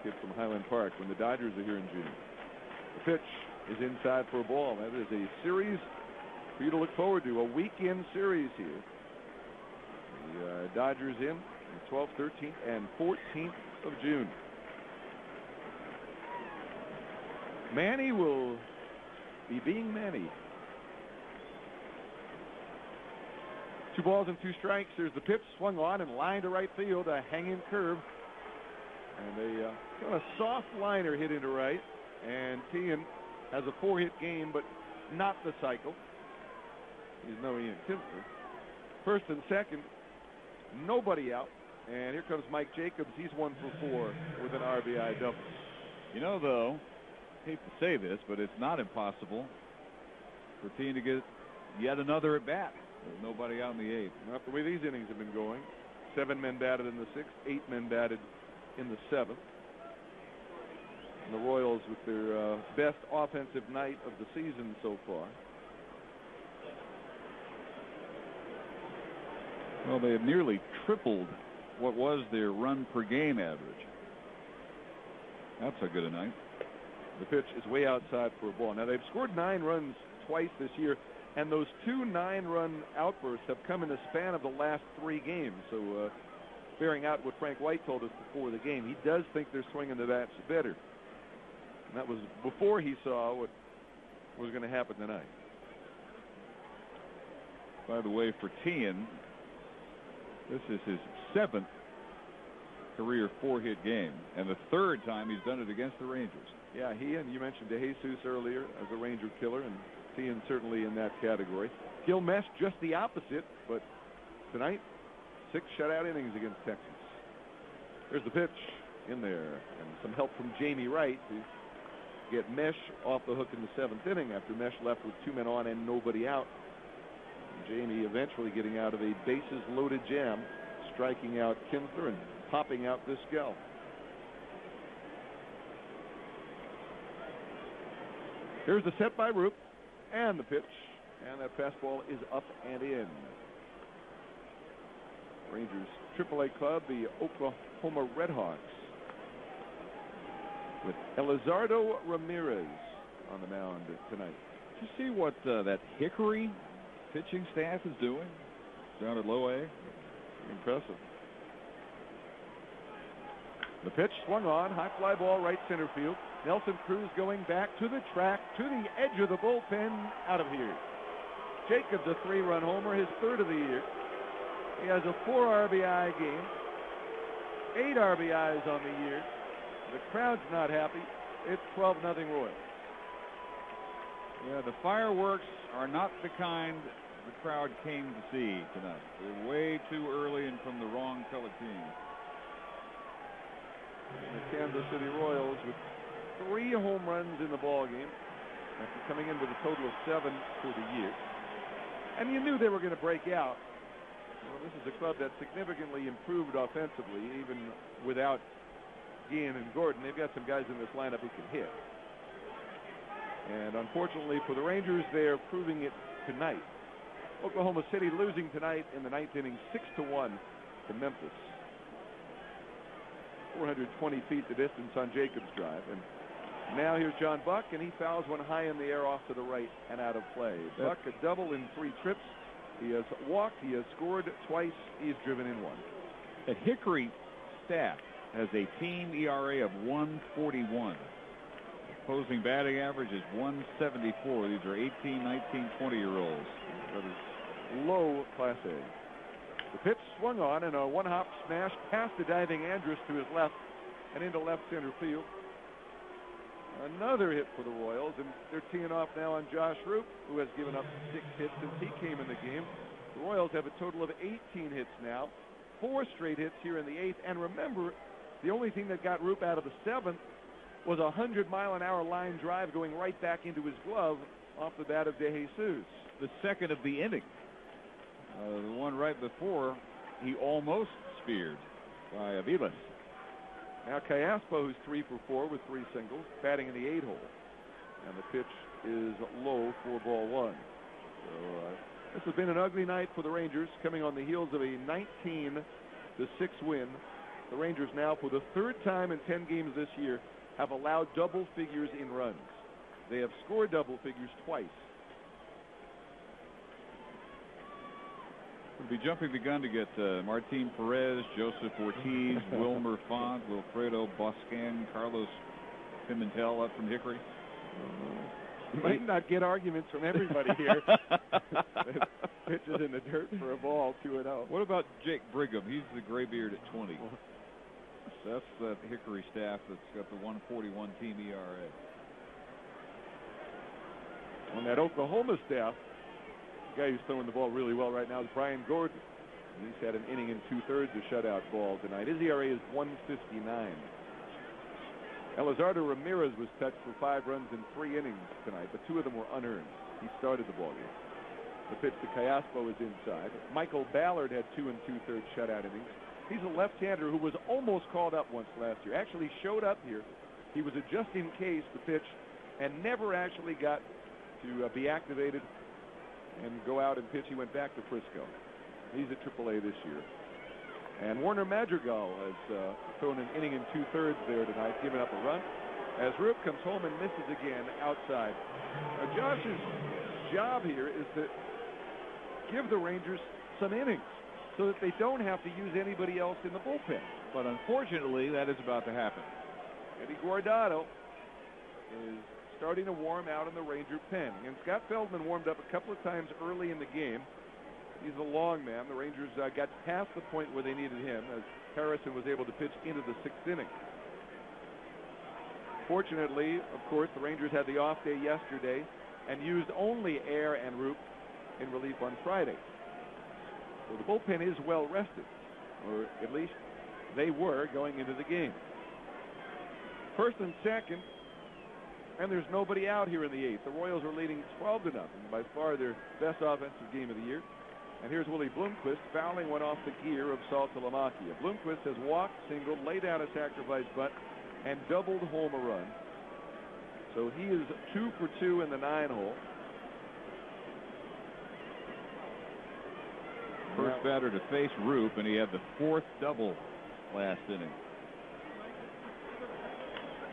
Kid from Highland Park when the Dodgers are here in June. The pitch is inside for a ball. That is a series for you to look forward to. A weekend series here. The Dodgers in the 12th, 13th, and 14th of June. Manny will be being Manny. 2 balls and 2 strikes. There's the pitch, swung on and lined to right field. A hanging curve. And a kind of soft liner hit into right. And Teahen has a 4-hit game, but not the cycle. He's no Ian Kinsler. First and second, nobody out. And here comes Mike Jacobs. He's 1 for 4 with an RBI double. You know, though, I hate to say this, but it's not impossible for Teahen to get yet another at bat. There's nobody out in the 8th. Not the way these innings have been going. 7 men batted in the 6th, 8 men batted in the 7th. And the Royals with their best offensive night of the season so far. Well, they have nearly tripled what was their run per game average. That's a good a night. The pitch is way outside for a ball. Now, they've scored 9 runs twice this year, and those 2 9-run outbursts have come in the span of the last 3 games. So, bearing out what Frank White told us before the game, he does think they're swinging the bats better. And that was before he saw what was going to happen tonight. By the way, for Teahen, this is his 7th career 4-hit game, and the 3rd time he's done it against the Rangers. Yeah, he and you mentioned DeJesus earlier as a Ranger killer, and Teahen certainly in that category. Gil Mesh just the opposite, but tonight, 6 shutout innings against Texas. There's the pitch in there, and some help from Jamie Wright to get Mesh off the hook in the 7th inning after Mesh left with 2 men on and nobody out. And Jamie eventually getting out of a bases-loaded jam, striking out Kinsler and popping out Vizquel. Here's the set by Roop, and the pitch, and that fastball is up and in. Rangers AAA club, the Oklahoma Redhawks, with Elizardo Ramirez on the mound tonight. Did you see what that Hickory pitching staff is doing down at low A? Impressive. The pitch swung on, high fly ball right center field. Nelson Cruz going back to the track, to the edge of the bullpen, out of here. Jacobs a 3-run homer, his 3rd of the year. He has a 4 RBI game, 8 RBIs on the year. The crowd's not happy. It's 12-0 Royals. Yeah, the fireworks are not the kind the crowd came to see tonight. They're way too early and from the wrong colored team. The Kansas City Royals with 3 home runs in the ball game after coming in with a total of 7 for the year. And you knew they were going to break out. Well, this is a club that significantly improved offensively, even without Guillen and Gordon. They've got some guys in this lineup who can hit. And unfortunately for the Rangers, they're proving it tonight. Oklahoma City losing tonight in the ninth inning 6-1 to Memphis. 420 feet the distance on Jacobs Drive. And now here's John Buck, and he fouls one high in the air off to the right and out of play. Buck a double in 3 trips. He has walked, he has scored twice, he's driven in 1. The Hickory staff has a team ERA of 141. Opposing batting average is 174. These are 18, 19, 20-year-olds. That is low Class A. The pitch swung on, and a one-hop smash past the diving Andrus to his left and into left center field. Another hit for the Royals, and they're teeing off now on Josh Roop, who has given up 6 hits since he came in the game. The Royals have a total of 18 hits now, 4 straight hits here in the 8th. And remember, the only thing that got Roop out of the 7th was a 100-mile-an-hour line drive going right back into his glove off the bat of De Jesus. The second of the inning. The one right before, he almost speared by Aviles. Now Callaspo, who's 3 for 4 with 3 singles, batting in the 8 hole. And the pitch is low for ball 1. So this has been an ugly night for the Rangers, coming on the heels of a 19-6 win. The Rangers now, for the 3rd time in 10 games this year, have allowed double figures in runs. They have scored double figures twice. We'll be jumping the gun to get Martin Perez, Joseph Ortiz, Wilmer Font, Wilfredo Boscan, Carlos Pimentel up from Hickory. You might not get arguments from everybody here. Pitches in the dirt for a ball, 2-0. What about Jake Brigham? He's the graybeard at 20. That's the Hickory staff that's got the 141 team ERA. On that Oklahoma staff, the guy who's throwing the ball really well right now is Brian Gordon. He's had an inning and 2/3 of shutout ball tonight. His ERA is 1.59. Elizardo Ramirez was touched for 5 runs in 3 innings tonight, but 2 of them were unearned. He started the ball game. The pitch to Callaspo is inside. Michael Ballard had 2 2/3 shutout innings. He's a left-hander who was almost called up once last year. Actually showed up here. He was a just-in-case to pitch and never actually got to be activated and go out and pitch. He went back to Frisco. He's at AAA this year. And Warner Madrigal has thrown an inning and 2/3 there tonight, giving up a run. As Roop comes home and misses again outside. Now Josh's job here is to give the Rangers some innings so that they don't have to use anybody else in the bullpen. But unfortunately, that is about to happen. Eddie Guardado is starting to warm out in the Ranger pen. And Scott Feldman warmed up a couple of times early in the game. He's a long man. The Rangers got past the point where they needed him as Harrison was able to pitch into the 6th inning. Fortunately, of course, the Rangers had the off day yesterday and used only Air and Roop in relief on Friday. So the bullpen is well rested, or at least they were going into the game. 1st and 2nd, and there's nobody out here in the 8th. The Royals are leading 12-0, by far their best offensive game of the year. And here's Willie Bloomquist fouling one off the gear of Saltalamacchia. Bloomquist has walked, singled, laid down a sacrifice bunt, and doubled home a run. So he is 2 for 2 in the 9 hole. First batter to face Roop, and he had the 4th double last inning.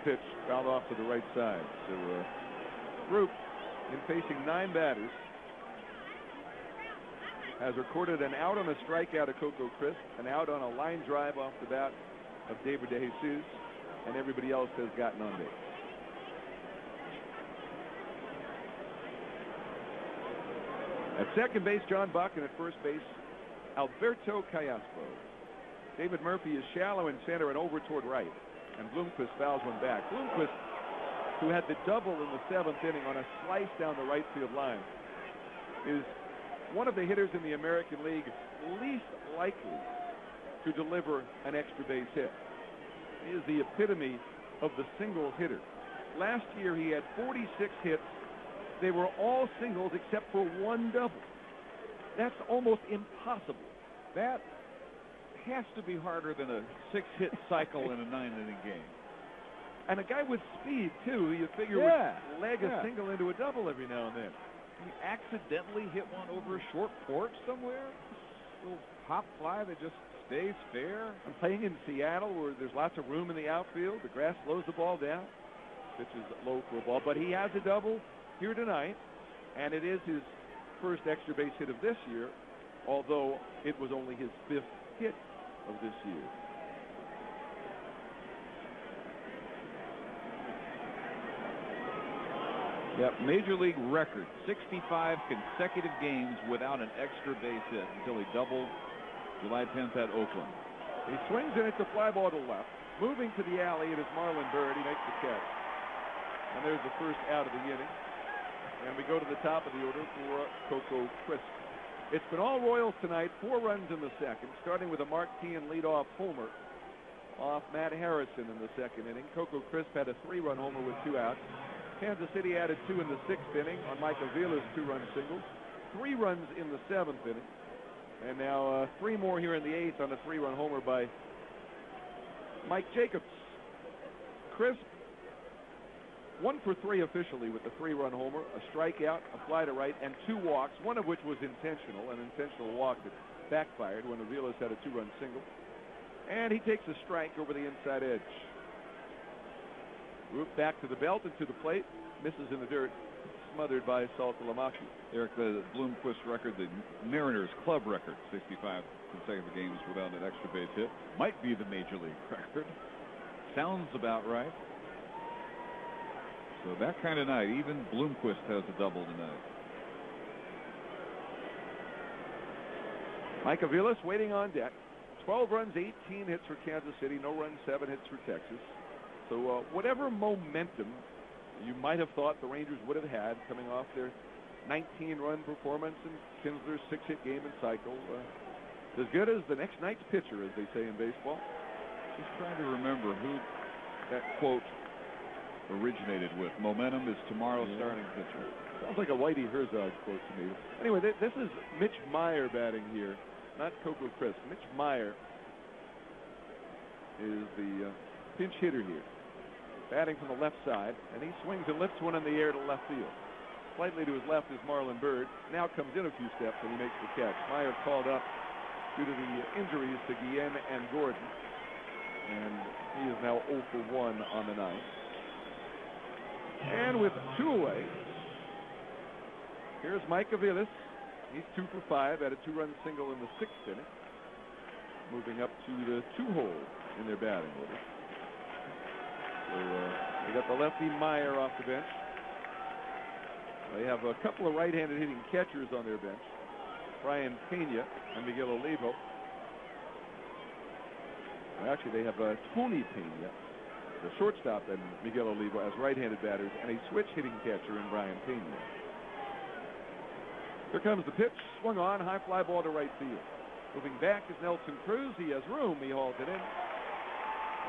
Pitch fouled off to the right side. So Roop, in facing 9 batters, has recorded an out on a strikeout of Coco Crisp, an out on a line drive off the bat of David De Jesus, and everybody else has gotten on base. At second base, John Buck, and at first base, Alberto Callaspo. David Murphy is shallow in center and over toward right, and Bloomquist fouls one back. Bloomquist, who had the double in the 7th inning on a slice down the right field line, is one of the hitters in the American League least likely to deliver an extra base hit. He is the epitome of the single hitter. Last year he had 46 hits. They were all singles except for 1 double. That's almost impossible. That has to be harder than a 6-hit cycle in a 9-inning game. And a guy with speed, too, you figure would leg a single into a double every now and then. He accidentally hit one over a short porch somewhere. A little pop fly that just stays fair. I'm playing in Seattle where there's lots of room in the outfield. The grass slows the ball down. Pitches low for a ball. But he has a double here tonight, and it is his first extra base hit of this year, although it was only his 5th hit of this year. Yep, Major League record, 65 consecutive games without an extra base hit until he doubled July 10th at Oakland. He swings and it's a fly ball to left. Moving to the alley, it is Marlon Byrd. He makes the catch. And there's the first out of the inning. And we go to the top of the order for Coco Crisp. It's been all Royals tonight, 4 runs in the second, starting with a Mark Teahan leadoff homer off Matt Harrison in the second inning. Coco Crisp had a 3-run homer with 2 outs. Kansas City added 2 in the 6th inning on Mike Avila's 2-run singles. 3 runs in the 7th inning. And now 3 more here in the 8th on a 3-run homer by Mike Jacobs. Crisp, 1 for 3 officially with the 3-run homer, a strikeout, a fly to right, and 2 walks, one of which was intentional, an intentional walk that backfired when Avila's had a 2-run single. And he takes a strike over the inside edge. Root back to the belt and to the plate, misses in the dirt, smothered by Saltalamacchi. Eric, the Bloomquist record, the Mariners club record, 65 consecutive games without an extra base hit, might be the Major League record. Sounds about right. So that kind of night, even Bloomquist has a double tonight. Mike Avilas waiting on deck. 12 runs, 18 hits for Kansas City, no runs, 7 hits for Texas. So whatever momentum you might have thought the Rangers would have had coming off their 19-run performance and Kinsler's 6-hit game and cycle, as good as the next night's pitcher, as they say in baseball. Just trying to remember who that quote originated with. Momentum is tomorrow's starting pitcher. Sounds like a Whitey Herzog quote to me. Anyway, this is Mitch Meyer batting here, not Coco Crisp. Mitch Meyer is the pinch hitter here, batting from the left side, and he swings and lifts one in the air to left field. Slightly to his left is Marlon Byrd. Now comes in a few steps and he makes the catch. Meyer called up due to the injuries to Guillen and Gordon, and he is now 0 for 1 on the night. And with 2 away, here's Mike Avilas. He's 2 for 5, had a 2-run single in the 6th inning, moving up to the 2-hole in their batting order. So they got the lefty Meyer off the bench. They have a couple of right-handed hitting catchers on their bench, Brian Pena and Miguel Olivo. Well, actually, they have Tony Pena, the shortstop, and Miguel Olivo as right-handed batters, and a switch hitting catcher in Brian Pena. Here comes the pitch, swung on, high fly ball to right field. Moving back is Nelson Cruz. He has room. He hauled it in.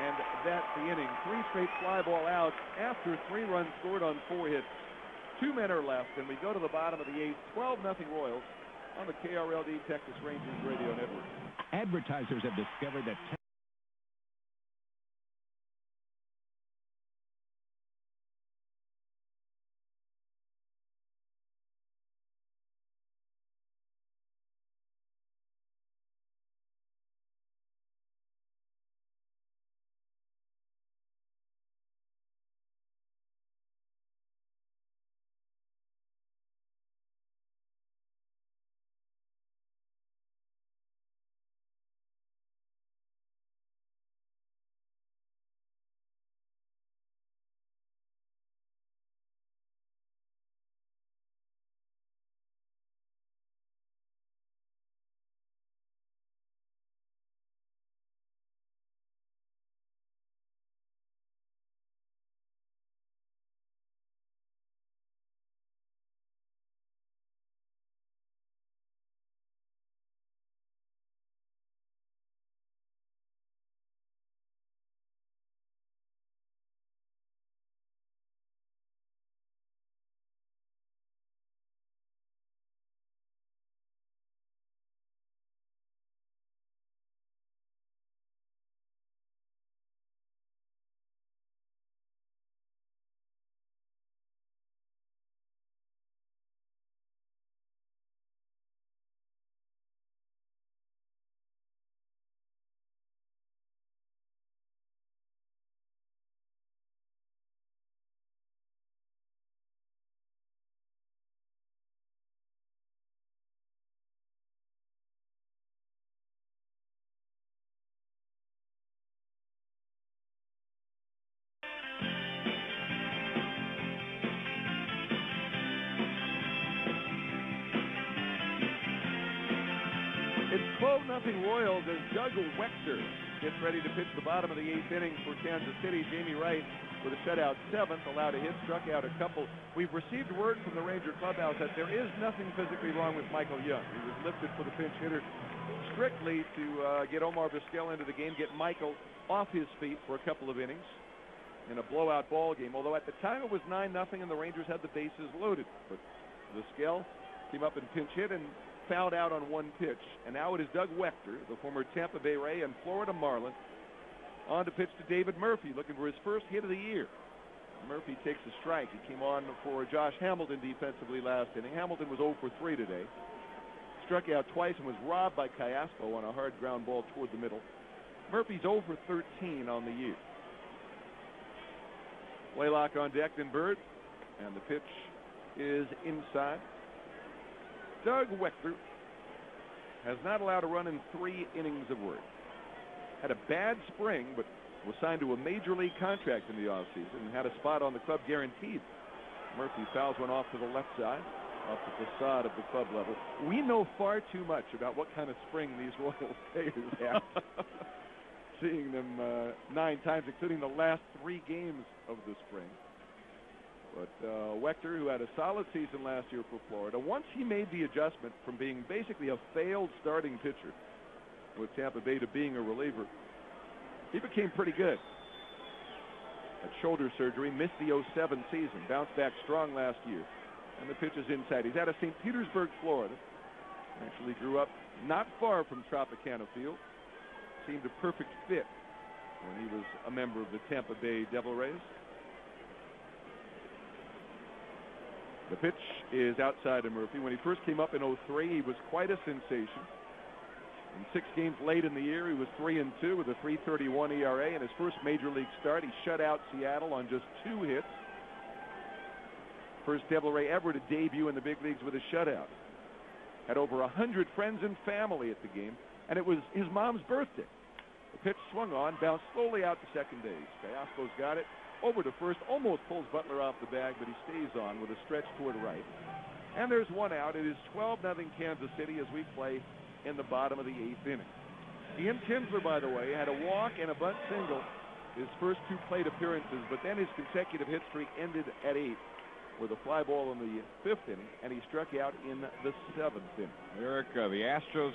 And that's the inning. 3 straight fly ball outs after 3 runs scored on 4 hits. 2 men are left, and we go to the bottom of the 8th. 12-0 Royals on the KRLD Texas Rangers Radio Network. Advertisers have discovered that 12-0 Royals as Doug Wechter gets ready to pitch the bottom of the 8th inning for Kansas City. Jamie Wright with a shutout 7th, allowed a hit, struck out a couple. We've received word from the Ranger clubhouse that there is nothing physically wrong with Michael Young. He was lifted for the pinch hitter strictly to get Omar Vizquel into the game, get Michael off his feet for a couple of innings in a blowout ball game. Although at the time it was 9-0 and the Rangers had the bases loaded. But Vizquel came up and pinch hit and fouled out on one pitch. And now it is Doug Wechter, the former Tampa Bay Ray and Florida Marlin, on to pitch to David Murphy, looking for his first hit of the year. Murphy takes a strike. He came on for Josh Hamilton defensively last inning. Hamilton was 0 for 3 today. Struck out twice and was robbed by Callaspo on a hard ground ball toward the middle. Murphy's 0 for 13 on the year. Blaylock on deck, then Bird, and the pitch is inside. Doug Wechter has not allowed a run in 3 innings of work. Had a bad spring, but was signed to a major league contract in the offseason and had a spot on the club guaranteed. Murphy fouls one off to the left side, off the facade of the club level. We know far too much about what kind of spring these Royals players have. Seeing them 9 times, including the last 3 games of the spring. But Wechter, who had a solid season last year for Florida, once he made the adjustment from being basically a failed starting pitcher with Tampa Bay to being a reliever, he became pretty good. Had shoulder surgery, missed the 07 season, bounced back strong last year, and the pitch is inside. He's out of St. Petersburg, Florida. Actually grew up not far from Tropicana Field. Seemed a perfect fit when he was a member of the Tampa Bay Devil Rays. The pitch is outside of Murphy. When he first came up in 03, he was quite a sensation. In 6 games late in the year, he was 3-2 with a 3.31 ERA. In his first major league start, he shut out Seattle on just 2 hits. First Devil Ray ever to debut in the big leagues with a shutout. Had over 100 friends and family at the game, and it was his mom's birthday. The pitch swung on, bounced slowly out to second base. Callaspo's got it over to first, almost pulls Butler off the bag, but he stays on with a stretch toward right. And there's 1 out. It is 12-0 Kansas City as we play in the bottom of the 8th inning. Ian Kinsler, by the way, had a walk and a bunt single his first 2 plate appearances, but then his consecutive hit streak ended at 8 with a fly ball in the 5th inning, and he struck out in the 7th inning. Eric, the Astros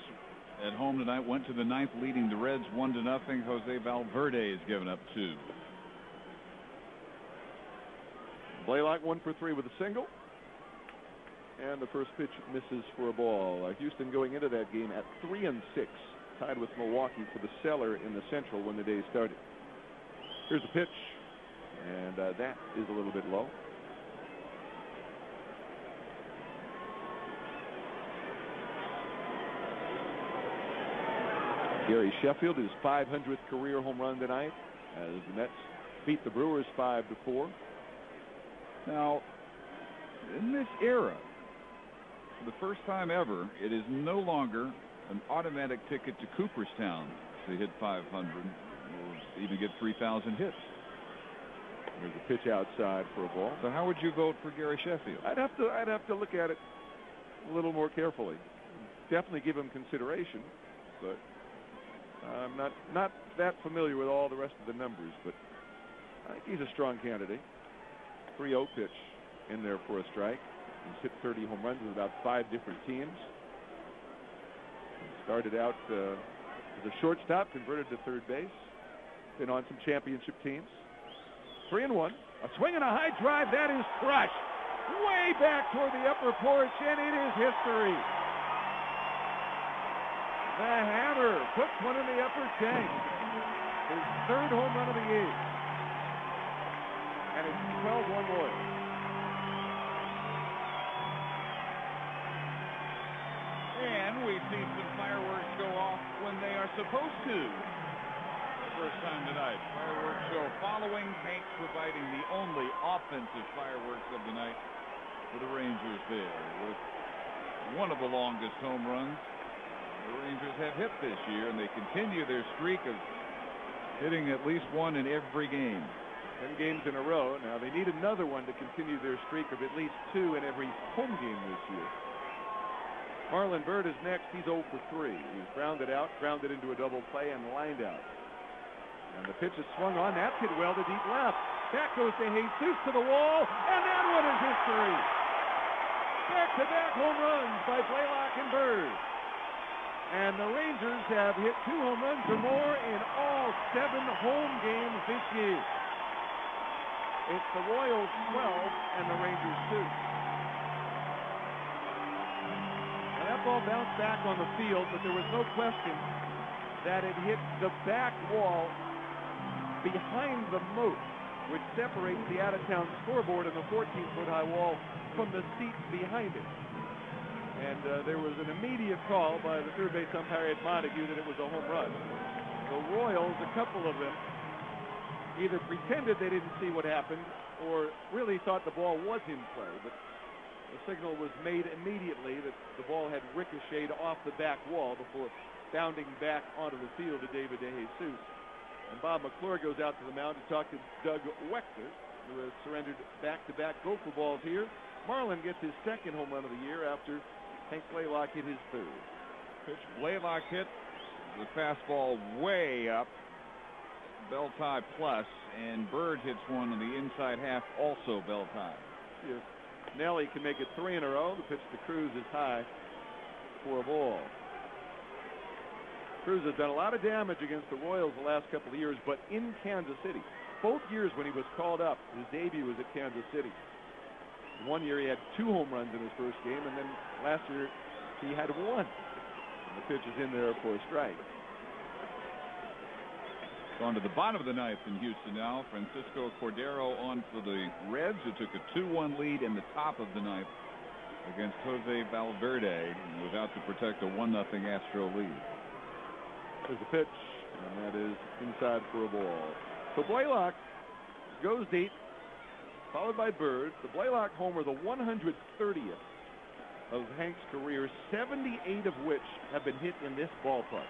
at home tonight went to the 9th, leading the Reds 1-0. Jose Valverde has given up 2. Blaylock 1 for 3 with a single. And the first pitch misses for a ball. Houston going into that game at 3-6, tied with Milwaukee for the cellar in the Central when the day started. Here's the pitch, and that is a little bit low. Gary Sheffield, his 500th career home run tonight, as the Mets beat the Brewers 5-4. Now, in this era, for the first time ever, it is no longer an automatic ticket to Cooperstown to hit 500 or even get 3,000 hits. There's a pitch outside for a ball. So how would you vote for Gary Sheffield? I'd have to look at it a little more carefully. Definitely give him consideration, but I'm not that familiar with all the rest of the numbers. But I think he's a strong candidate. 3-0 pitch in there for a strike. He's hit 30 home runs with about 5 different teams. Started out as a shortstop, converted to third base. Been on some championship teams. 3-1. A swing and a high drive. That is crushed way back toward the upper porch, and it is history. The hammer puts one in the upper tank. His 3rd home run of the year. And it's 12-1 Royals. And we've seen some fireworks go off when they are supposed to. The first time tonight. Fireworks show following. Hank providing the only offensive fireworks of the night for the Rangers there. With one of the longest home runs the Rangers have hit this year, and they continue their streak of hitting at least one in every game. 10 games in a row. Now they need another one to continue their streak of at least 2 in every home game this year. Marlon Byrd is next. He's 0 for 3. He's grounded out, grounded into a double play, and lined out. And the pitch is swung on. That's hit well to deep left. Back goes to Jesus to the wall, and that one is history. Back-to-back home runs by Blaylock and Byrd. And the Rangers have hit 2 home runs or more in all 7 home games this year. It's the Royals 12 and the Rangers 2. Now that ball bounced back on the field, but there was no question that it hit the back wall behind the moat, which separates the out-of-town scoreboard and the 14-foot high wall from the seats behind it. And there was an immediate call by the third base umpire at Montague that it was a home run. The Royals, a couple of them, either pretended they didn't see what happened or really thought the ball was in play. But the signal was made immediately that the ball had ricocheted off the back wall before bounding back onto the field to David DeJesus. And Bob McClure goes out to the mound to talk to Doug Wechter, who has surrendered back-to-back Gopher balls here. Marlin gets his 2nd home run of the year after Hank Blaylock hit his 3rd. Pitch Blaylock hit the fastball way up, bell tie plus, and Byrd hits one on the inside half, also bell tie. If Nelly can make it 3 in a row, the pitch to Cruz is high for a ball. Cruz has done a lot of damage against the Royals the last couple of years, but in Kansas City. Both years when he was called up, his debut was at Kansas City. One year he had 2 home runs in his first game, and then last year he had 1. And the pitch is in there for a strike. On to the bottom of the 9th in Houston now. Francisco Cordero on for the Reds, who took a 2-1 lead in the top of the 9th against Jose Valverde, and was out to protect a 1-0 Astro lead. There's a pitch, and that is inside for a ball. So Blaylock goes deep, followed by Byrd. The Blaylock homer, the 130th of Hank's career, 78 of which have been hit in this ballpark.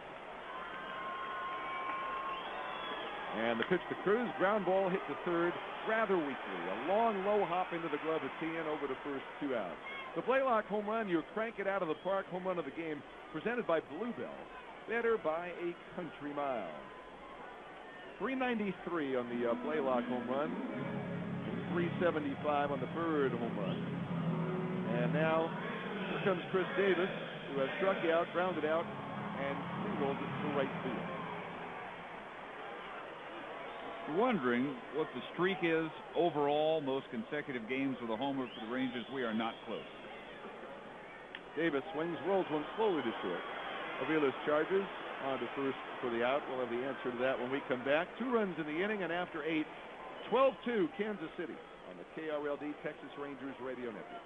And the pitch to Cruz, ground ball hit to third rather weakly. A long, low hop into the glove of Tien over to first, 2 outs. The Blaylock home run, you crank it out of the park, home run of the game, presented by Bluebell. Better by a country mile. 393 on the Blaylock home run, and 375 on the Byrd home run. And now here comes Chris Davis, who has struck out, grounded out, and singled to right field. Wondering what the streak is overall, most consecutive games with a homer for the Rangers. We are not close. Davis swings, rolls one slowly to short. Avila's charges on to first for the out. We'll have the answer to that when we come back. 2 runs in the inning, and after 8, 12-2 Kansas City on the KRLD Texas Rangers Radio Network.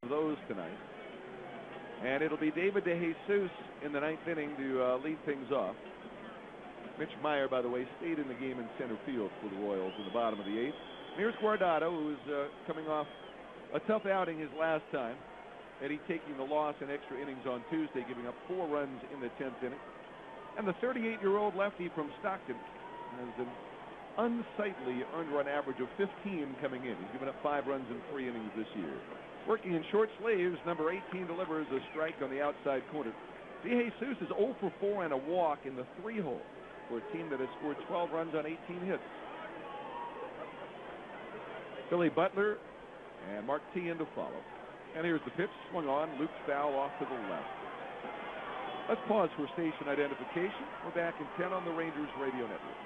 of those tonight. And it'll be David DeJesus in the ninth inning to lead things off. Mitch Meyer, by the way, stayed in the game in center field for the Royals in the bottom of the eighth. Here's Guardado, who's coming off a tough outing his last time. Eddie taking the loss in extra innings on Tuesday, giving up 4 runs in the 10th inning. And the 38-year-old lefty from Stockton has an unsightly earned run average of 15 coming in. He's given up 5 runs in 3 innings this year. Working in short sleeves, number 18 delivers a strike on the outside corner. DeJesus is 0 for 4 and a walk in the 3-hole for a team that has scored 12 runs on 18 hits. Billy Butler and Mark T in to follow. And here's the pitch, swung on, looped foul off to the left. Let's pause for station identification. We're back in 10 on the Rangers Radio Network.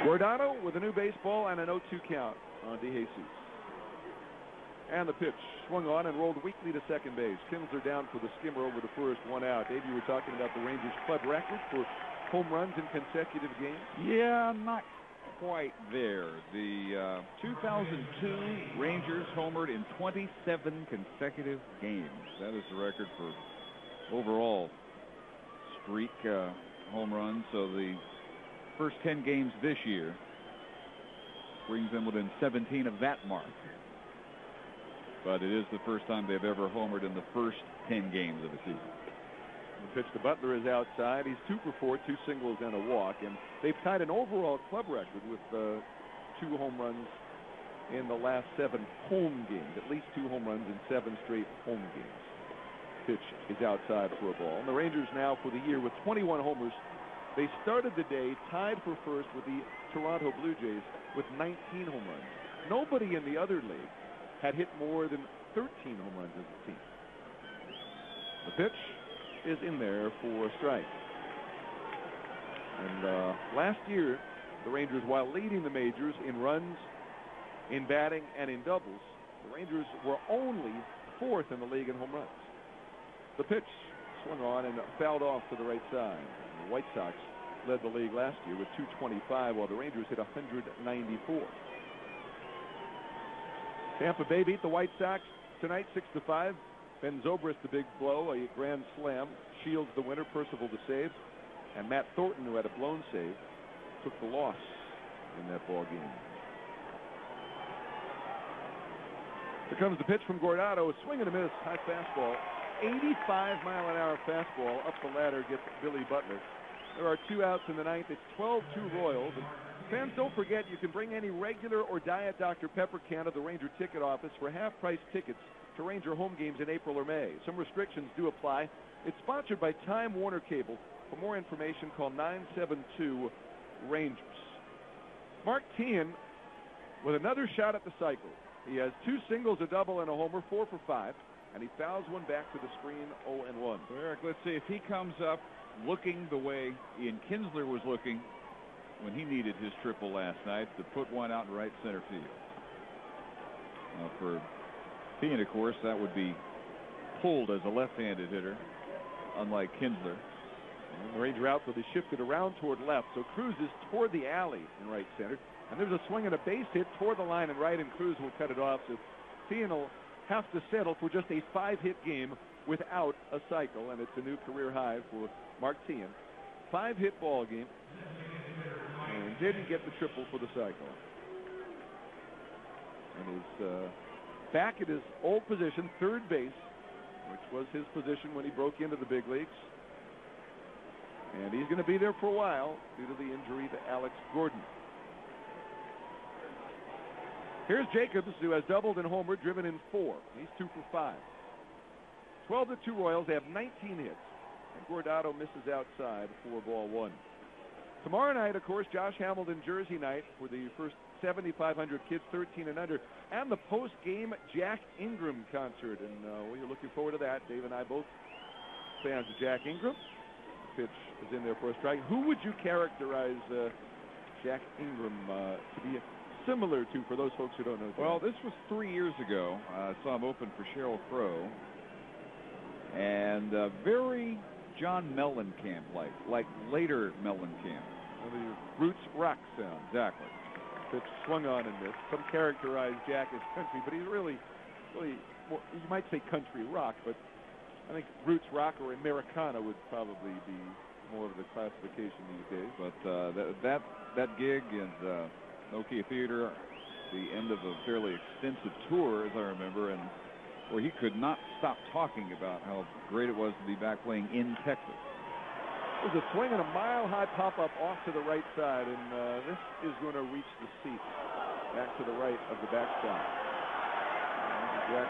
Guardado with a new baseball and an 0-2 count on DeJesus. And the pitch swung on and rolled weakly to second base. Kinsler down for the skimmer over the first, 1 out. Dave, you were talking about the Rangers' club record for home runs in consecutive games. Yeah, not quite there. The 2002 Rangers homered in 27 consecutive games. That is the record for overall streak home runs. So the first 10 games this year brings them within 17 of that mark. But it is the first time they've ever homered in the first 10 games of the season. The pitch to Butler is outside. He's 2 for 4, 2 singles and a walk. And they've tied an overall club record with 2 home runs in the last 7 home games. At least 2 home runs in 7 straight home games. Pitch is outside for a ball. And the Rangers now for the year with 21 homers. They started the day tied for first with the Toronto Blue Jays with 19 home runs. Nobody in the other league had hit more than 13 home runs as a team. The pitch is in there for a strike. And last year, the Rangers, while leading the majors in runs, in batting, and in doubles, the Rangers were only 4th in the league in home runs. The pitch swung on and fouled off to the right side. The White Sox led the league last year with 225, while the Rangers hit 194. Tampa Bay beat the White Sox tonight 6-5. Ben Zobrist the big blow, a grand slam. Shields the winner, Percival the save. And Matt Thornton, who had a blown save, took the loss in that ball game. Here comes the pitch from Guardado. A swing and a miss, high fastball. 85-mile-an-hour fastball up the ladder gets Billy Butler. There are 2 outs in the ninth. It's 12-2 Royals. And fans, don't forget you can bring any regular or Diet Dr. Pepper can to the Ranger ticket office for half-price tickets to Ranger home games in April or May. Some restrictions do apply. It's sponsored by Time Warner Cable. For more information, call 972-RANGERS. Mark Teahan with another shot at the cycle. He has 2 singles, a double, and a homer, 4 for 5. And he fouls one back to the screen, 0-1. So Eric, let's see if he comes up looking the way Ian Kinsler was looking when he needed his triple last night to put one out in right center field. For Teahan, of course, that would be pulled as a left-handed hitter, unlike Kinsler. And the Ranger outfield is shifted around toward left, so Cruz is toward the alley in right center. And there's a swing and a base hit toward the line and right, and Cruz will cut it off. So Teahan will have to settle for just a 5-hit game without a cycle, and it's a new career high for Mark Teahan. 5-hit ball game, and didn't get the triple for the cycle. And is back at his old position, third base, which was his position when he broke into the big leagues. And he's going to be there for a while due to the injury to Alex Gordon. Here's Jacobs, who has doubled and homered, driven in 4. He's 2 for 5. 12-2 Royals. They have 19 hits. And Guardado misses outside for ball 1. Tomorrow night, of course, Josh Hamilton Jersey night for the first 7,500 kids 13 and under, and the post-game Jack Ingram concert. And we're looking forward to that. Dave and I both fans of Jack Ingram. The pitch is in there for a strike. Who would you characterize Jack Ingram to be similar to, for those folks who don't know? Well, this was 3 years ago. I saw him open for Sheryl Crow. And very John Mellencamp-like, like later Mellencamp. One of the roots rock sound. Exactly. That swung on in this. Some characterize Jack as country, but he's really, well, you might say country rock, but I think roots rock or Americana would probably be more of the classification these days. But that gig in Nokia Theater, the end of a fairly extensive tour, as I remember, and where he could not stop talking about how great it was to be back playing in Texas. There's a swing and a mile-high pop-up off to the right side, and this is going to reach the seat back to the right of the backstop. Jack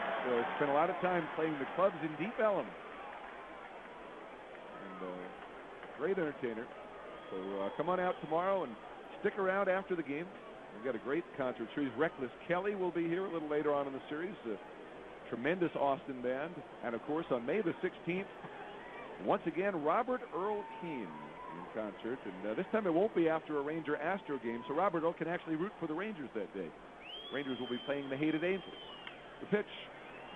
spent a lot of time playing the clubs in Deep Ellum. And great entertainer. So come on out tomorrow and stick around after the game. We've got a great concert series. Reckless Kelly will be here a little later on in the series. Tremendous Austin band. And, of course, on May the 16th, once again, Robert Earl Keen in concert. And this time it won't be after a Ranger-Astro game, so Robert Earl can actually root for the Rangers that day. Rangers will be playing the Hated Angels. The pitch,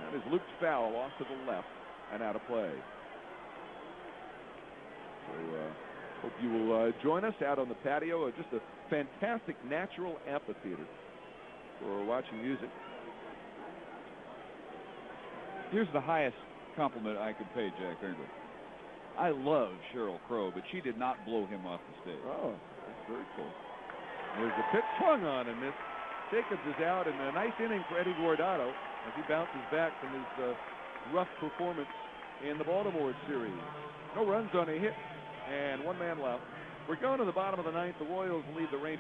that is looped foul off to the left and out of play. So hope you will join us out on the patio. Just a fantastic natural amphitheater for watching music. Here's the highest compliment I could pay Jack Ingram. I love Sheryl Crow, but she did not blow him off the stage. Oh, that's very cool. There's the pitch swung on and missed. Jacobs is out, and a nice inning for Eddie Guardado as he bounces back from his rough performance in the Baltimore series. No runs on a hit, and one man left. We're going to the bottom of the ninth. The Royals lead the Rangers.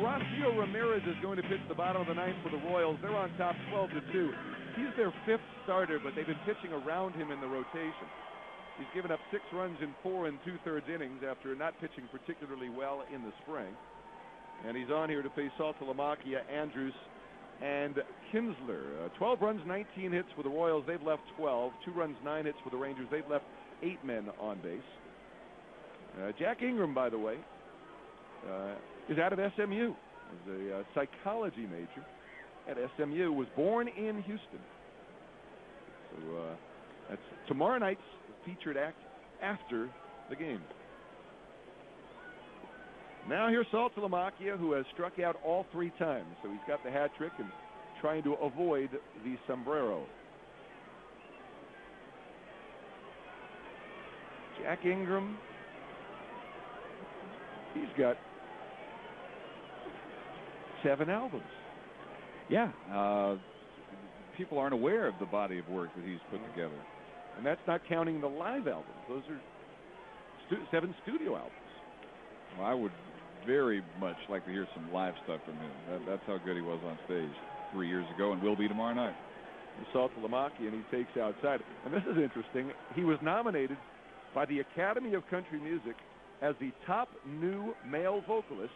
Horacio Ramirez is going to pitch the bottom of the ninth for the Royals. They're on top 12-2. He's their fifth starter, but they've been pitching around him in the rotation. He's given up 6 runs in 4 2/3 innings after not pitching particularly well in the spring. And he's on here to face Saltalamacchia, Andrews, and Kinsler. 12 runs, 19 hits for the Royals. They've left 12. 2 runs, 9 hits for the Rangers. They've left 8 men on base. Jack Ingram, by the way, is out of SMU. He's a psychology major at SMU. Was born in Houston. So that's tomorrow night's featured act after the game. Now here's Saltalamacchia, who has struck out all 3 times. So he's got the hat trick and trying to avoid the sombrero. Jack Ingram, he's got 7 albums. Yeah. People aren't aware of the body of work that he's put together. And that's not counting the live albums. Those are 7 studio albums. Well, I would very much like to hear some live stuff from him. That's how good he was on stage 3 years ago and will be tomorrow night. Saltalamacchia, and he takes outside. And this is interesting. He was nominated by the Academy of Country Music as the top new male vocalist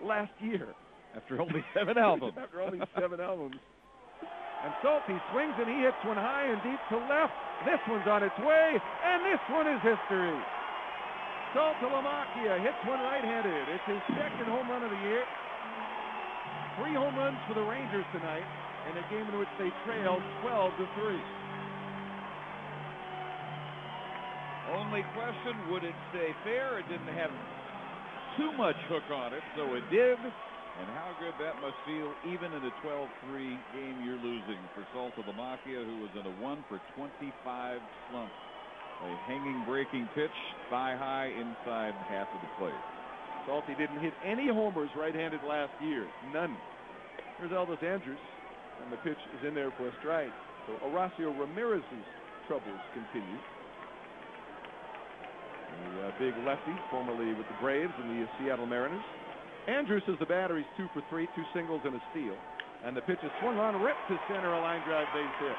last year. After only 7 albums. After only 7 albums. And Salty swings and he hits one high and deep to left. This one's on its way, and this one is history. Saltalamacchia hits one right-handed. It's his second home run of the year. 3 home runs for the Rangers tonight in a game in which they trailed 12-3. Only question, would it stay fair? It didn't have too much hook on it, so it did. And how good that must feel, even in a 12-3 game you're losing for Saltalamacchia, who was in a 1-for-25 slump. A hanging breaking pitch, thigh high inside half of the plate. Salty didn't hit any homers right-handed last year. None. Here's Elvis Andrus, and the pitch is in there for a strike. So Horacio Ramirez's troubles continue. A big lefty, formerly with the Braves and the Seattle Mariners. Andrus is the batter. He's 2 for 3, 2 singles and a steal. And the pitch is swung on, ripped to center, a line drive base hit.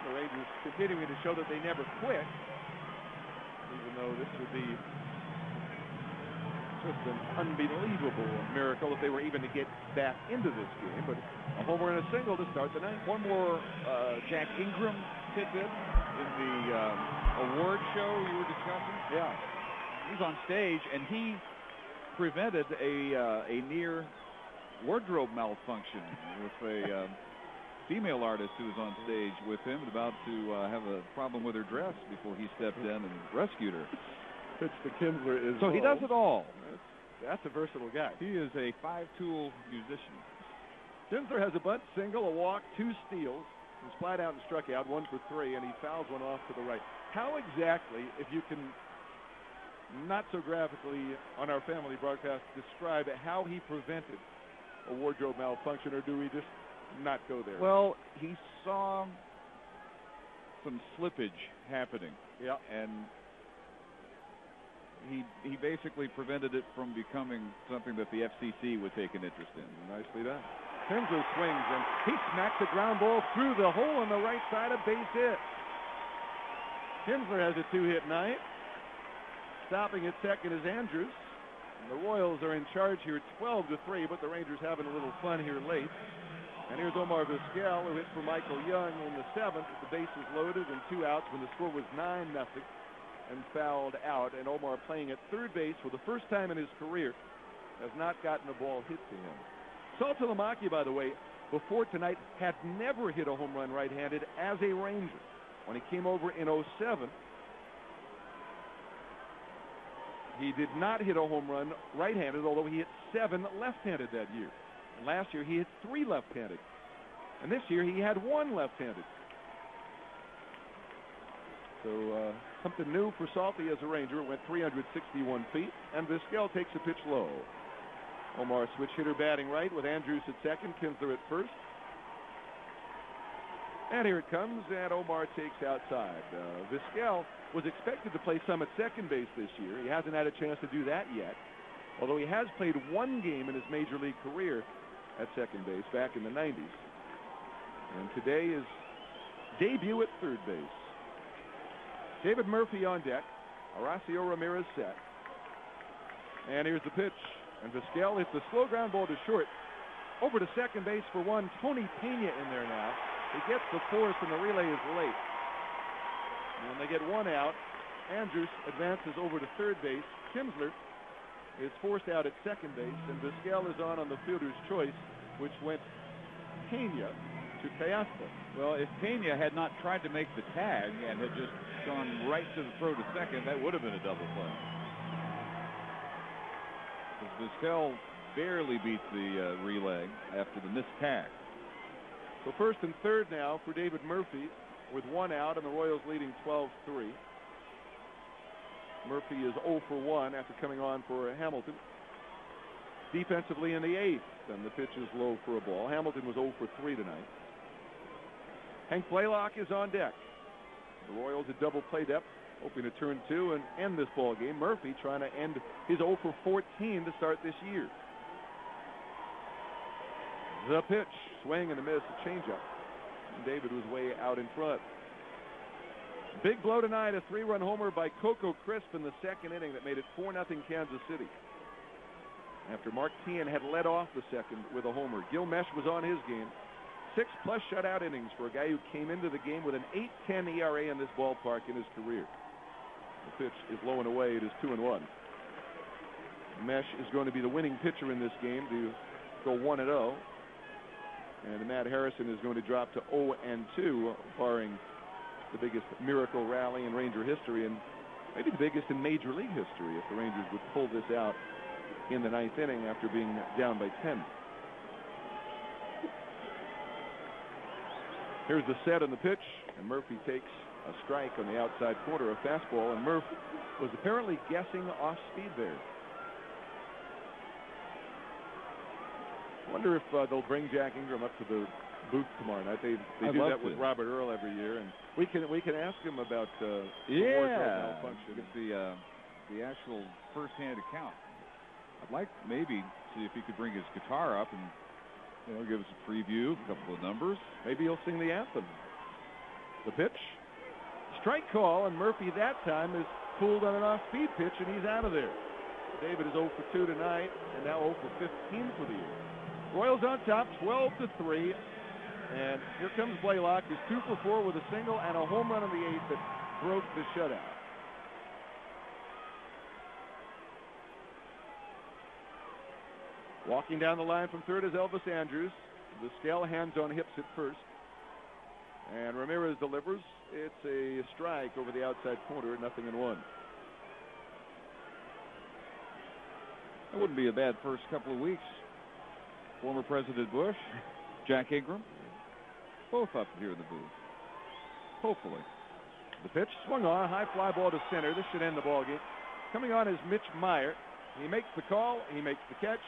The Rangers continuing to show that they never quit, even though this would be just an unbelievable miracle if they were even to get back into this game. But a homer and a single to start the ninth. One more Jack Ingram tidbit in the award show you were discussing. Yeah. He's on stage, and he prevented a near wardrobe malfunction with a female artist who was on stage with him, about to have a problem with her dress before he stepped in and rescued her. Pitch to Kinsler is so he does it all. That's a versatile guy. He is a 5-tool musician. Kinsler has a bunt single, a walk, 2 steals. He's flat out and struck out, 1 for 3, and he fouls one off to the right. How exactly, if you can not so graphically on our family broadcast, describe how he prevented a wardrobe malfunction, or do we just not go there? Well, he saw some slippage happening. Yeah. And he basically prevented it from becoming something that the FCC would take an interest in. Nicely done. Kinsler swings, and he smacks a ground ball through the hole on the right side, a base hit. Kinsler has a 2-hit night. Stopping at second is Andrus. And the Royals are in charge here 12-3, but the Rangers having a little fun here late. And here's Omar Vizquel, who hit for Michael Young in the 7th. The bases loaded and 2 outs when the score was 9-0 and fouled out. And Omar, playing at third base for the first time in his career, has not gotten a ball hit to him. Saltalamacchia, by the way, before tonight, had never hit a home run right-handed as a Ranger. When he came over in 07, he did not hit a home run right-handed, although he hit 7 left-handed that year. And last year, he hit 3 left-handed. And this year, he had 1 left-handed. So something new for Salty as a Ranger. It went 361 feet, and Vizquel takes a pitch low. Omar switch hitter batting right with Andrus at second, Kinsler at first. And here it comes, and Omar takes outside. Vizquel was expected to play some at second base this year. He hasn't had a chance to do that yet, although he has played 1 game in his major league career at second base back in the 90s. And today is debut at third base. David Murphy on deck. Horacio Ramirez set. And here's the pitch. And Vizquel hits a slow ground ball to short. Over to second base for 1. Tony Pena in there now. He gets the force, and the relay is late. And they get 1 out. Andrus advances over to third base. Kinsler is forced out at second base, and Vizquel is on the fielder's choice, which went Pena to Castro. Well, if Pena had not tried to make the tag and had just gone right to the throw to second, that would have been a double play. Vizquel barely beats the relay after the missed tag. So first and third now for David Murphy with 1 out, and the Royals leading 12-3. Murphy is 0 for 1 after coming on for Hamilton. Defensively in the 8th, and the pitch is low for a ball. Hamilton was 0 for 3 tonight. Hank Blaylock is on deck. The Royals at double play depth, hoping to turn 2 and end this ball game. Murphy trying to end his 0 for 14 to start this year. The pitch, swing and a miss, a changeup. And David was way out in front. Big blow tonight, a 3-run homer by Coco Crisp in the second inning that made it 4-0 Kansas City. After Mark Teahan had led off the second with a homer. Gil Mesh was on his game. 6+ shutout innings for a guy who came into the game with an 8.10 ERA in this ballpark in his career. The pitch is low and away. It is 2-1. Mesh is going to be the winning pitcher in this game to go 1-0. And Matt Harrison is going to drop to 0-2, barring the biggest miracle rally in Ranger history, and maybe the biggest in Major League history if the Rangers would pull this out in the 9th inning after being down by 10. Here's the set on the pitch, and Murphy takes a strike on the outside corner, a fastball, and Murph was apparently guessing off speed there. I wonder if they'll bring Jack Ingram up to the booth tomorrow night. They do that with Robert Earl every year, and we can ask him about malfunction. Get the actual first-hand account. I'd like maybe see if he could bring his guitar up and give us a preview, a couple of numbers. Maybe he'll sing the anthem. The pitch, strike call, and Murphy that time is pulled on an off-speed pitch, and he's out of there. David is 0 for 2 tonight, and now 0 for 15 for the year. Royals on top, 12-3. And here comes Blaylock. He's 2 for 4 with a single and a home run in the 8th that broke the shutout. Walking down the line from third is Elvis Andrews. Vizquel hands on hips at first. And Ramirez delivers. It's a strike over the outside corner, 0-1. That wouldn't be a bad first couple of weeks. Former President Bush, Jack Ingram, both up here in the booth. Hopefully. The pitch swung on, high fly ball to center. This should end the ball game. Coming on is Mitch Meyer. He makes the call, he makes the catch,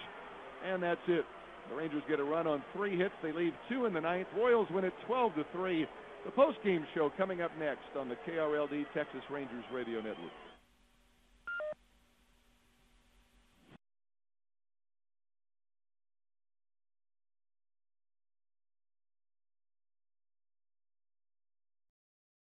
and that's it. The Rangers get a run on 3 hits. They leave 2 in the 9th. Royals win it 12-3. The postgame show coming up next on the KRLD Texas Rangers Radio Network.